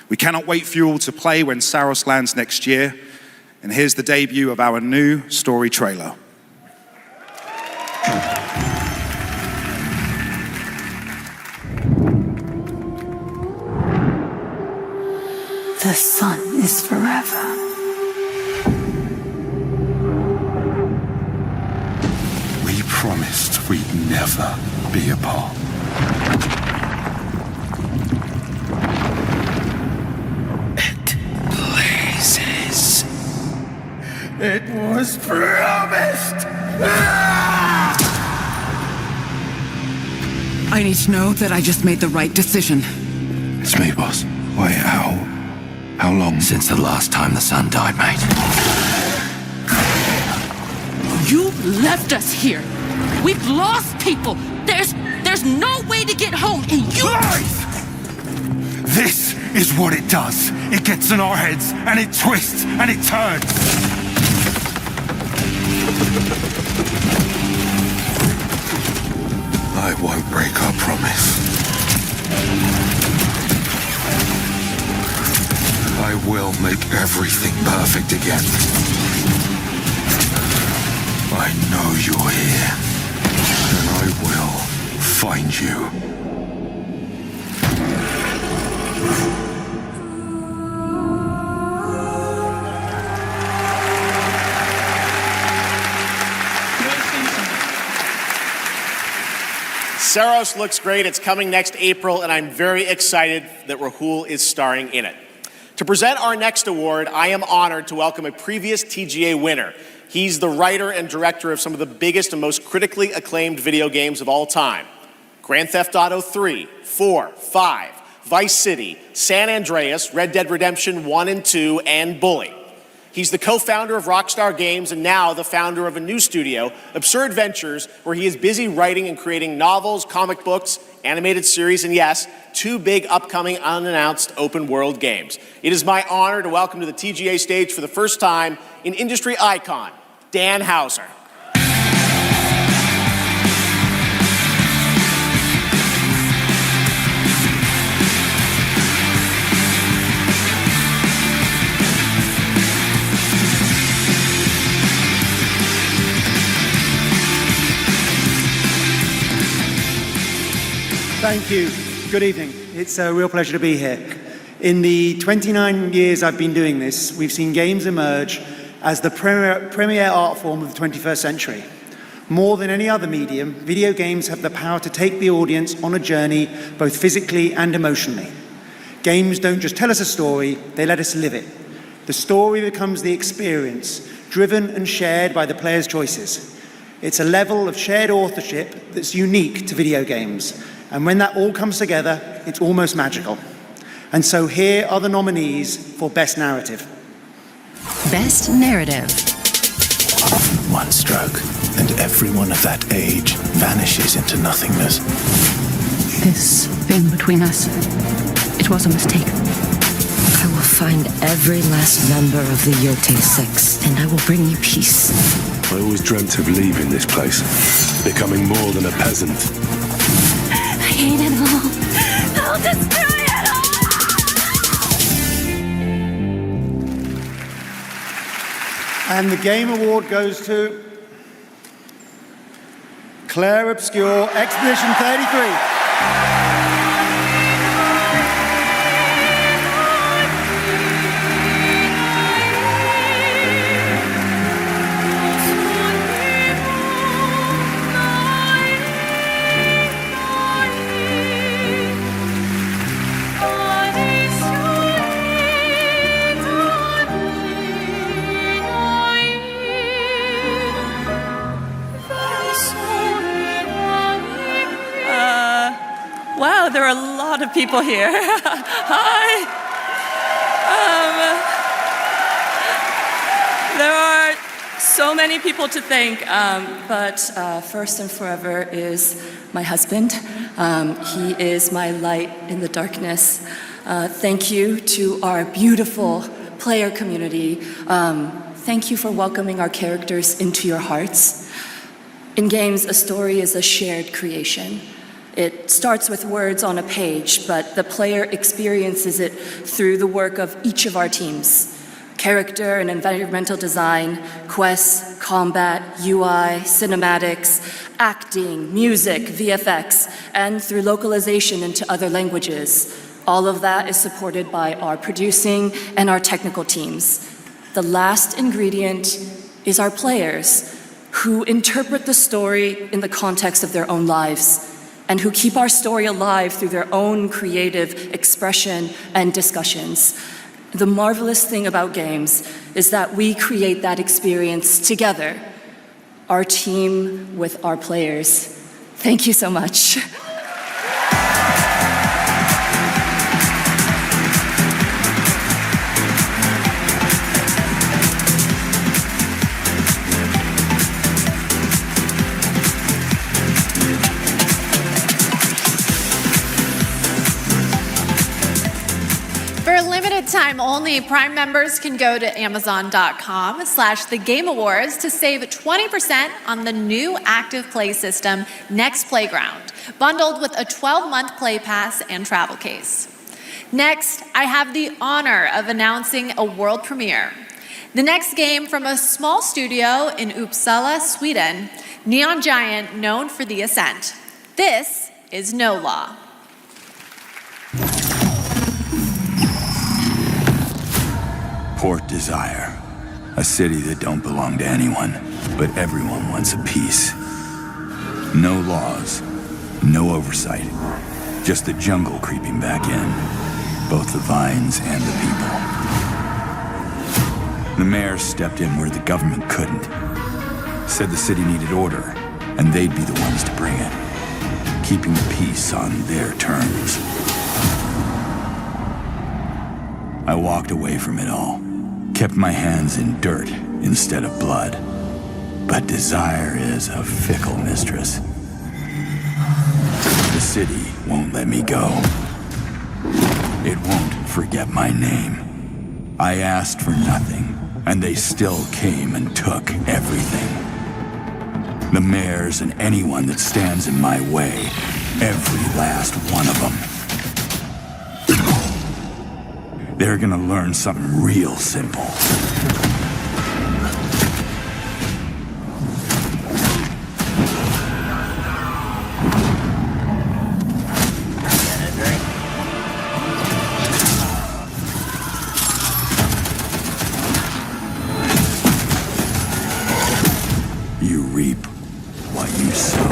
We cannot wait for you all to play when Saros lands next year. And here's the debut of our new story trailer. The sun is forever. We promised we'd never be apart. It blazes. It was promised! I need to know that I just made the right decision. It's me, boss. Wait, how long? Since the last time the sun died, mate. You left us here. We've lost people. There's no way to get home, and you... Life! This is what it does. It gets in our heads, and it twists, and it turns. I won't break our promise. I will make everything perfect again. I know you're here, and I will find you. Saros looks great. It's coming next April, and I'm very excited that Rahul is starring in it. To present our next award, I am honored to welcome a previous TGA winner. He's the writer and director of some of the biggest and most critically acclaimed video games of all time. Grand Theft Auto 3, 4, 5, Vice City, San Andreas, Red Dead Redemption 1 and 2, and Bully. He's the co-founder of Rockstar Games and now the founder of a new studio, Absurd Ventures, where he is busy writing and creating novels, comic books, animated series, and yes, 2 big upcoming unannounced open world games. It is my honor to welcome to the TGA stage for the first time an industry icon, Dan Houser. Thank you. Good evening. It's a real pleasure to be here. In the 29 years I've been doing this, we've seen games emerge as the premier art form of the 21st century. More than any other medium, video games have the power to take the audience on a journey, both physically and emotionally. Games don't just tell us a story, they let us live it. The story becomes the experience, driven and shared by the player's choices. It's a level of shared authorship that's unique to video games. And when that all comes together, it's almost magical. And so here are the nominees for Best Narrative. Best Narrative. One stroke, and everyone of that age vanishes into nothingness. This thing between us, it was a mistake. I will find every last member of the Yote Six, and I will bring you peace. I always dreamt of leaving this place, becoming more than a peasant. I hate it all. I'll destroy it all! And the Game Award goes to Claire Obscure, Expedition 33. Wow, there are a lot of people here. Hi. There are so many people to thank, but first and forever is my husband. He is my light in the darkness. Thank you to our beautiful player community. Thank you for welcoming our characters into your hearts. In games, a story is a shared creation. It starts with words on a page, but the player experiences it through the work of each of our teams. Character and environmental design, quests, combat, UI, cinematics, acting, music, VFX, and through localization into other languages. All of that is supported by our producing and our technical teams. The last ingredient is our players. who interpret the story in the context of their own lives, and who keep our story alive through their own creative expression and discussions. The marvelous thing about games is that we create that experience together, our team with our players. Thank you so much. For a limited time only, Prime members can go to Amazon.com/The Game Awards to save 20% on the new active play system, Next Playground, bundled with a 12-month play pass and travel case. Next, I have the honor of announcing a world premiere. The next game from a small studio in Uppsala, Sweden, Neon Giant known for The Ascent. This is No Law. Port Desire, a city that don't belong to anyone, but everyone wants a piece. No laws, no oversight, just the jungle creeping back in, both the vines and the people. The mayor stepped in where the government couldn't, said the city needed order, and they'd be the ones to bring it, keeping the peace on their terms. I walked away from it all. Kept my hands in dirt instead of blood. But desire is a fickle mistress. The city won't let me go. It won't forget my name. I asked for nothing, and they still came and took everything. The mayors and anyone that stands in my way, every last one of them. They're gonna learn something real simple. You reap what you sow.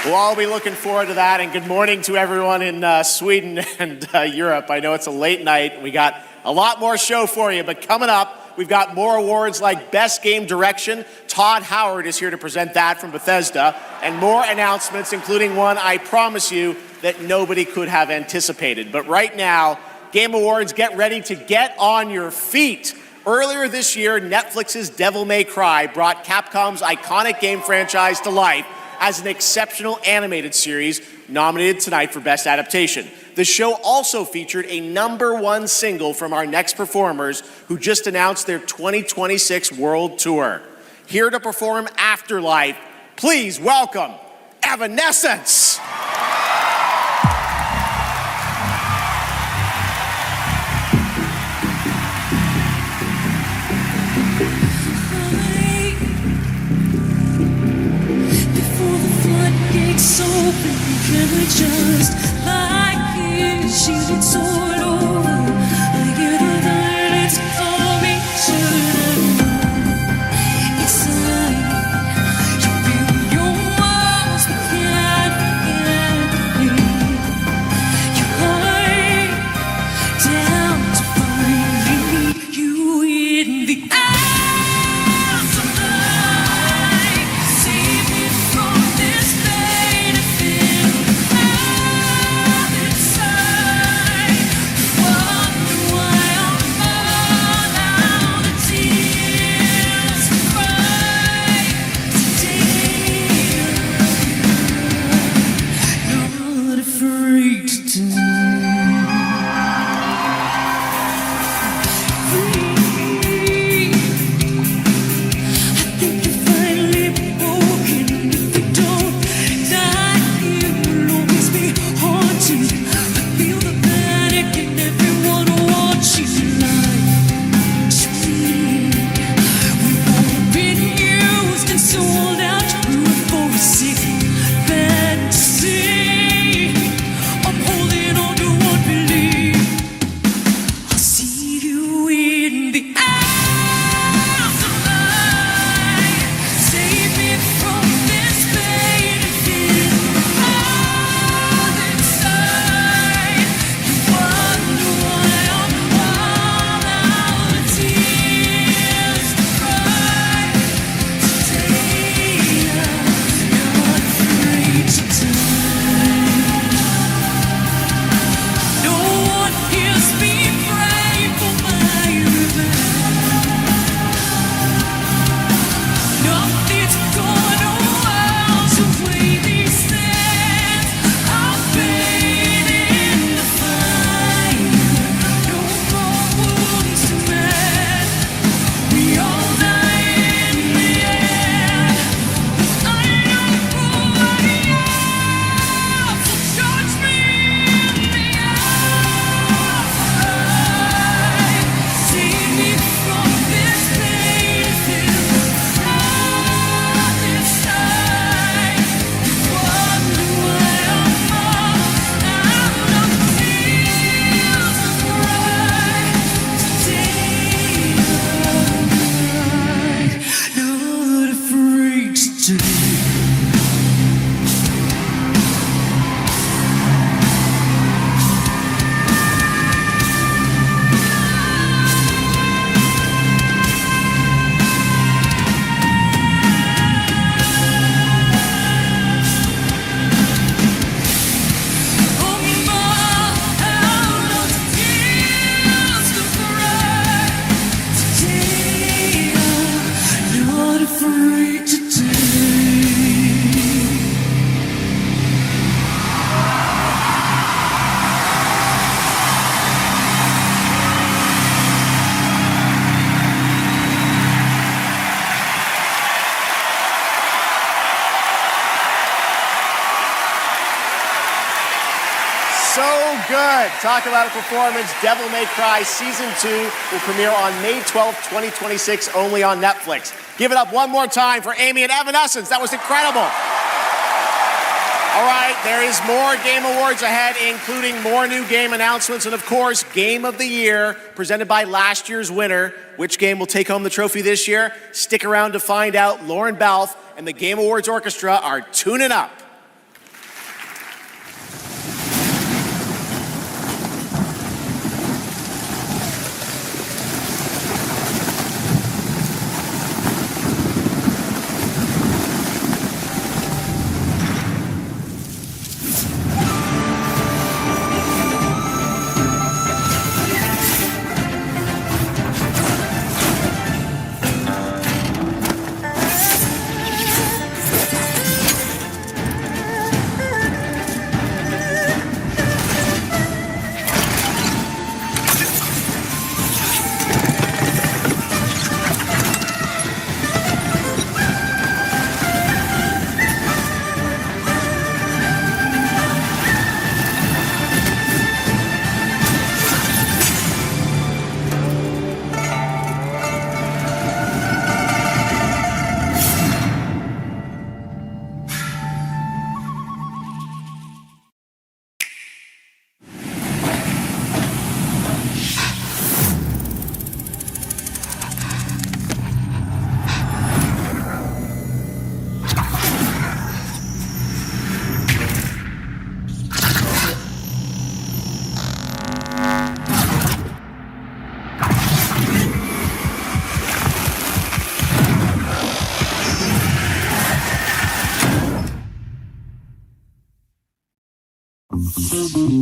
We'll all be looking forward to that, and good morning to everyone in Sweden and Europe. I know it's a late night. We got a lot more show for you, but coming up, we've got more awards like Best Game Direction. Todd Howard is here to present that from Bethesda, and more announcements, including one I promise you that nobody could have anticipated. But right now, Game Awards, get ready to get on your feet. Earlier this year, Netflix's Devil May Cry brought Capcom's iconic game franchise to life as an exceptional animated series nominated tonight for Best Adaptation. The show also featured a #1 single from our next performers who just announced their 2026 world tour. Here to perform Afterlife, please welcome Evanescence. So can we just like it, shielded sword over? I get the violence of each other. It's a lie. You build your walls, but can't forget me. You hide down to find me. You in the arms of night. Save me from this pain. good. Talk about a performance. Devil May Cry Season 2 will premiere on May 12th, 2026, only on Netflix. Give it up one more time for Amy and Evanescence. That was incredible. All right, there is more Game Awards ahead, including more new game announcements and, of course, Game of the Year, presented by last year's winner. Which game will take home the trophy this year? Stick around to find out. Lauren Balfe and the Game Awards Orchestra are tuning up.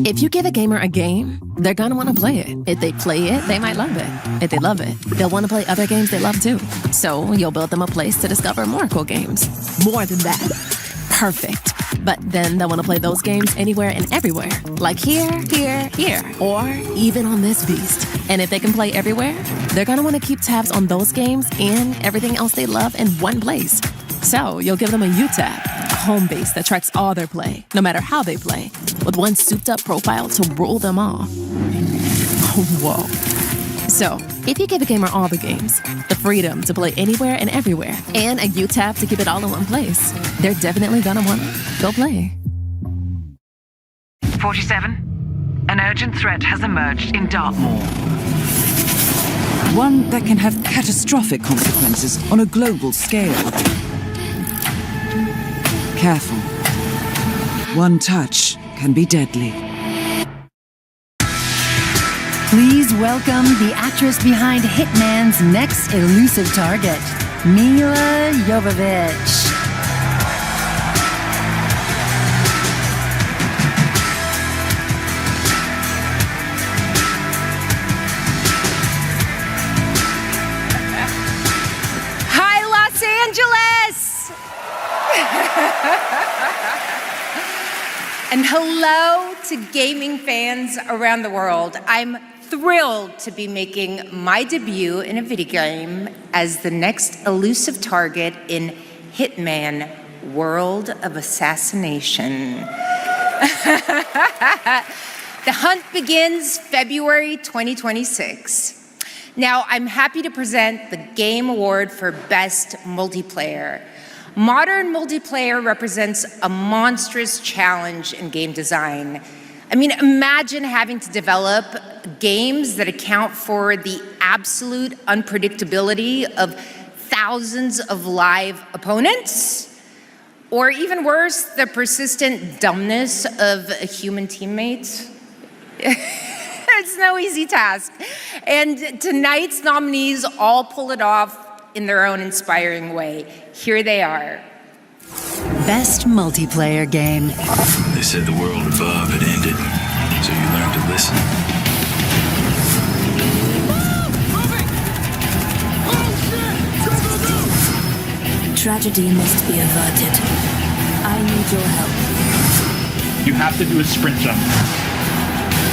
If you give a gamer a game, they're gonna want to play it. If they play it, they might love it. If they love it, they'll want to play other games they love too. So you'll build them a place to discover more cool games. More than that. Perfect. But then they'll want to play those games anywhere and everywhere. Like here, here, here. Or even on this beast. And if they can play everywhere, they're gonna want to keep tabs on those games and everything else they love in one place. So you'll give them a U-tab, a home base that tracks all their play, no matter how they play, with one souped-up profile to rule them all. Whoa. So, if you give a gamer all the games, the freedom to play anywhere and everywhere, and a U-tab to keep it all in one place, they're definitely gonna want to go play. 47. An urgent threat has emerged in Dartmoor. One that can have catastrophic consequences on a global scale. Careful. One touch can be deadly. Please welcome the actress behind Hitman's next elusive target, Mila Jovovich. Hi, Los Angeles! And hello to gaming fans around the world. I'm thrilled to be making my debut in a video game as the next elusive target in Hitman: World of Assassination. The hunt begins February 2026. Now, I'm happy to present the Game Award for Best Multiplayer. Modern multiplayer represents a monstrous challenge in game design. I mean, imagine having to develop games that account for the absolute unpredictability of thousands of live opponents, or even worse, the persistent dumbness of a human teammate. It's no easy task. And tonight's nominees all pull it off in their own inspiring way. Here they are. Best multiplayer game. They said the world above had ended, so you learned to listen. Tragedy must be averted. I need your help. You have to do a sprint jump.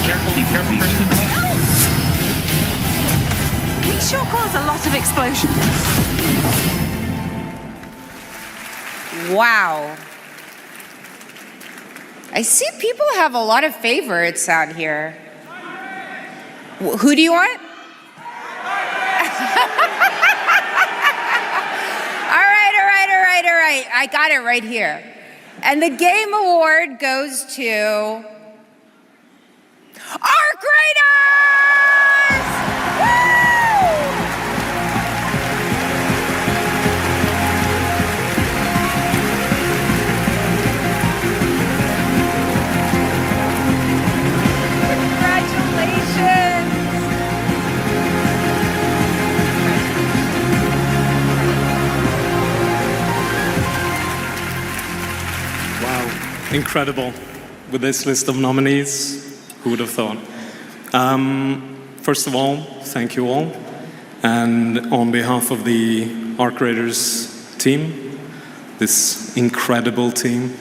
Carefully, carefully. We sure cause a lot of explosions. Wow. I see people have a lot of favorites out here. Who do you want? All right. I got it right here. And the game award goes to our graders! Woo! Congratulations! Incredible. With this list of nominees, who would have thought? First of all, thank you all. And on behalf of the Arc Raiders team, this incredible team,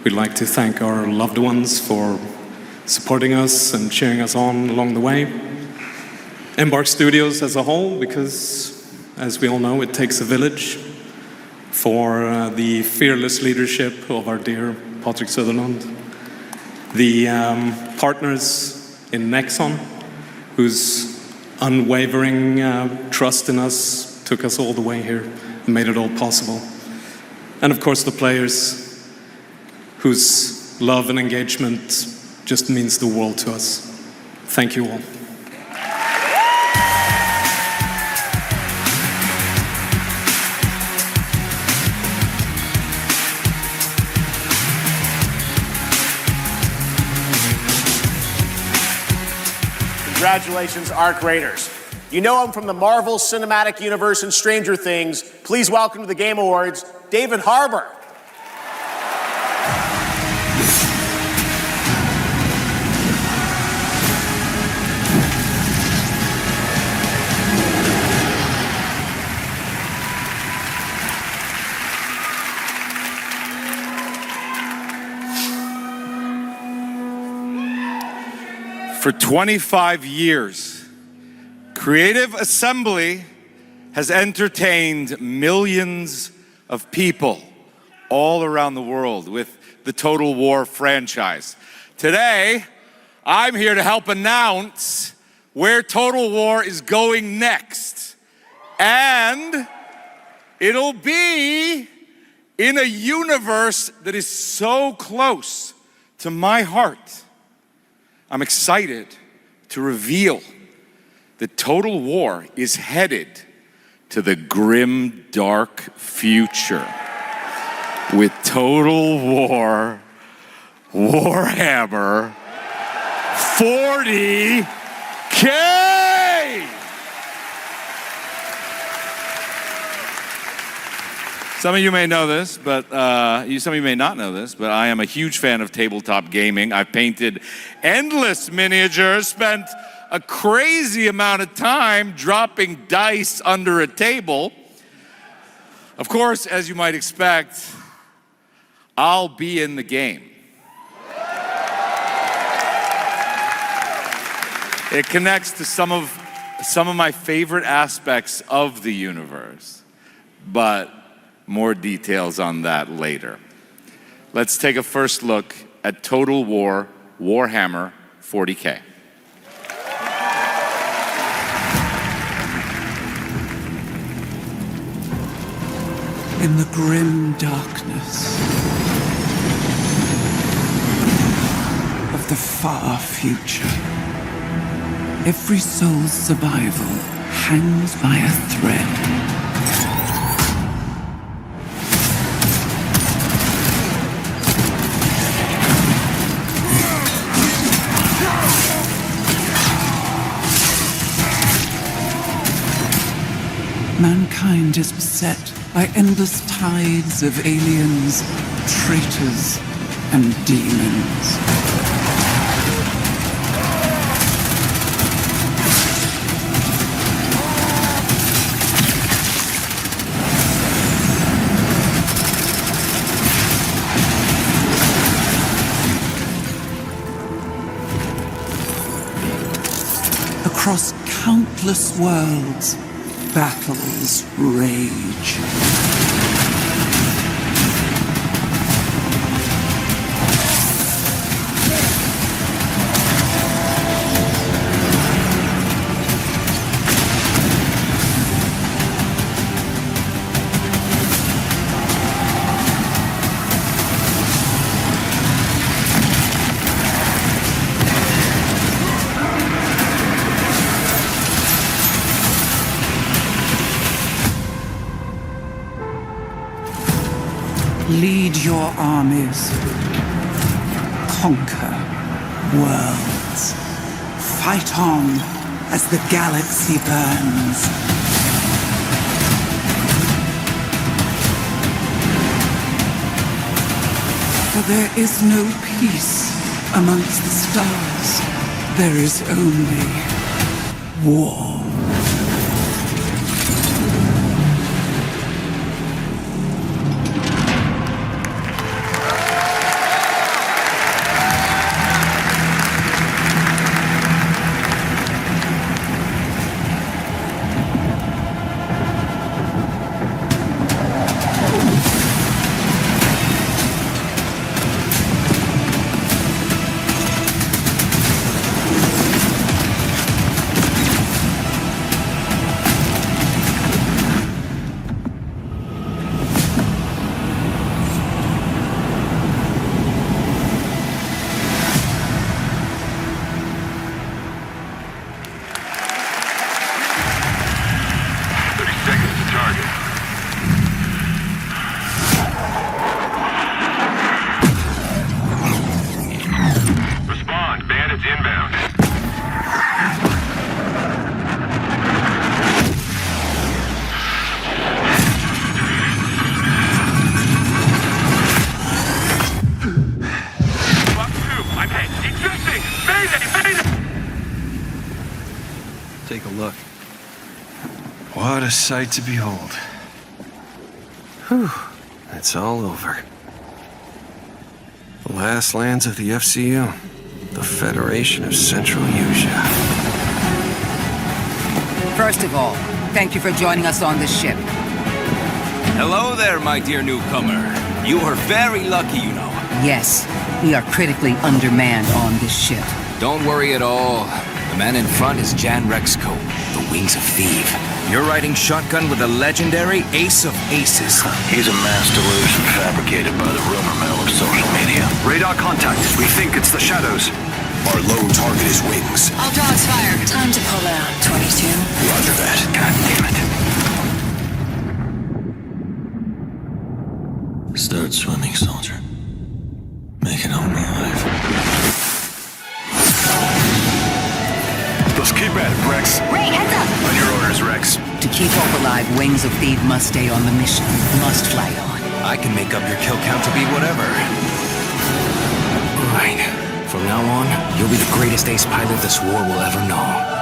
we'd like to thank our loved ones for supporting us and cheering us on along the way. Embark Studios as a whole, because as we all know, it takes a village, for the fearless leadership of our dear Patrick Sutherland, the partners in Nexon, whose unwavering trust in us took us all the way here and made it all possible. And of course the players, whose love and engagement just means the world to us. Thank you all. Congratulations, Arc Raiders. You know him from the Marvel Cinematic Universe and Stranger Things. Please welcome to the Game Awards, David Harbour. For 25 years, Creative Assembly has entertained millions of people all around the world with the Total War franchise. Today, I'm here to help announce where Total War is going next. And it'll be in a universe that is so close to my heart. I'm excited to reveal that Total War is headed to the grim, dark future with Total War Warhammer 40K! Some of you may know this, but some of you may not know this, but I am a huge fan of tabletop gaming. I've painted endless miniatures, spent a crazy amount of time dropping dice under a table. Of course, as you might expect, I'll be in the game. It connects to some of my favorite aspects of the universe, but more details on that later. Let's take a first look at Total War Warhammer 40K. In the grim darkness of the far future, every soul's survival hangs by a thread. Mankind is beset by endless tides of aliens, traitors, and demons. Across countless worlds, battles rage. Lead your armies. Conquer worlds. Fight on as the galaxy burns. For there is no peace amongst the stars. There is only war. Take a look. What a sight to behold. Whew, it's all over. The last lands of the FCU, the Federation of Central Usia. First of all, thank you for joining us on this ship. Hello there, my dear newcomer. You are very lucky, you know. Yes, we are critically undermanned on this ship. Don't worry at all. The man in front is Jan Rexco, the Wings of Thief. You're riding shotgun with a legendary ace of aces. He's a mass delusion fabricated by the rumor mill of social media. Radar contact. We think it's the shadows. Our lone target is Wings. All dogs fire. Time to pull out, 22. Roger that. God damn it. Start swimming, soldier. Make it home alive. Let's keep at it, Rex. Ray, heads up! On your orders, Rex. To keep Hope alive, Wings of Thief must stay on the mission. Must fly on. I can make up your kill count to be whatever. Right. From now on, you'll be the greatest ace pilot this war will ever know.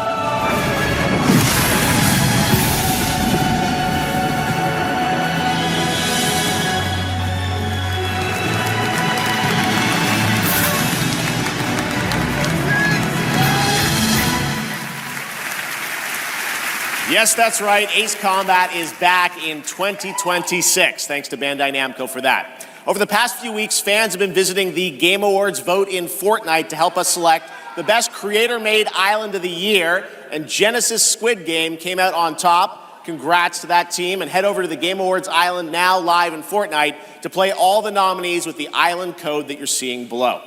Yes, that's right. Ace Combat is back in 2026. Thanks to Bandai Namco for that. Over the past few weeks, fans have been visiting the Game Awards vote in Fortnite to help us select the best creator-made island of the year, and Genesis Squid Game came out on top. Congrats to that team, and head over to the Game Awards island now live in Fortnite to play all the nominees with the island code that you're seeing below.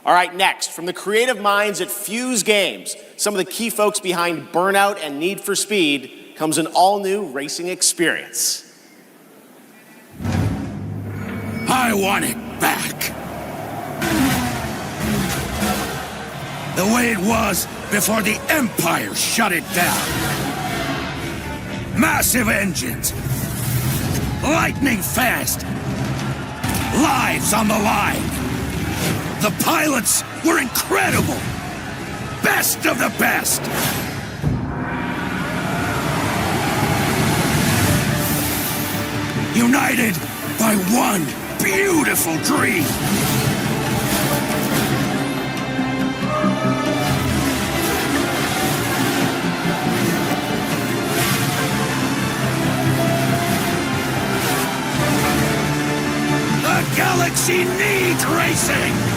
All right, next, from the creative minds at Fuse Games, some of the key folks behind Burnout and Need for Speed, comes an all-new racing experience. I want it back. The way it was before the Empire shut it down. Massive engines. Lightning fast. Lives on the line. The pilots were incredible. Best of the best. United by one beautiful dream. The galaxy needs racing.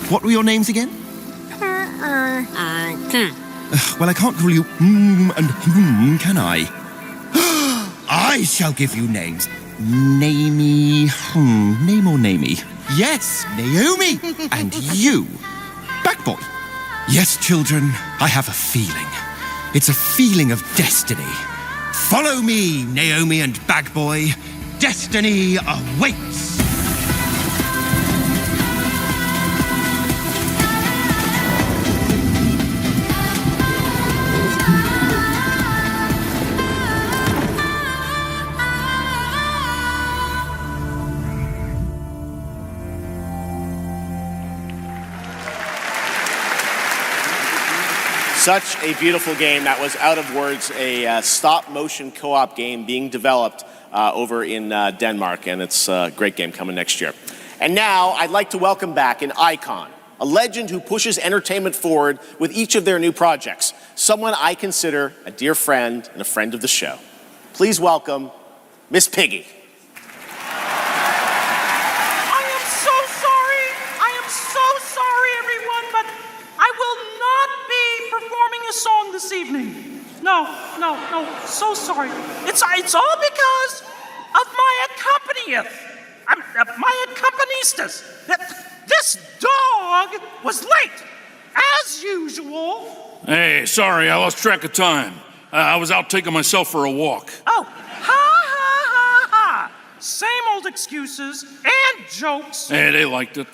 What were your names again? Well, I can't call you and can I? I shall give you names. Namey. Name or namey? Yes, Naomi. And you, Backboy. Yes, children, I have a feeling. It's a feeling of destiny. Follow me, Naomi and Bagboy. Destiny awaits. Such a beautiful game. That was Out of Words, a stop-motion co-op game being developed over in Denmark, and it's a great game coming next year. And now, I'd like to welcome back an icon, a legend who pushes entertainment forward with each of their new projects, someone I consider a dear friend and a friend of the show. Please welcome Miss Piggy. A song this evening. No, so sorry. It's all because of my accompanist. This dog was late, as usual. Hey, sorry, I lost track of time. I was out taking myself for a walk. Oh, ha. Same old excuses and jokes. Hey, they liked it.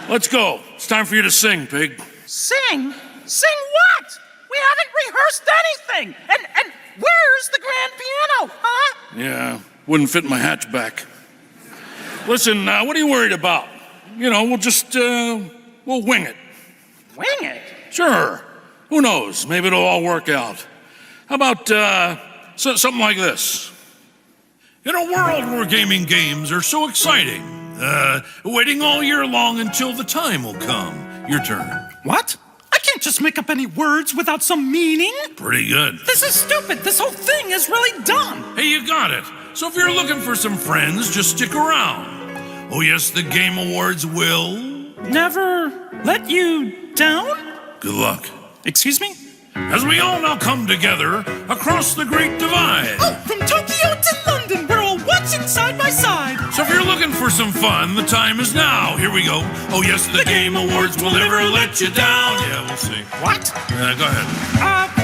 Let's go. It's time for you to sing, pig. Sing? Sing what? We haven't rehearsed anything. And where's the grand piano, huh? Yeah, wouldn't fit in my hatchback. Listen, what are you worried about? You know, we'll wing it. Wing it? Sure. Who knows? Maybe it'll all work out. How about something like this? In a world where gaming games are so exciting, waiting all year long until the time will come. Your turn. What? I can't just make up any words without some meaning. Pretty good. This is stupid. This whole thing is really dumb. Hey, you got it. So if you're looking for some friends, just stick around. Oh yes, the Game Awards will... Never let you down? Good luck. Excuse me? As we all now come together across the Great Divide. Oh, from Tokyo to London, we're all watching side by side. So if you're looking for some fun, the time is now. Here we go. Oh yes, the Game Awards will never let you down. Yeah, we'll see. What? Go ahead.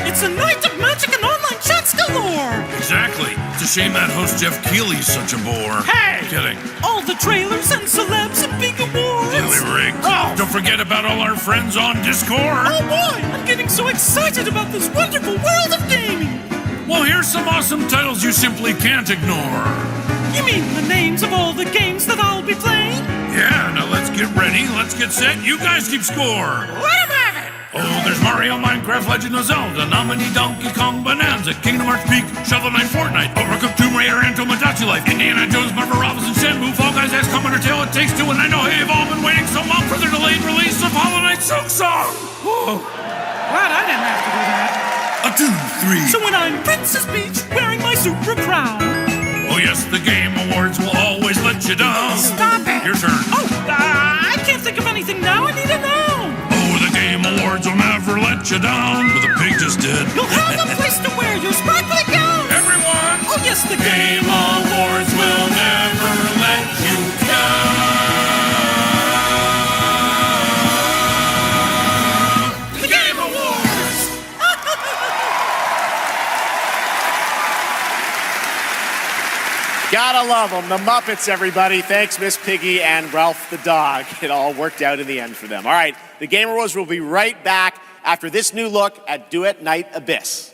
It's a night of magic and online chats galore. Exactly. It's a shame that host Jeff Keighley's such a bore. Hey! Kidding. All the trailers and celebs and big awards. Really rigged. Oh. Don't forget about all our friends on Discord. Oh boy, I'm getting so excited about this wonderful world of gaming. Well, here's some awesome titles you simply can't ignore. You mean the names of all the games that I'll be playing? Yeah, now let's get ready, let's get set, you guys keep score. Let 'em have it! Oh, there's Mario, Minecraft, Legend of Zelda, Nominee, Donkey Kong, Bonanza, Kingdom Hearts Peak, Shovel Knight, Fortnite, Overcooked, Tomb Raider, and Tomodachi Life, Indiana Jones, Marvel Rivals, and Shenmue, Fall Guys, XCOM, Undertale, It Takes Two, and I know you've all been waiting so long for their delayed release of Hollow Knight Silk Song. Whoa. Glad I didn't have to do that. 1, 2, 3. So when I'm Princess Peach wearing my super crown. Oh yes, the Game Awards will always let you down. Stop it! Your turn. Oh, I can't think of anything now. I need to know. Oh, the Game Awards will never let you down. But the pig just did. You'll have a place to wear your sparkly gown. Everyone! Oh yes, the Game Awards will never let you down. The Game Awards! Gotta love them. The Muppets, everybody. Thanks, Miss Piggy and Ralph the dog. It all worked out in the end for them. All right, the Game Awards will be right back after this new look at Duet Night Abyss.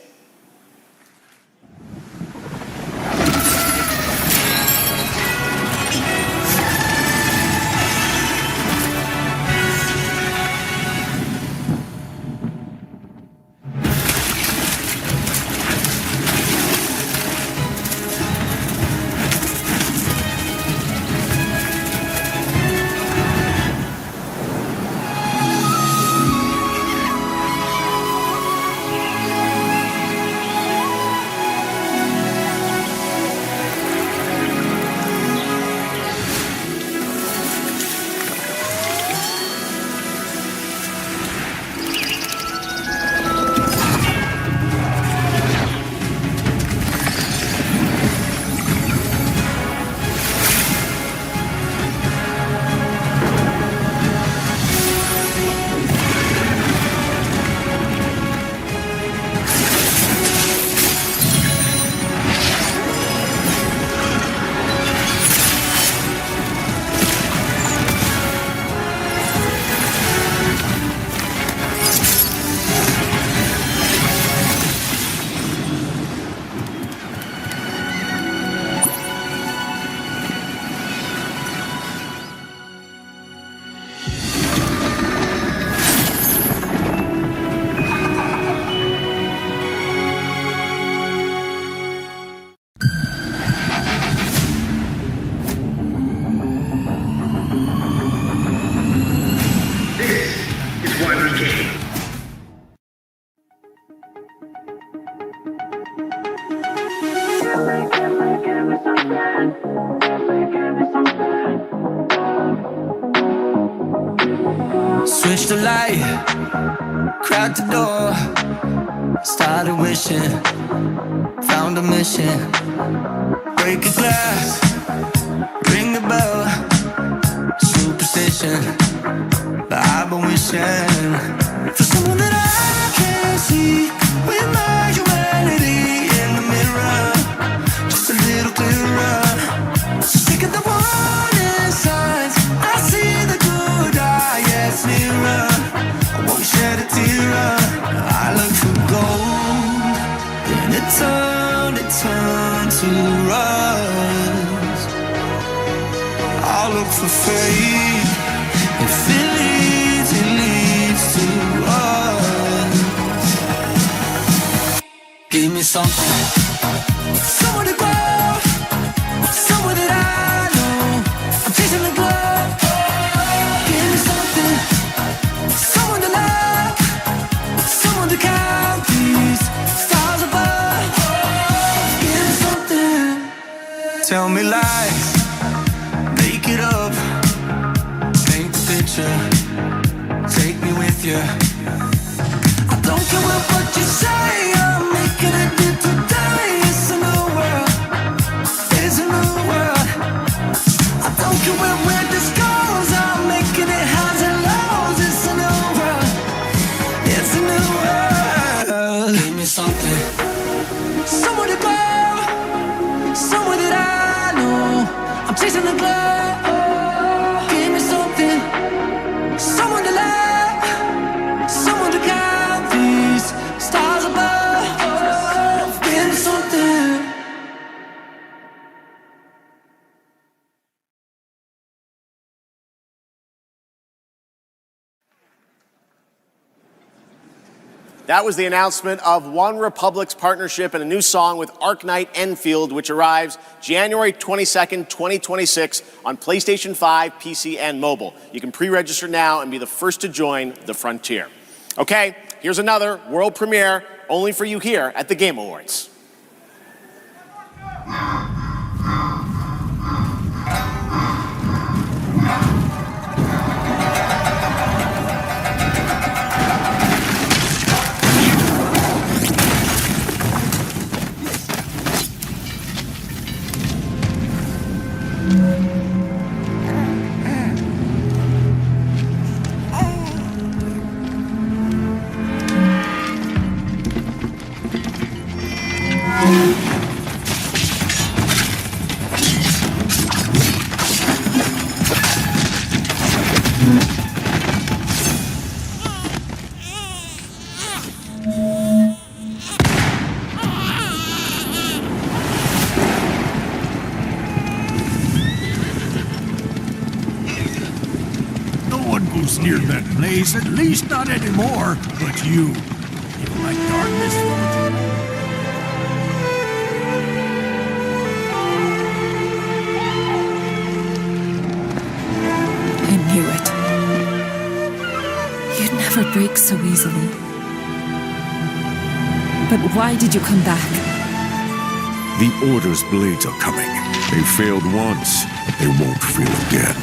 Switch the light, crack the door, started wishing, found a mission. Break a glass, ring the bell, superstition. But I've been wishing for someone that I can see with my humanity in the mirror, just a little clearer. Sick of the warning signs, I see the good eye, yes, nearer. I won't shed a tear. I look for gold, then it turned to rust. I'll look for faith, if it leads to us. Give me something, somewhere to grow, somewhere that I know. I'm chasing the glow. Give me something, someone to love, someone to count these stars above. Give me something, tell me lies, make it up, paint the picture, take me with you. I don't care what you say, I'm making it new today. It's a new world, it's a new world. I don't care where this goes, I'm making it highs and lows. It's a new world, it's a new world. Give me something, somewhere to go, somewhere that I know. I'm chasing the glow. Give me something, someone to love, someone to count these stars above. Give me something. That was the announcement of One Republic's partnership and a new song with Arknight Enfield, which arrives January 22nd, 2026 on PlayStation 5, PC, and mobile. You can pre-register now and be the first to join the frontier. Okay, here's another world premiere only for you here at the Game Awards. Near that place, at least not anymore. But you like darkness, don't you? I knew it. You'd never break so easily. But why did you come back? The Order's blades are coming. They failed once. They won't fail again.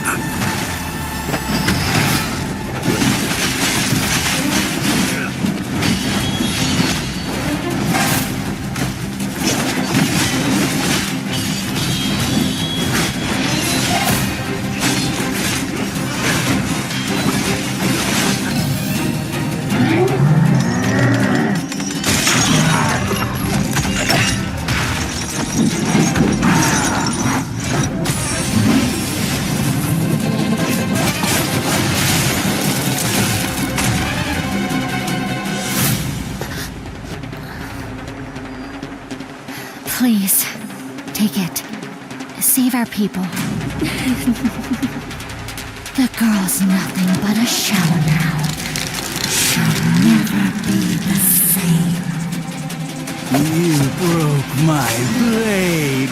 Please, take it. Save our people. The girl's nothing but a shell now. She'll never be the same. You broke my blade.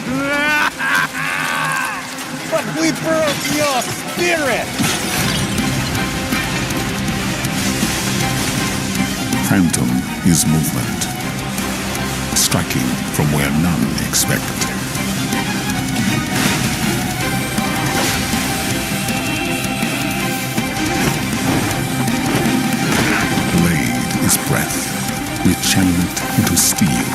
But we broke your spirit. Phantom is movement, striking from where none expected. Blade is breath. We channel it into steel,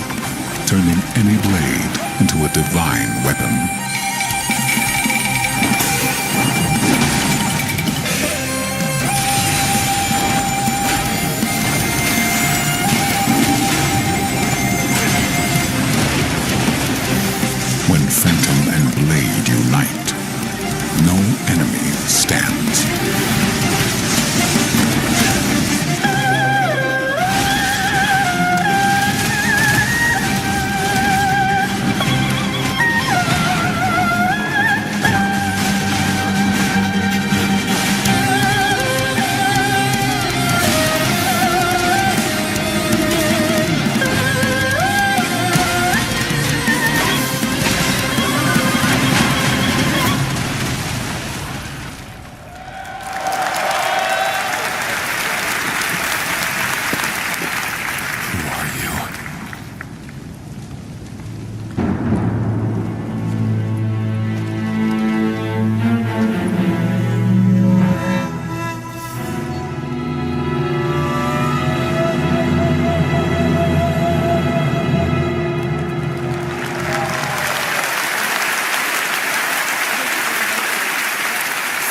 turning any blade into a divine weapon. When Phantom and Blade unite, no enemy stands.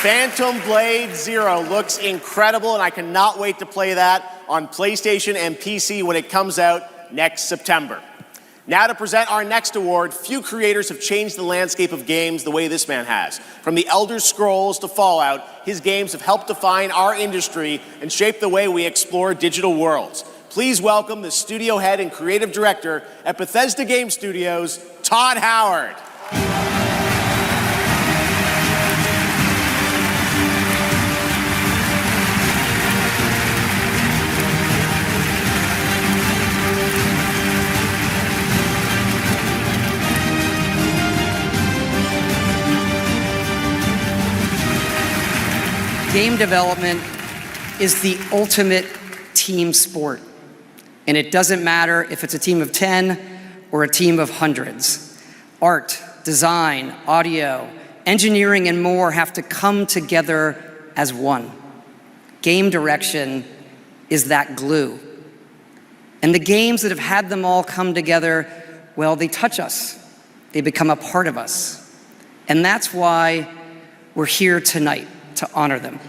Phantom Blade Zero looks incredible, and I cannot wait to play that on PlayStation and PC when it comes out next September. Now to present our next award, few creators have changed the landscape of games the way this man has. From the Elder Scrolls to Fallout, his games have helped define our industry and shape the way we explore digital worlds. Please welcome the studio head and creative director at Bethesda Game Studios, Todd Howard. Game development is the ultimate team sport. And it doesn't matter if it's a team of 10 or a team of hundreds. Art, design, audio, engineering, and more have to come together as one. Game direction is that glue. And the games that have had them all come together, well, they touch us. They become a part of us. And that's why we're here tonight, to honor them.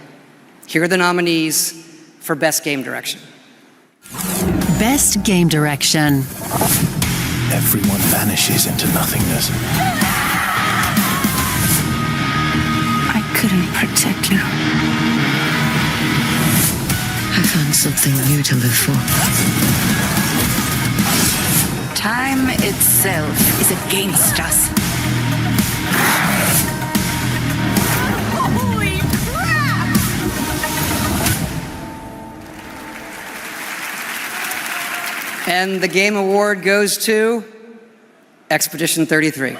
Here are the nominees for Best Game Direction. Best Game Direction. Everyone vanishes into nothingness. I couldn't protect you. I found something new to live for. Time itself is against us. Holy crap! And the Game Award goes to Expedition 33.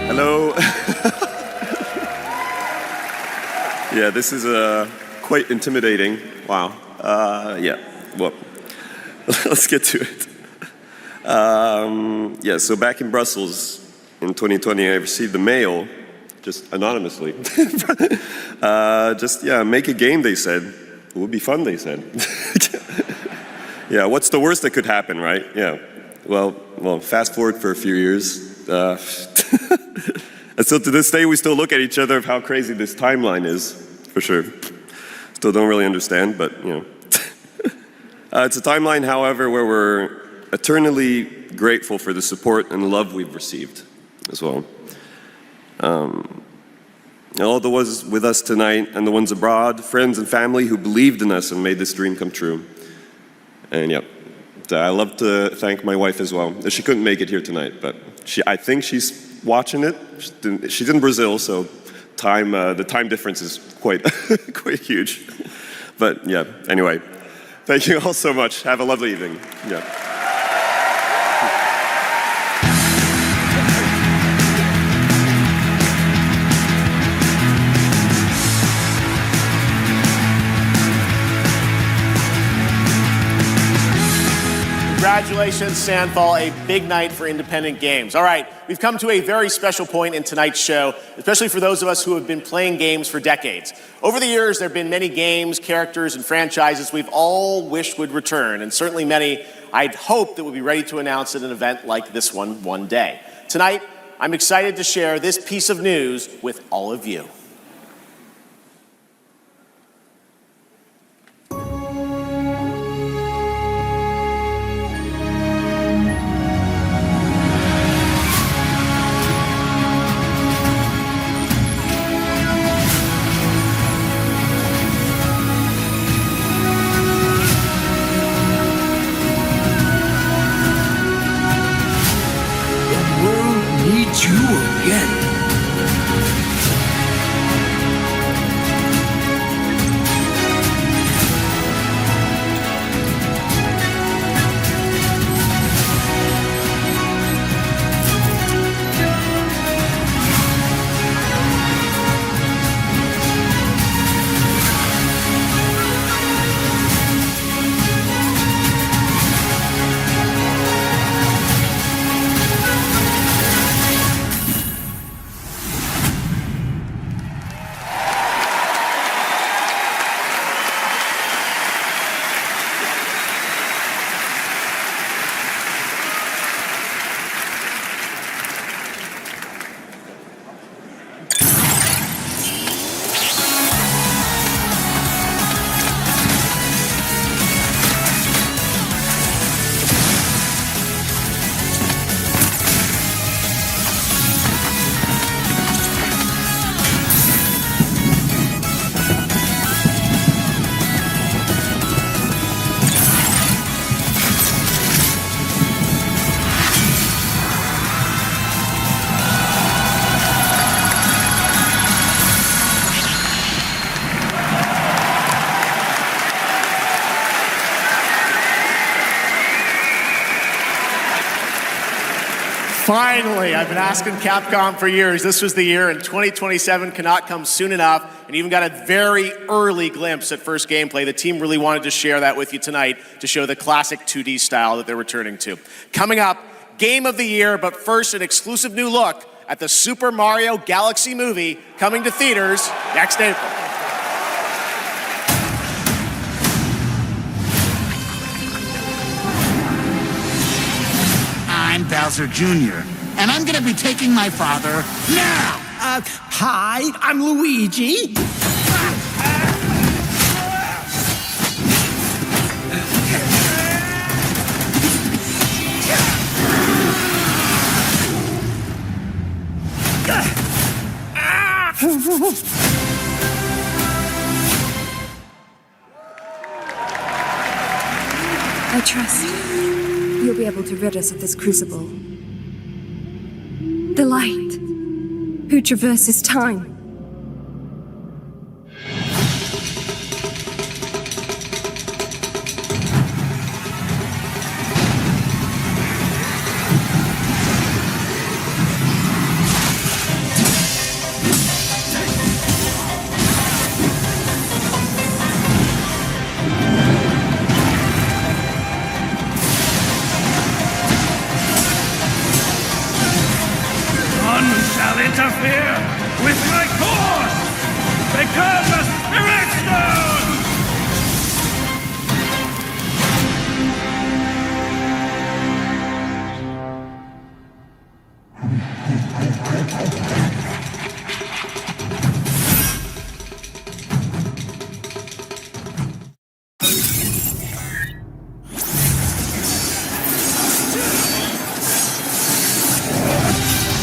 Hello. Yeah, this is quite intimidating. Wow. Yeah, well, let's get to it. Yeah, so back in Brussels in 2020, I received a mail, just anonymously. Make a game, they said. It would be fun, they said. Yeah, what's the worst that could happen, right? Yeah. Well, fast forward for a few years. And so to this day, we still look at each other of how crazy this timeline is, for sure. Still don't really understand, but, you know. It's a timeline, however, where we're eternally grateful for the support and love we've received as well. All the ones with us tonight and the ones abroad, friends and family who believed in us and made this dream come true. And yeah, I love to thank my wife as well. She couldn't make it here tonight, but I think she's watching it. She's in Brazil, so the time difference is quite quite huge. But yeah, anyway, thank you all so much. Have a lovely evening. Yeah. Congratulations, Sandfall, a big night for independent games. All right, we've come to a very special point in tonight's show, especially for those of us who have been playing games for decades. Over the years, there have been many games, characters, and franchises we've all wished would return, and certainly many I'd hoped that would be ready to announce at an event like this one day. Tonight, I'm excited to share this piece of news with all of you. You again. Finally, I've been asking Capcom for years. This was the year, and 2027 cannot come soon enough. And even got a very early glimpse at first gameplay. The team really wanted to share that with you tonight to show the classic 2D style that they're returning to. Coming up, Game of the Year, but first an exclusive new look at the Super Mario Galaxy movie coming to theaters next April. I'm Bowser Jr., and I'm gonna be taking my father now! Hi, I'm Luigi. I trust you'll be able to rid us of this crucible. The light, who traverses time. Interfere with my course! Become a spirit stone!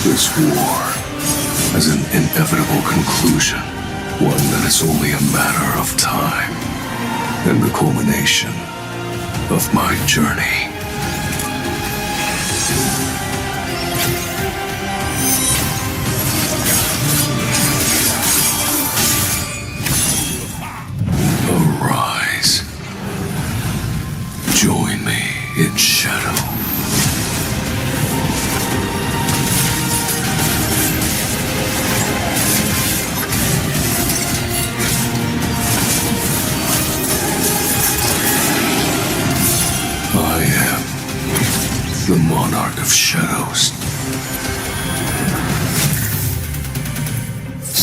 This war has an inevitable conclusion, one that is only a matter of time, and the culmination of my journey.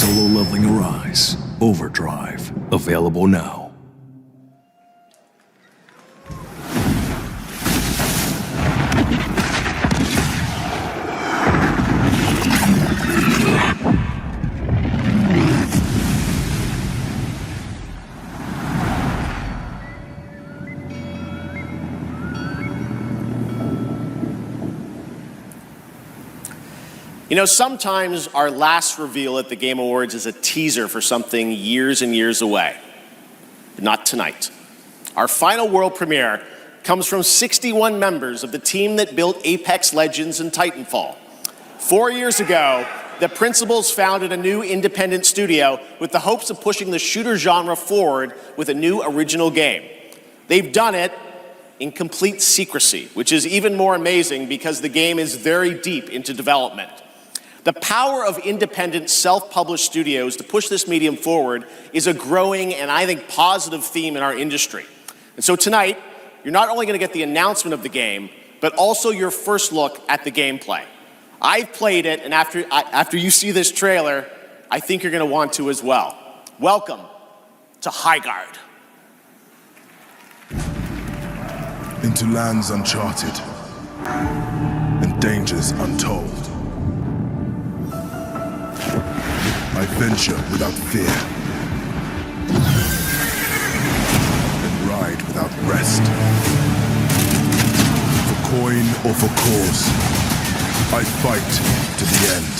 Solo leveling Arise. Overdrive. Available now. You know, sometimes our last reveal at the Game Awards is a teaser for something years and years away. But not tonight. Our final world premiere comes from 61 members of the team that built Apex Legends and Titanfall. 4 years ago, the principals founded a new independent studio with the hopes of pushing the shooter genre forward with a new original game. They've done it in complete secrecy, which is even more amazing because the game is very deep into development. The power of independent, self-published studios to push this medium forward is a growing and I think positive theme in our industry. And so tonight, you're not only going to get the announcement of the game, but also your first look at the gameplay. I've played it, and after you see this trailer, I think you're going to want to as well. Welcome to Highguard. Into lands uncharted and dangers untold. I venture without fear and ride without rest. For coin or for cause, I fight to the end.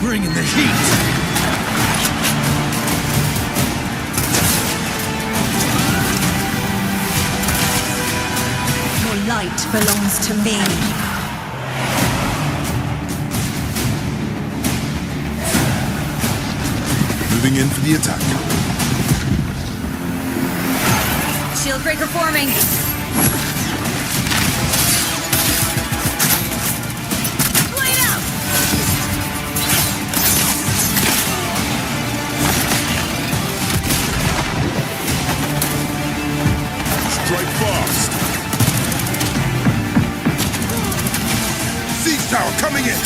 Bringing the heat! Your light belongs to me. Moving in for the attack. Shield breaker forming. Strike fast. Siege tower coming in.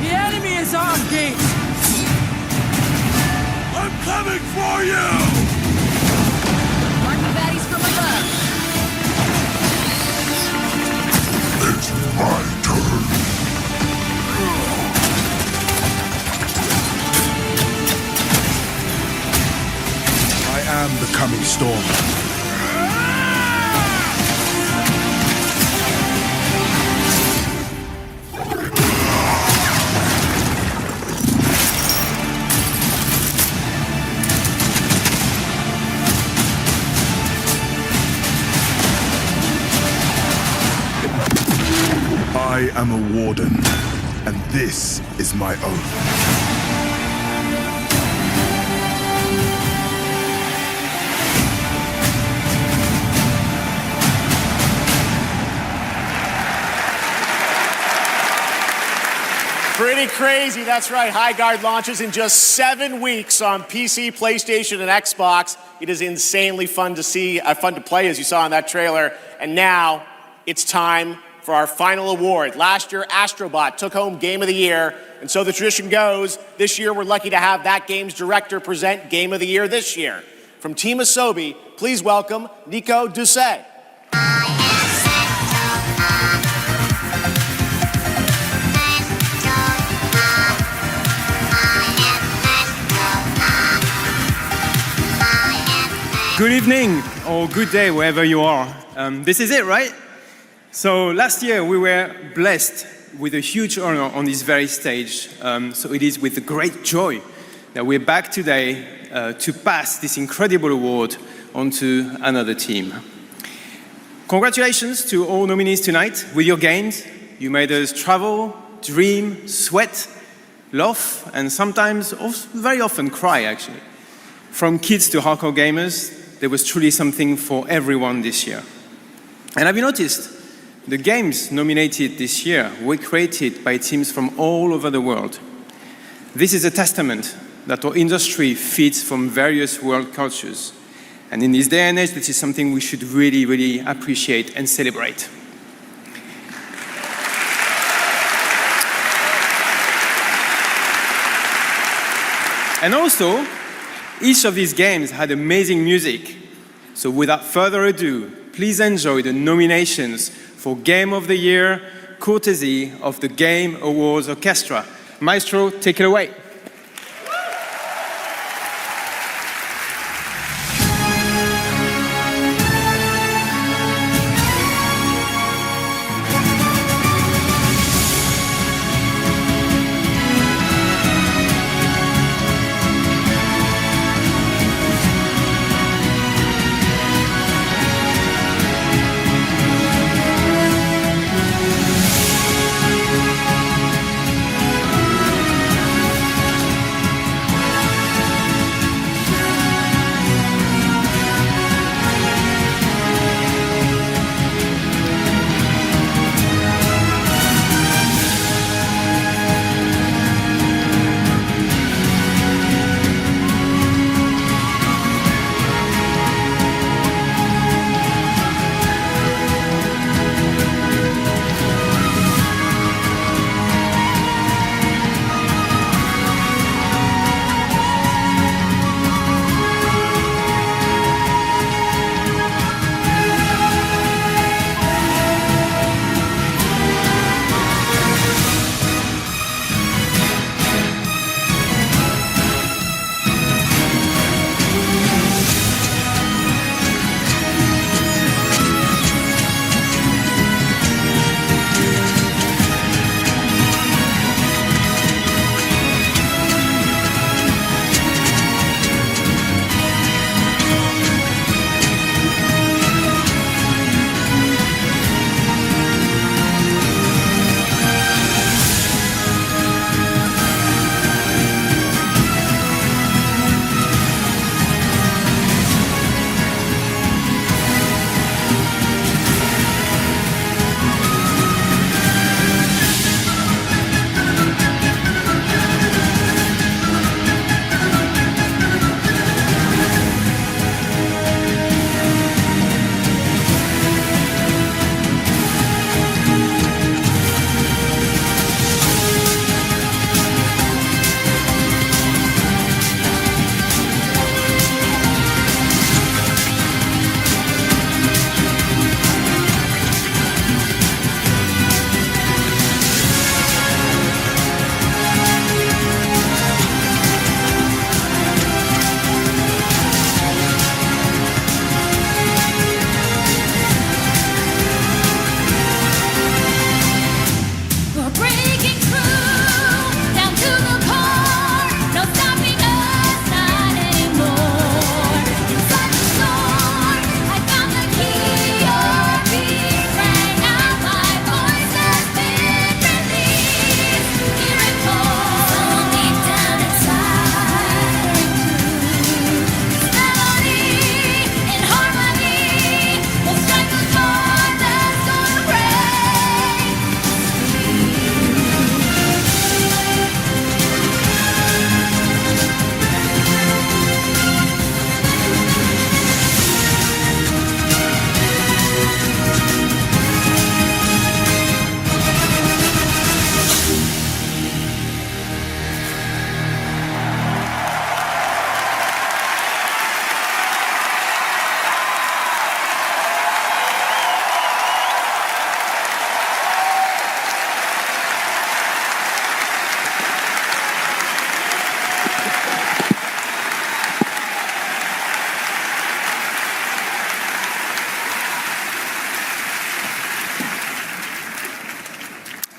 The enemy is on gate! I'm coming for you! Marking baddies from above. It's my turn. I am the coming storm. I am a warden, and this is my oath. Pretty crazy, that's right. Highguard launches in just 7 weeks on PC, PlayStation, and Xbox. It is insanely fun to see, fun to play, as you saw in that trailer. And now, it's time for our final award. Last year, Astrobot took home Game of the Year, and so the tradition goes, this year we're lucky to have that game's director present Game of the Year this year. From Team Asobi, please welcome Nico Doucet. Good evening, or good day, wherever you are. This is it, right? So last year we were blessed with a huge honor on this very stage. So it is with great joy that we're back today to pass this incredible award on to another team. Congratulations to all nominees tonight with your games. You made us travel, dream, sweat, laugh, and sometimes, very often cry actually. From kids to hardcore gamers, there was truly something for everyone this year. And have you noticed? The games nominated this year were created by teams from all over the world. This is a testament that our industry feeds from various world cultures. And in this day and age, this is something we should really, really appreciate and celebrate. And also, each of these games had amazing music. So without further ado, please enjoy the nominations for Game of the Year, courtesy of the Game Awards Orchestra. Maestro, take it away.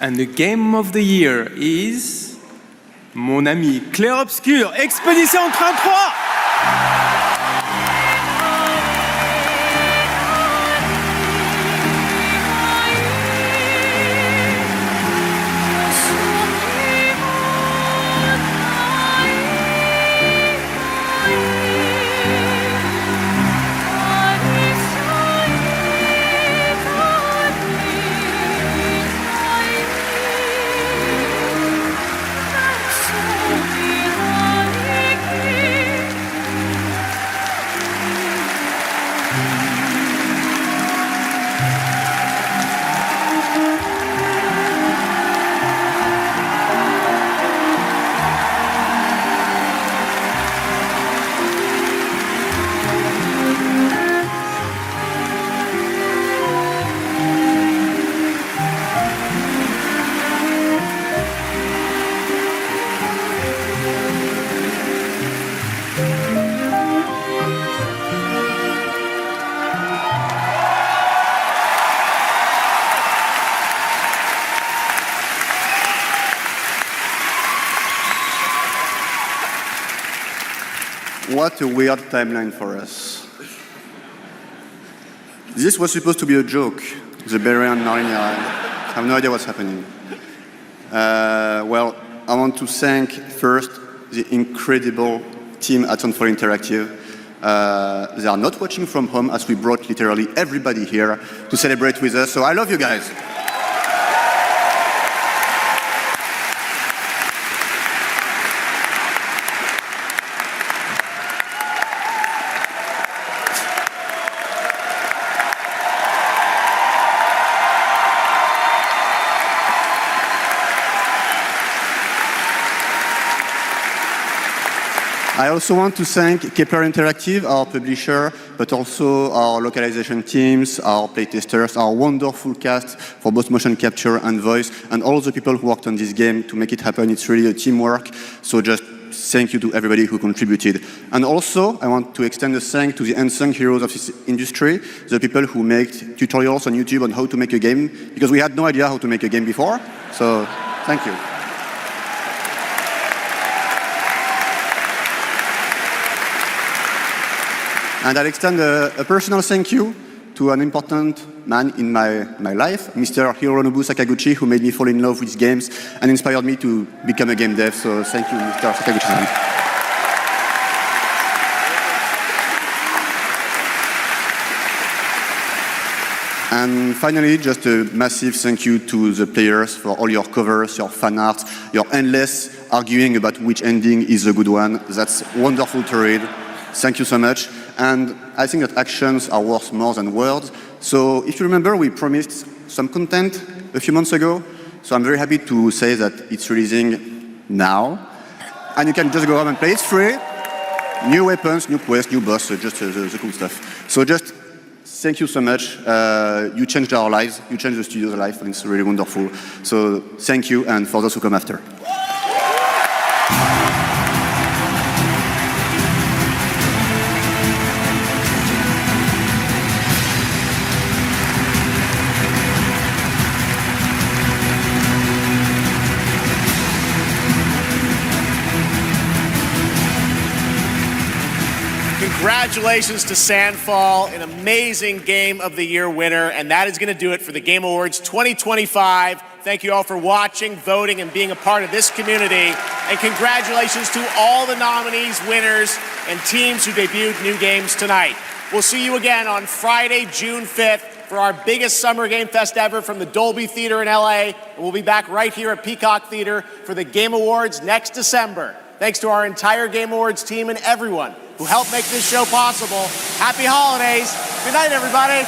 And the game of the year is mon ami Clair Obscur, Expédition 33. What a weird timeline for us. This was supposed to be a joke. The Barry and Narnia. I have no idea what's happening. Well, I want to thank first the incredible team at Soundfall Interactive. They are not watching from home as we brought literally everybody here to celebrate with us. So I love you guys. I also want to thank Kepler Interactive, our publisher, but also our localization teams, our playtesters, our wonderful cast for both motion capture and voice, and all the people who worked on this game to make it happen. It's really a teamwork, so just thank you to everybody who contributed. And also, I want to extend a thanks to the unsung heroes of this industry, the people who make tutorials on YouTube on how to make a game, because we had no idea how to make a game before, so thank you. And I'll extend a personal thank you to an important man in my life, Mr. Hironobu Sakaguchi, who made me fall in love with games and inspired me to become a game dev. So thank you, Mr. Sakaguchi. And finally, just a massive thank you to the players for all your covers, your fan art, your endless arguing about which ending is the good one. That's wonderful to read. Thank you so much. And I think that actions are worth more than words. So if you remember, we promised some content a few months ago. So I'm very happy to say that it's releasing now. And you can just go home and play. It's free. New weapons, new quests, new boss, so just the cool stuff. So just thank you so much. You changed our lives. You changed the studio's life, and it's really wonderful. So thank you, and for those who come after. Congratulations to Sandfall, an amazing Game of the Year winner, and that is going to do it for the Game Awards 2025. Thank you all for watching, voting, and being a part of this community. And congratulations to all the nominees, winners, and teams who debuted new games tonight. We'll see you again on Friday, June 5th for our biggest Summer Game Fest ever from the Dolby Theater in LA. And we'll be back right here at Peacock Theater for the Game Awards next December. Thanks to our entire Game Awards team and everyone who helped make this show possible. Happy holidays. Good night, everybody.